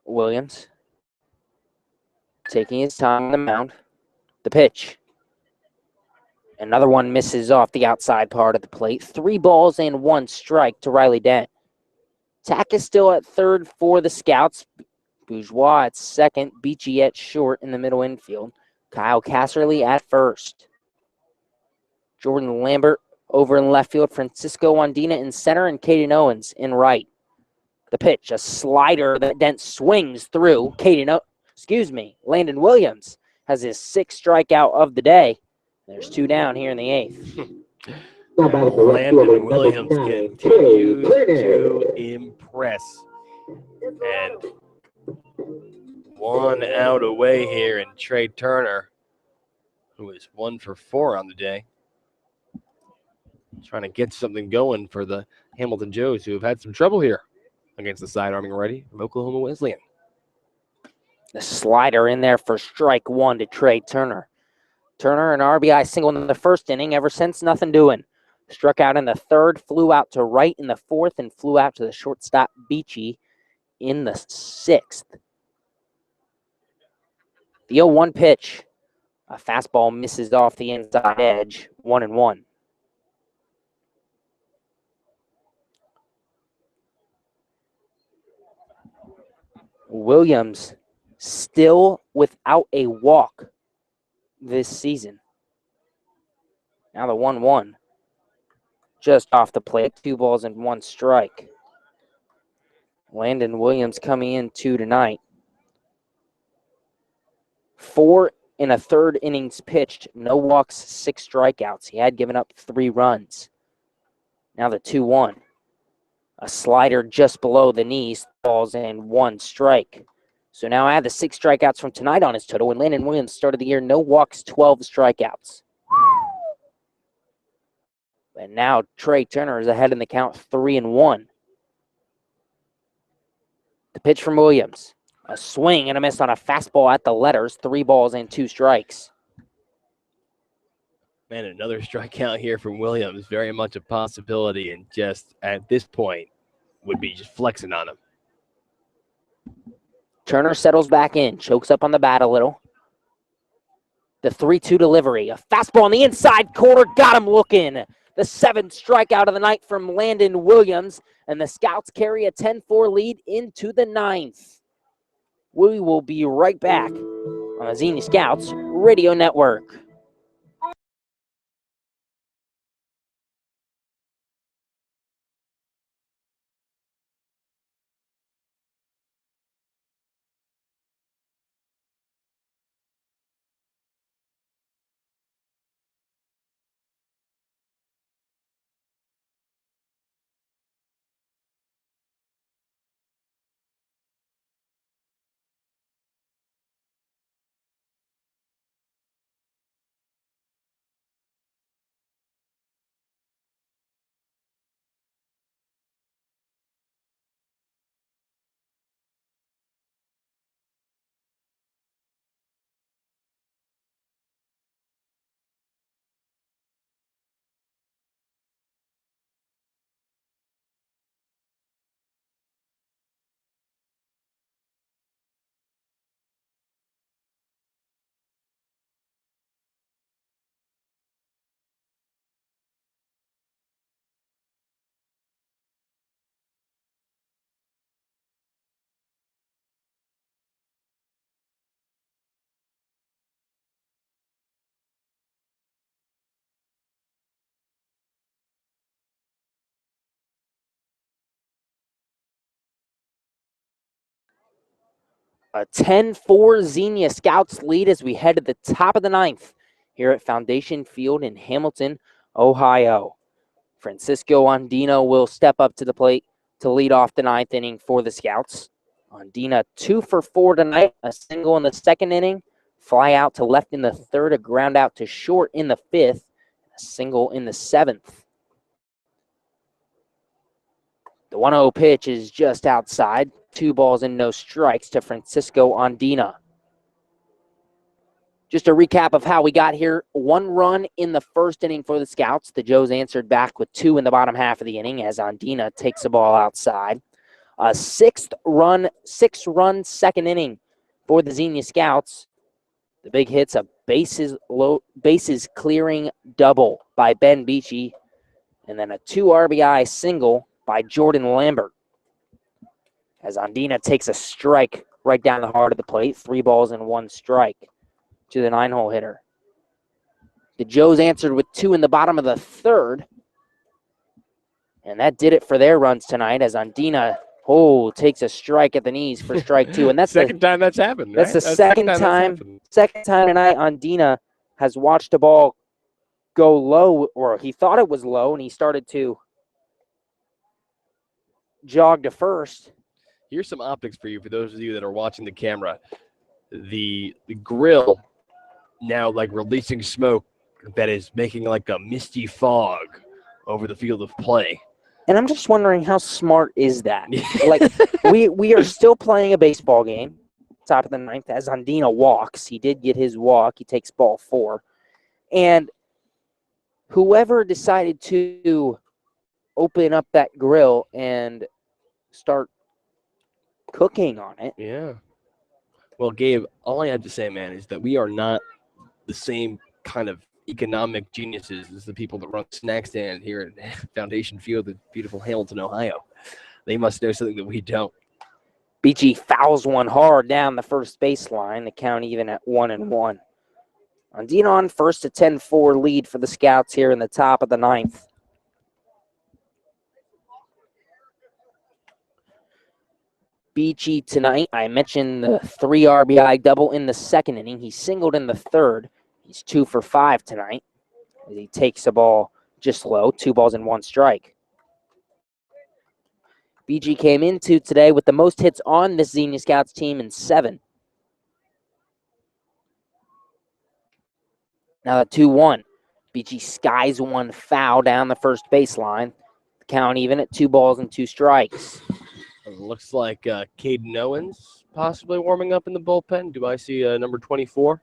Williams taking his time on the mound. The pitch. Another one misses off the outside part of the plate. 3 balls and 1 strike to Riley Dent. Tack is still at 3rd for the Scouts. Bourgeois at 2nd. Beachy at short in the middle infield. Kyle Casserly at 1st. Jordan Lambert over in left field. Francisco Deana in center, and Kaden Owens in right. The pitch, a slider that Dent swings through. Landon Williams has his 6th strikeout of the day. There's 2 down here in the 8th. Landon Williams continues to impress. And 1 out away here in Trey Turner, who is 1 for 4 on the day. Trying to get something going for the Hamilton Joes, who have had some trouble here against the side-arming righty from Oklahoma Wesleyan. The slider in there for strike 1 to Trey Turner. Turner, an RBI single in the 1st inning. Ever since, nothing doing. Struck out in the 3rd, flew out to right in the 4th, and flew out to the shortstop Beachy in the 6th. The 0-1 pitch. A fastball misses off the inside edge. 1-1. Williams still without a walk this season. Now the 1-1. Just off the plate. 2 balls and 1 strike. Landon Williams coming in 2 tonight. 4 1/3 innings pitched. No walks, 6 strikeouts. He had given up 3 runs. Now the 2-1. A slider just below the knees. Balls and 1 strike. So now add the 6 strikeouts from tonight on his total. When Landon Williams started the year, no walks, 12 strikeouts. And now Trey Turner is ahead in the count 3-1. The pitch from Williams. A swing and a miss on a fastball at the letters. 3 balls and 2 strikes. Man, another strikeout here from Williams. Very much a possibility, and just at this point would be just flexing on him. Turner settles back in. Chokes up on the bat a little. The 3-2 delivery. A fastball on the inside corner. Got him looking. The 7th strikeout of the night from Landon Williams. And the Scouts carry a 10-4 lead into the 9th. We will be right back on the Xenia Scouts Radio Network. A 10-4 Xenia Scouts lead as we head to the top of the ninth here at Foundation Field in Hamilton, Ohio. Francisco Andino will step up to the plate to lead off the ninth inning for the Scouts. Andina 2 for 4 tonight, a single in the second inning, fly out to left in the third, a ground out to short in the fifth, a single in the seventh. The 1-0 pitch is just outside. 2 balls and no strikes to Francisco Andina. Just a recap of how we got here. 1 run in the first inning for the Scouts. The Joes answered back with 2 in the bottom half of the inning as Andina takes the ball outside. A 6-run second inning for the Xenia Scouts. The big hit's a bases clearing double by Ben Beachy, and then a 2 RBI single by Jordan Lambert. As Andina takes a strike right down the heart of the plate, 3 balls and 1 strike to the 9-hole hitter. The Joes answered with 2 in the bottom of the third, and that did it for their runs tonight as Andina takes a strike at the knees for strike 2, and that's second time that's happened. That's right? the second time tonight Andina has watched the ball go low, or he thought it was low, and he started to jog to first. Here's some optics for you, for those of you that are watching the camera. The grill now like releasing smoke that is making like a misty fog over the field of play. And I'm just wondering, how smart is that? Like, we are still playing a baseball game, top of the ninth, as Andina walks. He did get his walk. He takes ball 4. And whoever decided to open up that grill and start cooking on it. Yeah. Well, Gabe, all I have to say, man, is that we are not the same kind of economic geniuses as the people that run snack stand here at Foundation Field in beautiful Hamilton, Ohio. They must know something that we don't. Beachy fouls one hard down the first baseline. The count even at 1-1. Andina on first, a 10-4 lead for the Scouts here in the top of the ninth. Beachy tonight, I mentioned the 3 RBI double in the second inning. He singled in the third. He's 2 for 5 tonight. He takes the ball just low, 2 balls and 1 strike. BG came into today with the most hits on this Xenia Scouts team in 7. Now the 2-1. BG skies one foul down the first baseline. The count even at 2 balls and 2 strikes. It looks like Kaden Owens possibly warming up in the bullpen. Do I see number 24?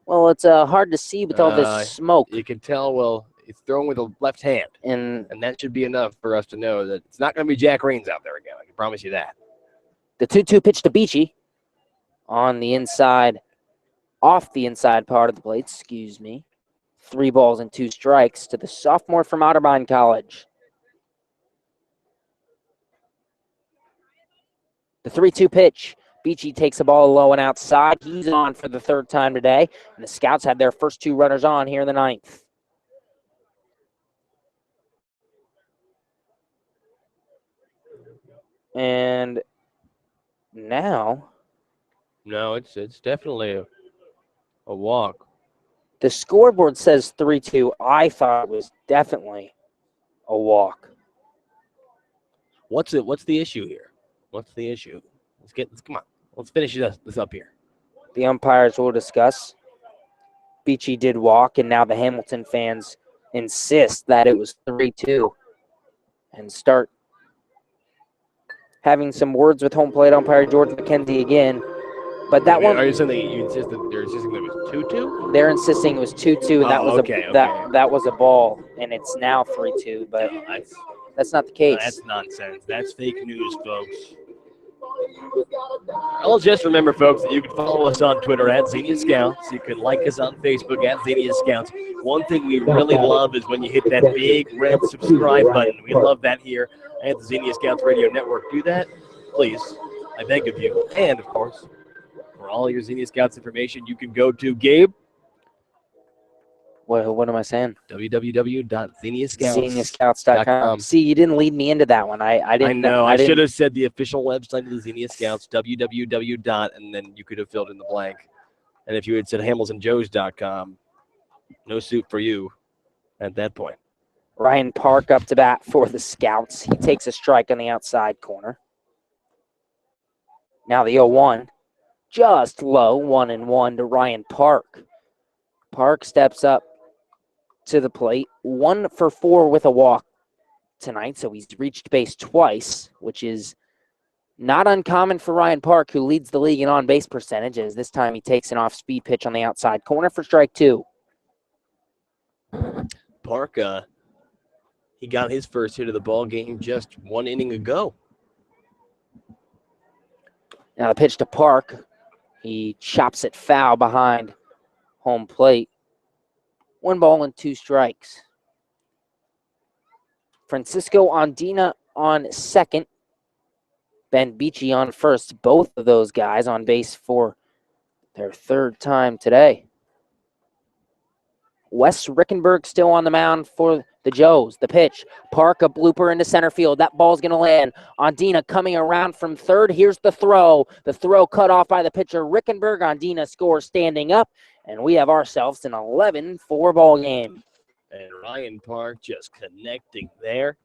Well, it's hard to see with all this smoke. You can tell, well, it's thrown with a left hand. And that should be enough for us to know that it's not going to be Jack Raines out there again. I can promise you that. The 2-2 pitch to Beachy on the inside, off the inside part of the plate, 3 balls and 2 strikes to the sophomore from Otterbein College. The 3-2 pitch. Beachy takes the ball low and outside. He's on for the 3rd time today. And the Scouts have their first 2 runners on here in the 9th. And now. No, it's definitely a walk. The scoreboard says 3-2. I thought it was definitely a walk. What's the issue here? What's the issue? Come on. Let's finish this up here. The umpires will discuss. Beachy did walk, and now the Hamilton fans insist that it was 3-2 and start having some words with home plate umpire George McKenzie again. But that one. Are you saying that they're insisting that it was 2-2? They're insisting it was 2-2, and that was a ball, and it's now 3-2. But that's not the case. That's nonsense. That's fake news, folks. I'll just remember, folks, that you can follow us on Twitter at Xenia Scouts. You can like us on Facebook at Xenia Scouts. One thing we really love is when you hit that big red subscribe button. We love that here at the Xenia Scouts Radio Network. Do that, please. I beg of you. And, of course, for all your Xenia Scouts information, you can go to Gabe. What am I saying? www.xeniascouts.com. XeniaScouts.com. See, you didn't lead me into that one. I didn't. I know. I should didn't. have said the official website of the Xenia Scouts, www. And then you could have filled in the blank. And if you had said hamiltonjoes.com, no suit for you at that point. Ryan Park up to bat for the Scouts. He takes a strike on the outside corner. Now the 0-1. Just low, 1-1 to Ryan Park. Park steps up to the plate, 1 for 4 with a walk tonight, so he's reached base twice, which is not uncommon for Ryan Park, who leads the league in on-base percentages. This time he takes an off-speed pitch on the outside corner for strike 2. Park, he got his first hit of the ball game just 1 inning ago. Now the pitch to Park. He chops it foul behind home plate. 1 ball and 2 strikes. Francisco Deana on second. Ben Beachy on first. Both of those guys on base for their 3rd time today. Wes Rickenberg still on the mound for the Joes. The pitch. Park, a blooper into center field. That ball's going to land. Deana coming around from third. Here's the throw. The throw cut off by the pitcher Rickenberg. Deana scores standing up. And we have ourselves an 11-4 ball game. And Ryan Park just connecting there.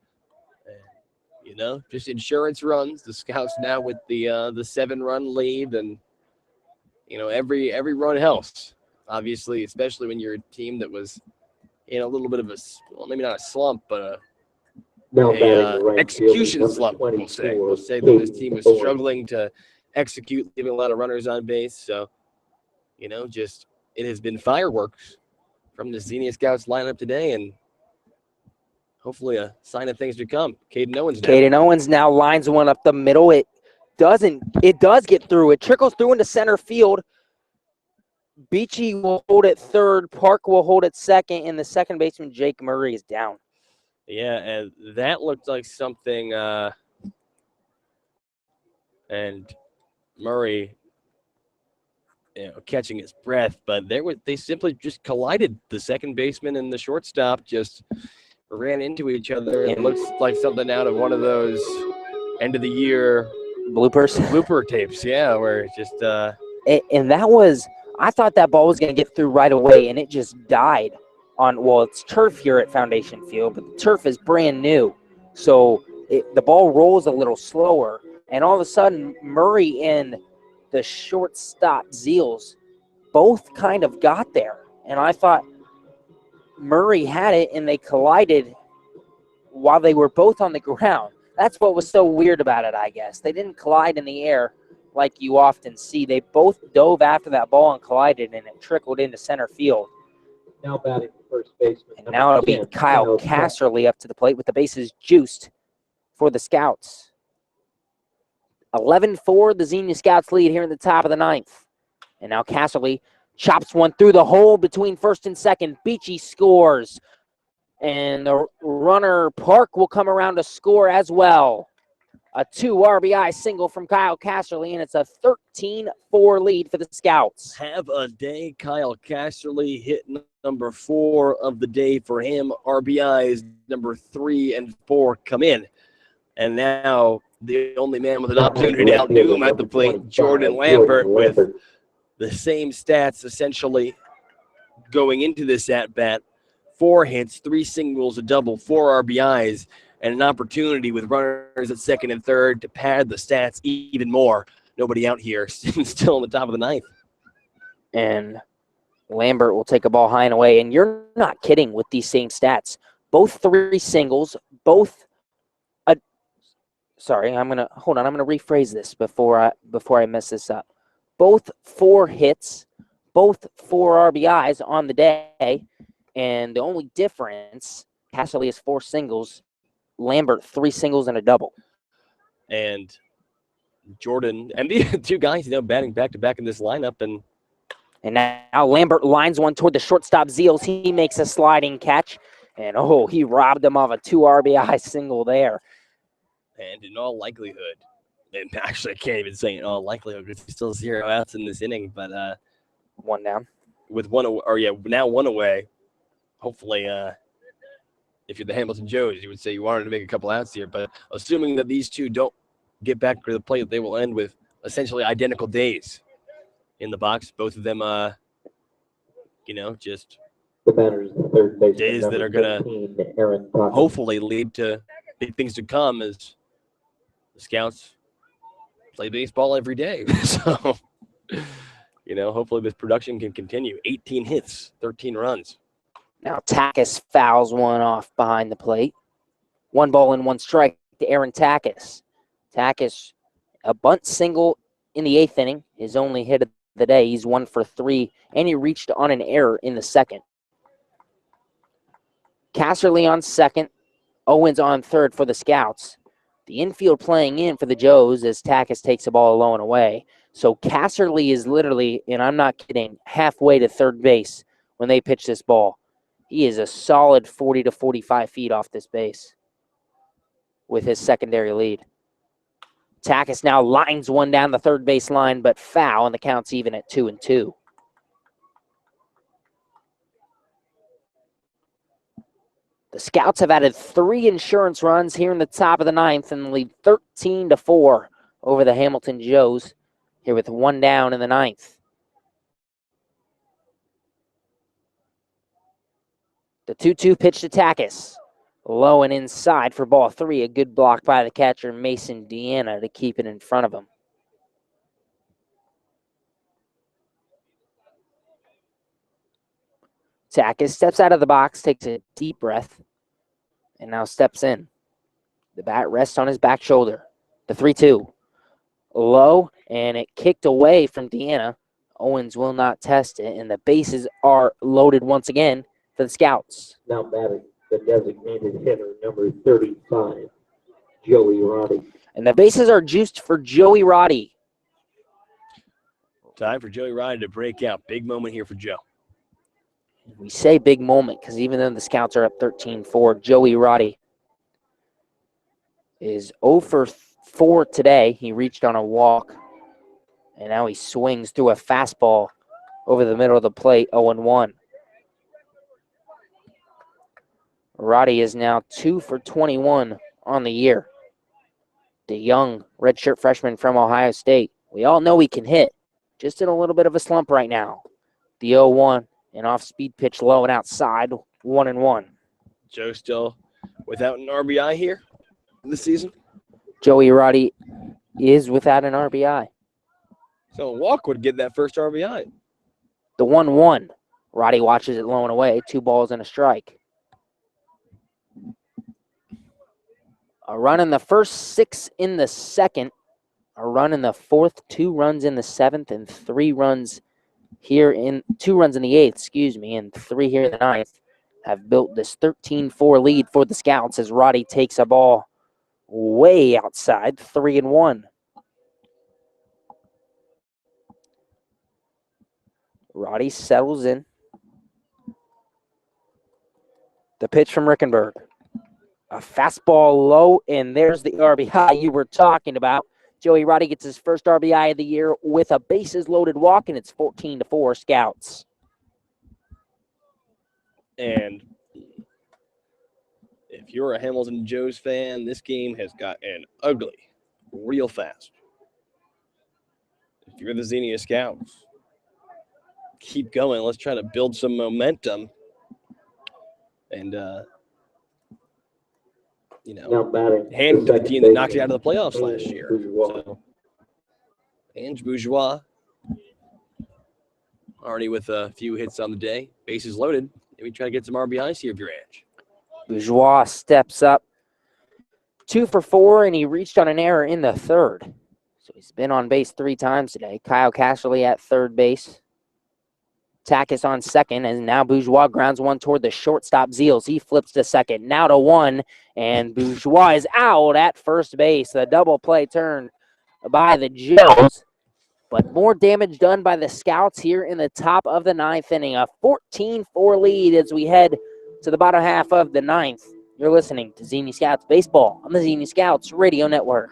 And, just insurance runs. The Scouts now with the 7-run lead. And, every run helps. Obviously, especially when you're a team that was in a little bit of maybe not a slump, but a execution slump, we'll say. We'll say that this team was struggling to execute, leaving a lot of runners on base. So, it has been fireworks from the Xenia Scouts lineup today, and hopefully a sign of things to come. Kaden Owens now. Kaden Owens now lines one up the middle. It does get through. It trickles through into center field. Beachy will hold it third. Park will hold it second, and the second baseman, Jake Murray, is down. Yeah, and that looked like something, and Murray, catching his breath, but they simply just collided. The second baseman and the shortstop just ran into each other. It looks like something out of one of those end-of-the-year blooper tapes, yeah, where it just and that was – I thought that ball was going to get through right away, and it just died on – well, it's turf here at Foundation Field, but the turf is brand new. So the ball rolls a little slower, and all of a sudden Murray and the shortstop Zeals both kind of got there. And I thought Murray had it, and they collided while they were both on the ground. That's what was so weird about it, I guess. They didn't collide in the air like you often see. They both dove after that ball and collided, and it trickled into center field. Now batting first baseman. And now it'll be Kyle Casserly up to the plate with the bases juiced for the Scouts. 11-4, the Xenia Scouts lead here in the top of the 9th. And now Casserly chops one through the hole between first and second. Beachy scores. And the runner Park will come around to score as well. A 2 RBI single from Kyle Casserly, and it's a 13-4 lead for the Scouts. Have a day. Kyle Casserly hit number 4 of the day for him. RBIs number 3 and 4 come in. And now the only man with an opportunity to outdo him at the plate, Jordan Lambert, with the same stats essentially going into this at-bat. 4 hits, 3 singles, a double, 4 RBIs, and an opportunity with runners at second and third to pad the stats even more. Nobody out here, still on the top of the 9th. And Lambert will take a ball high and away, and you're not kidding with these same stats. Both 3 singles, both sorry, I'm gonna rephrase this before I mess this up. Both 4 hits, both 4 RBIs on the day, and the only difference, Casserly has 4 singles, Lambert 3 singles and a double. And Jordan and the 2 guys, batting back to back in this lineup, and now Lambert lines one toward the shortstop Zeals. He makes a sliding catch, and he robbed him of a 2 RBI single there. And in all likelihood, and actually I can't even say in all likelihood because there's still 0 outs in this inning, but 1 down with now 1 away. hopefully, if you're the Hamilton Joes, you would say you wanted to make a couple outs here. But assuming that these two don't get back to the plate, they will end with essentially identical days in the box. Both of them, just The batter is the third baseman, days that are going to hopefully lead to big things to come as the Scouts play baseball every day. So, hopefully this production can continue. 18 hits, 13 runs. Now Takis fouls one off behind the plate. 1 ball and 1 strike to Aaron Takis. Takis, a bunt single in the 8th inning, his only hit of the day. He's 1 for 3, and he reached on an error in the 2nd. Casserly on 2nd, Owens on 3rd for the Scouts. The infield playing in for the Joes as Takis takes the ball low and away. So Casserly is literally, and I'm not kidding, halfway to 3rd base when they pitch this ball. He is a solid 40 to 45 feet off this base with his secondary lead. Takis now lines one down the 3rd base line, but foul, and the count's even at 2-2. The Scouts have added 3 insurance runs here in the top of the 9th and lead 13-4 over the Hamilton Joes here with 1 down in the 9th. The 2-2 pitch to Takis. Low and inside for ball 3. A good block by the catcher, Mason Deana, to keep it in front of him. Takis steps out of the box, takes a deep breath, and now steps in. The bat rests on his back shoulder. The 3-2. Low, and it kicked away from Deana. Owens will not test it, and the bases are loaded once again for the Scouts. Now batting, the designated hitter, number 35, Joey Roddy. And the bases are juiced for Joey Roddy. Time for Joey Roddy to break out. Big moment here for Joe. We say big moment because even though the Scouts are up 13-4, Joey Roddy is 0 for 4 today. He reached on a walk, and now he swings through a fastball over the middle of the plate, 0-1. Roddy is now 2 for 21 on the year. The young redshirt freshman from Ohio State. We all know he can hit, just in a little bit of a slump right now. The 0-1, an off-speed pitch low and outside, 1-1. Joe still without an RBI here this season. Joey Roddy is without an RBI. So a walk would get that first RBI. The 1-1. Roddy watches it low and away, 2 balls and a strike. A run in the first, 6 in the 2nd. A run in the 4th, 2 runs in the 7th, and 3 runs here in 2 runs in the 8th, and 3 here in the 9th have built this 13-4 lead for the Scouts as Roddy takes a ball way outside, 3-1. Roddy settles in. The pitch from Rickenberg. A fastball low, and there's the RBI you were talking about. Joey Roddy gets his first RBI of the year with a bases-loaded walk, and it's 14-4 Scouts. And if you're a Hamilton Joes fan, this game has gotten ugly real fast. If you're the Xenia Scouts, keep going. Let's try to build some momentum. And, hand to the team that knocked you out of the playoffs last year. So, Ange Bourgeois already with a few hits on the day. Bases loaded. Maybe try to get some RBIs here if you're Ange. Bourgeois steps up. 2 for 4, and he reached on an error in the 3rd. So he's been on base 3 times today. Kyle Casserly at 3rd base. Takis on 2nd, and now Bourgeois grounds one toward the shortstop Zeals. He flips to 2nd, now to 1, and Bourgeois is out at 1st base. The double play turn by the Joes, but more damage done by the Scouts here in the top of the 9th inning. A 14-4 lead as we head to the bottom half of the 9th. You're listening to Xenia Scouts Baseball on the Xenia Scouts Radio Network.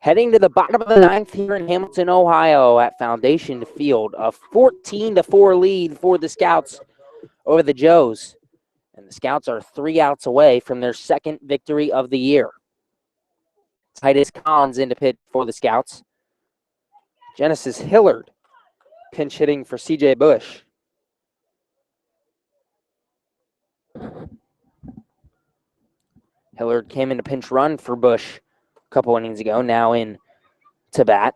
Heading to the bottom of the ninth here in Hamilton, Ohio at Foundation Field. A 14-4 lead for the Scouts over the Joes. And the Scouts are 3 outs away from their second victory of the year. Titus Collins into pitch for the Scouts. Genesis Hillard pinch hitting for CJ Busch. Hillard came in to pinch run for Busch a couple innings ago, now in to bat.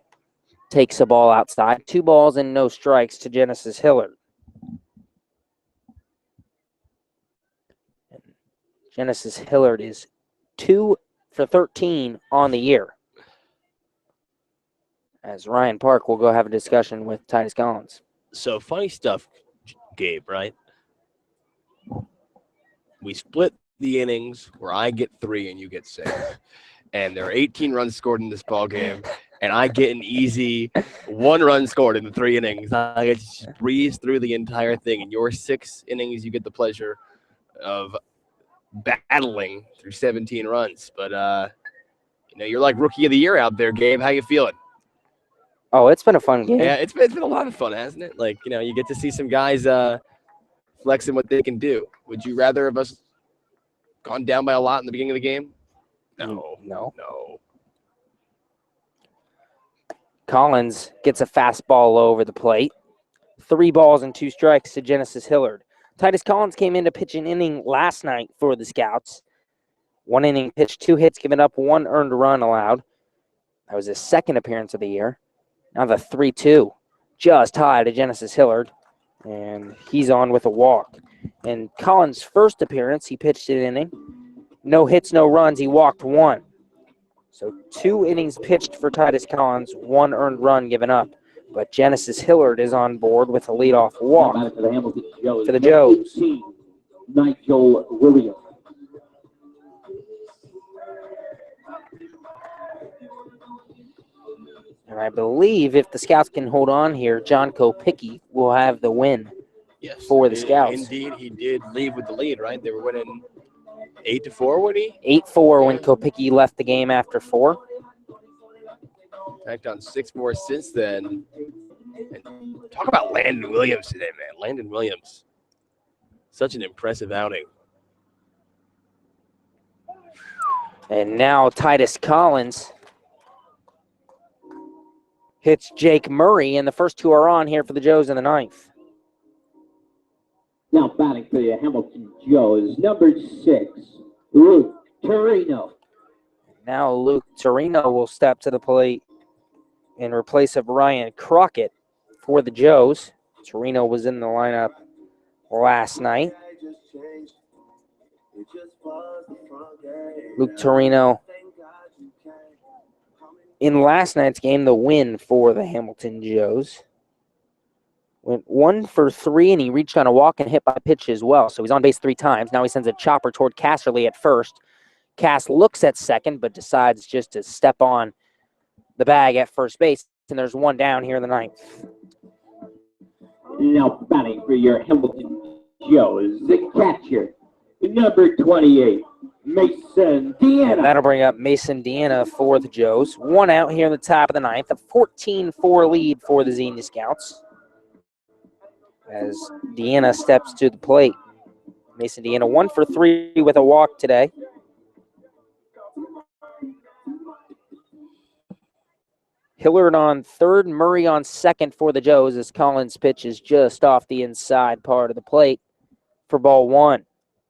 Takes the ball outside. 2 balls and no strikes to Genesis Hillard. And Genesis Hillard is 2 for 13 on the year. As Ryan Park will go have a discussion with Titus Collins. So funny stuff, Gabe, right? We split the innings where I get 3 and you get 6. And there are 18 runs scored in this ball game, and I get an easy 1 run scored in the 3 innings. I get to just breeze through the entire thing. In your 6 innings, you get the pleasure of battling through 17 runs. But you're like rookie of the year out there, Gabe. How you feeling? Oh, it's been a fun game. Yeah, it's been a lot of fun, hasn't it? Like, you get to see some guys flexing what they can do. Would you rather have us gone down by a lot in the beginning of the game? No. Collins gets a fastball low over the plate. 3 balls and 2 strikes to Genesis Hillard. Titus Collins came in to pitch an inning last night for the Scouts. 1 inning pitched, 2 hits given up, 1 earned run allowed. That was his second appearance of the year. Now the 3-2, just high to Genesis Hillard, and he's on with a walk. And Collins' first appearance, he pitched an inning. No hits, no runs, he walked 1. So 2 innings pitched for Titus Collins, 1 earned run given up. But Genesis Hillard is on board with a leadoff walk for the Joes. Nigel Williams. And I believe if the Scouts can hold on here, John Kopicki will have the win for the Scouts. Indeed, he did leave with the lead, right? They were winning 8-4, would he? 8-4 when Kopicki left the game after 4. Tacked on 6 more since then. And talk about Landon Williams today, man. Landon Williams. Such an impressive outing. And now Titus Collins hits Jake Murray, and the first 2 are on here for the Joes in the 9th. Now batting for the Hamilton Joes, number 6, Luke Torino. Now Luke Torino will step to the plate in replace of Ryan Crockett for the Joes. Torino was in the lineup last night. Luke Torino in last night's game, the win for the Hamilton Joes. Went 1 for 3, and he reached on a walk and hit by pitch as well. So he's on base 3 times. Now he sends a chopper toward Casserly at first. Cass looks at second, but decides just to step on the bag at first base. And there's 1 down here in the 9th. Now batting for your Hamilton Joes, the catcher, number 28, Mason Deana. That'll bring up Mason Deana for the Joes. 1 out here in the top of the 9th. A 14-4 lead for the Xenia Scouts. As Deana steps to the plate. Mason Deana 1 for 3 with a walk today. Hillard on third, Murray on second for the Joes as Collins' pitch is just off the inside part of the plate for ball 1.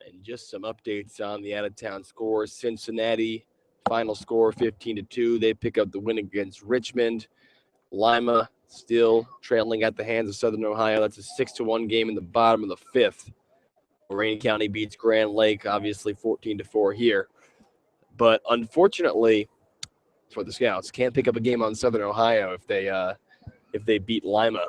And just some updates on the out-of-town scores. Cincinnati, final score 15-2. They pick up the win against Richmond. Lima still trailing at the hands of Southern Ohio. That's a 6-1 game in the bottom of the 5th. Lorain County beats Grand Lake, obviously 14-4 here. But unfortunately for the Scouts, can't pick up a game on Southern Ohio if they beat Lima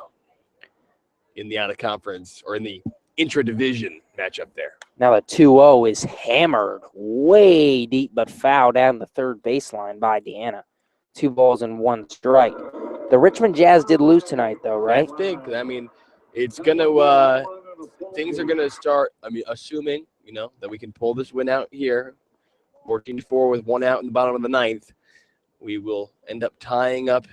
in the out-of-conference or in the intra-division matchup there. Now the 2-0 is hammered way deep but foul down the third baseline by Deana. 2 balls and 1 strike. The Richmond Jazz did lose tonight, though, right? That's big. I mean, it's going to things are going to start, assuming, that we can pull this win out here, 14-4 with 1 out in the bottom of the 9th. we will end up tying up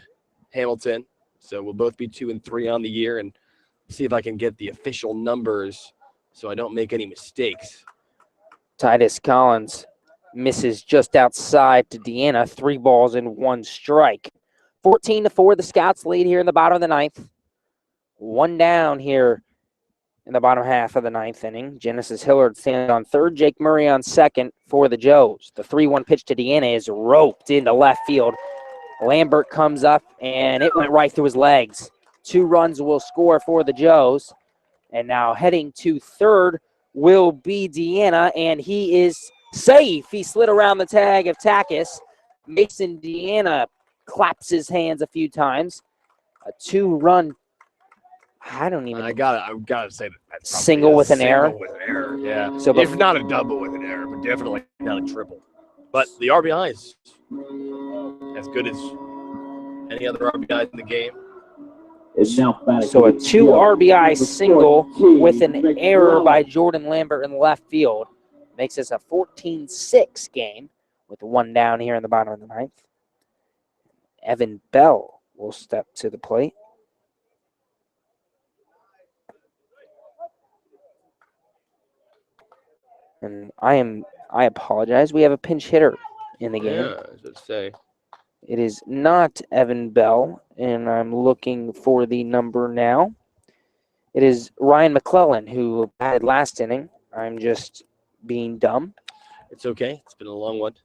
Hamilton. So we'll both be 2-3 on the year, and see if I can get the official numbers so I don't make any mistakes. Titus Collins misses just outside to Deana. 3 balls and 1 strike. 14-4, the Scouts lead here in the bottom of the 9th. 1 down here in the bottom half of the 9th inning. Genesis Hillard stands on third. Jake Murray on second for the Joes. The 3-1 pitch to Deana is roped into left field. Lambert comes up, and it went right through his legs. 2 runs will score for the Joes. And now heading to third will be Deana, and he is safe. He slid around the tag of Takis. Mason Deana claps his hands a few times. A 2-run, I gotta say that single with an error. Single with an error, yeah. So if not a double with an error, but definitely not a triple. But the RBI is as good as any other RBI in the game. So a 2 RBI single with an error by Jordan Lambert in left field makes this a 14-6 game with 1 down here in the bottom of the 9th. Evan Bell will step to the plate. And I apologize. We have a pinch hitter in the game. Yeah, I was going to say. It is not Evan Bell, and I'm looking for the number now. It is Ryan McClellan, who batted last inning. I'm just being dumb. It's okay. It's been a long one.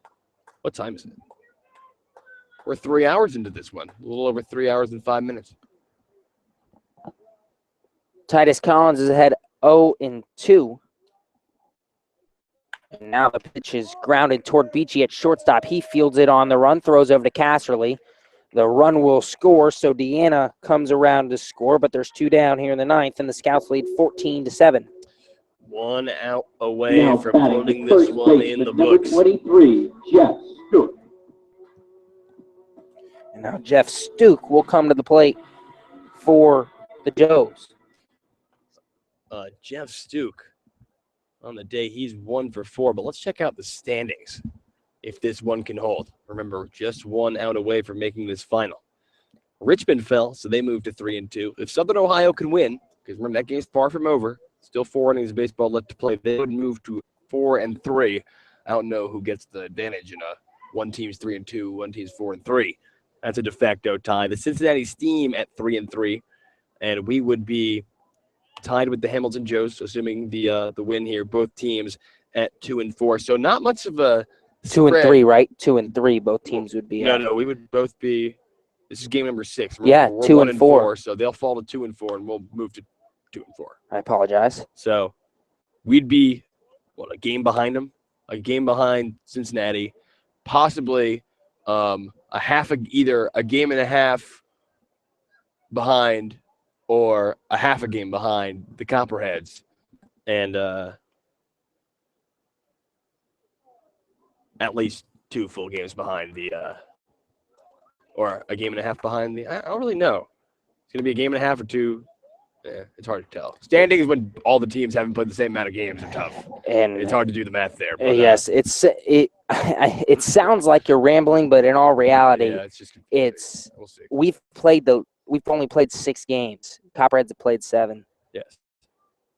What time is it? We're 3 hours into this one. A little over 3 hours and 5 minutes. Titus Collins is ahead 0-2. And now the pitch is grounded toward Beachy at shortstop. He fields it on the run, throws over to Casserly. The run will score, so Deana comes around to score, but there's 2 down here in the 9th, and the Scouts lead 14-7. 1 out away from putting this one in the books. 23, Jeff Stewart. And now Jeff Stuke will come to the plate for the Joes. Jeff Stuke. On the day, he's 1 for 4, but let's check out the standings if this one can hold. Remember, just 1 out away from making this final. Richmond fell, so they moved to 3-2. If Southern Ohio can win, because remember, that game's far from over, still 4 innings of baseball left to play, they would move to 4-3. I don't know who gets the advantage in one team's 3-2, one team's 4-3. That's a de facto tie. The Cincinnati Steam at 3-3, and we would be tied with the Hamilton Joes, assuming the win here. Both teams at 2-4. So not much of a 2-3, right? 2-3. Both teams would be. No, we would both be. This is game number 6. Yeah, we're 2-4. So they'll fall to 2-4, and we'll move to 2-4. I apologize. So we'd be a game behind them, a game behind Cincinnati, possibly either a game and a half behind, or a half a game behind the Copperheads, and at least 2 full games behind or a game and a half behind I don't really know. It's going to be a game and a half or 2. Yeah, it's hard to tell. Standings when all the teams haven't played the same amount of games are tough. And it's hard to do the math there. But, yes, it sounds like you're rambling, but in all reality, yeah, it's just confusing. We'll see. We've only played 6 games. Copperheads have played 7. Yes.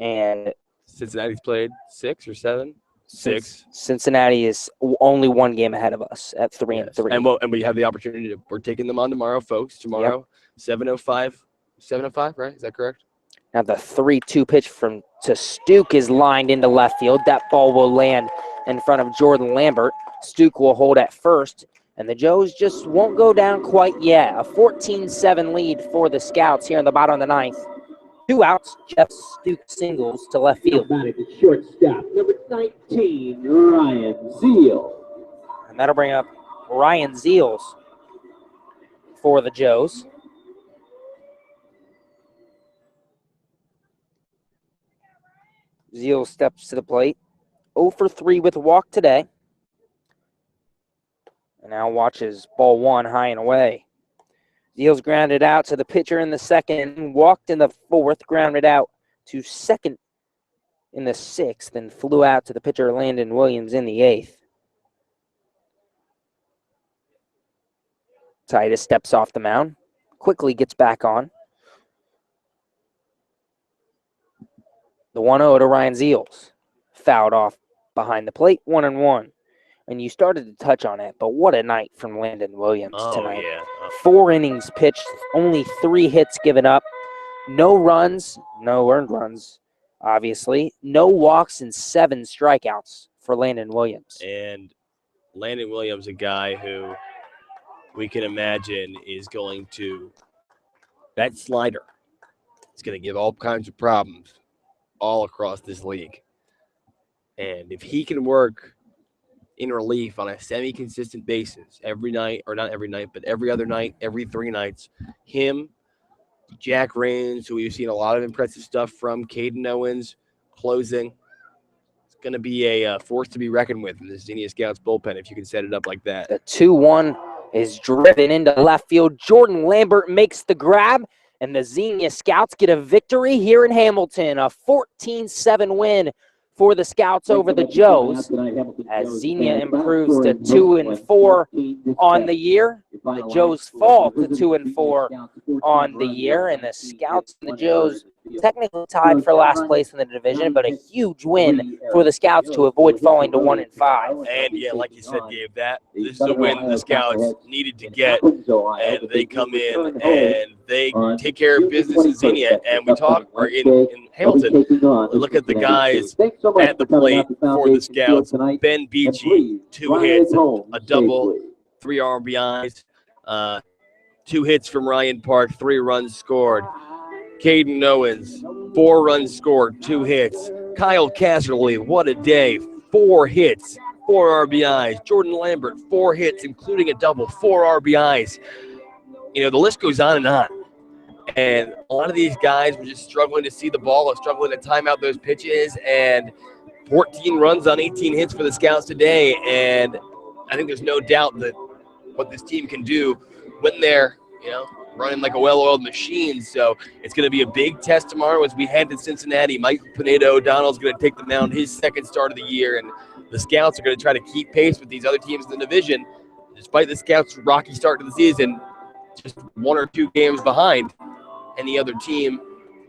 And Cincinnati's played 6 or 7? 6. Cincinnati is only 1 game ahead of us at 3-3. And we have the opportunity we're taking them on tomorrow, folks. Tomorrow, 7:05, right? Is that correct? Now the 3-2 pitch to Stuke is lined into left field. That ball will land in front of Jordan Lambert. Stuke will hold at first. And the Joes just won't go down quite yet. A 14-7 lead for the Scouts here in the bottom of the 9th. 2 outs. Jeff Stuke singles to left field. Shortstop, number 19, Ryan Zeal. And that'll bring up Ryan Zeals for the Joes. Zeal steps to the plate. 0 for 3 with a walk today. And now watches ball 1 high and away. Zeal's grounded out to the pitcher in the 2nd, walked in the 4th, grounded out to second in the 6th, and flew out to the pitcher Landon Williams in the 8th. Titus steps off the mound, quickly gets back on. The 1-0 to Ryan's Eels. Fouled off behind the plate, 1-1. And you started to touch on it, but what a night from Landon Williams tonight. Yeah. 4 innings pitched, only 3 hits given up. No runs, no earned runs, obviously. No walks and 7 strikeouts for Landon Williams. And Landon Williams, a guy who we can imagine is going to, that slider is going to give all kinds of problems all across this league. And if he can work in relief on a semi-consistent basis every night, or not every night, but every other night, every 3 nights, him, Jack Rains, who we've seen a lot of impressive stuff from, Kaden Owens, closing. It's going to be a force to be reckoned with in the Xenia Scouts bullpen if you can set it up like that. The 2-1 is driven into left field. Jordan Lambert makes the grab, and the Xenia Scouts get a victory here in Hamilton, a 14-7 win for the Scouts over the Joes, as Xenia improves to 2-4 on the year. The Joes fall to 2-4 on the year, and the Scouts and the Joes technically tied for last place in the division, but a huge win for the Scouts to avoid falling to 1-5. And yeah, like you said, Gabe, this is a win the Scouts needed to get, and they come in and they take care of business in Xenia. And we talk, or in Hamilton, look at the guys at the plate for the Scouts. Ben Beachy, 2 hits, a double, 3 RBIs, 2 hits from Ryan Park, 3 runs scored. Kaden Owens, 4 runs scored, 2 hits. Kyle Casserly, what a day, 4 hits, 4 RBIs. Jordan Lambert, 4 hits, including a double, 4 RBIs. You know, the list goes on and on. And a lot of these guys were just struggling to see the ball, or struggling to time out those pitches. And 14 runs on 18 hits for the Scouts today. And I think there's no doubt that what this team can do when they're, running like a well-oiled machine. So it's going to be a big test tomorrow as we head to Cincinnati. Mike Pineda-O'Donnell's going to take the mound, his 2nd start of the year, and the Scouts are going to try to keep pace with these other teams in the division. Despite the Scouts' rocky start to the season, just 1 or 2 games behind any other team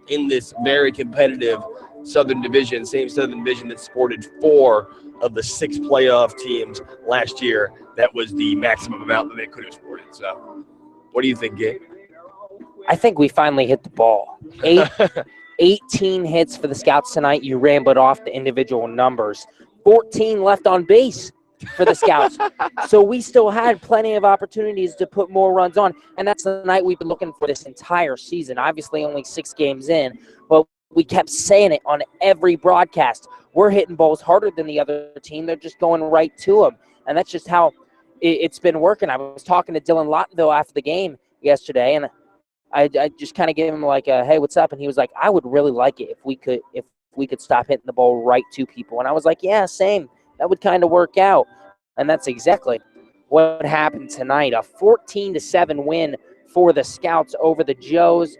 in this very competitive Southern Division, same Southern Division that supported 4 of the 6 playoff teams last year. That was the maximum amount that they could have supported. So what do you think, Gabe? I think we finally hit the ball. 18 hits for the Scouts tonight. You rambled off the individual numbers. 14 left on base for the Scouts. So we still had plenty of opportunities to put more runs on, and that's the night we've been looking for this entire season. Obviously only 6 games in, but we kept saying it on every broadcast. We're hitting balls harder than the other team. They're just going right to them, and that's just how it's been working. I was talking to Dylan Lottenville after the game yesterday, and I just kind of gave him like a, hey, what's up? And he was like, I would really like it if we could stop hitting the ball right to people. And I was like, yeah, same. That would kind of work out. And that's exactly what happened tonight. A 14-7 win for the Scouts over the Joes.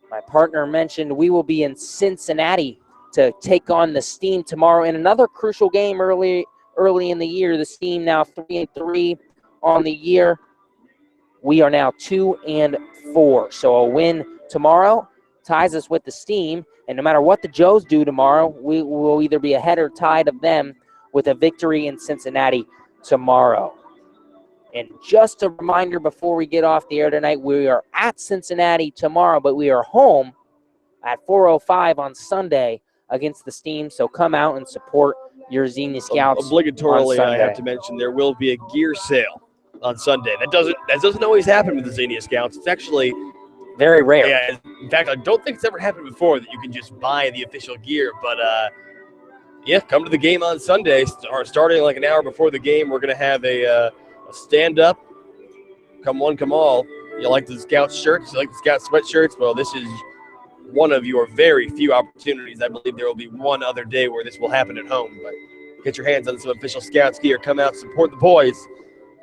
My partner mentioned we will be in Cincinnati to take on the Steam tomorrow in another crucial game early in the year. The Steam now 3-3 on the year. We are now 2-4. So a win tomorrow ties us with the Steam. And no matter what the Joes do tomorrow, we will either be ahead or tied of them with a victory in Cincinnati tomorrow. And just a reminder before we get off the air tonight, we are at Cincinnati tomorrow, but we are home at 4:05 on Sunday against the Steam. So come out and support your Xenia Scouts. Obligatorily, I have to mention there will be a gear sale on Sunday. That doesn't always happen with the Xenia Scouts. It's actually very rare. Yeah, in fact, I don't think it's ever happened before that you can just buy the official gear. But yeah, come to the game on Sunday. Starting like an hour before the game, we're going to have a stand-up, come one, come all. You like the Scouts shirts? You like the Scouts sweatshirts? Well, this is one of your very few opportunities. I believe there will be one other day where this will happen at home. But get your hands on some official Scouts gear. Come out, support the boys.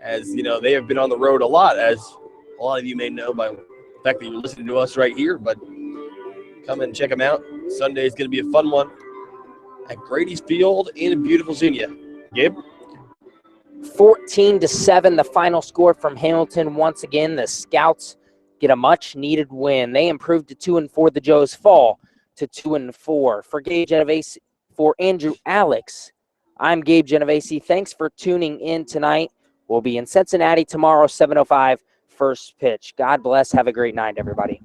As you know, they have been on the road a lot, as a lot of you may know by the fact that you're listening to us right here. But come and check them out. Sunday is going to be a fun one at Grady's Field in beautiful Xenia. Gabe? 14-7, the final score from Hamilton. Once again, the Scouts get a much-needed win. They improved to 2-4. The Joes fall to 2-4. For Gabe Genovesi, for Andrew Alix, I'm Gabe Genovesi. Thanks for tuning in tonight. We'll be in Cincinnati tomorrow, 7:05, first pitch. God bless. Have a great night, everybody.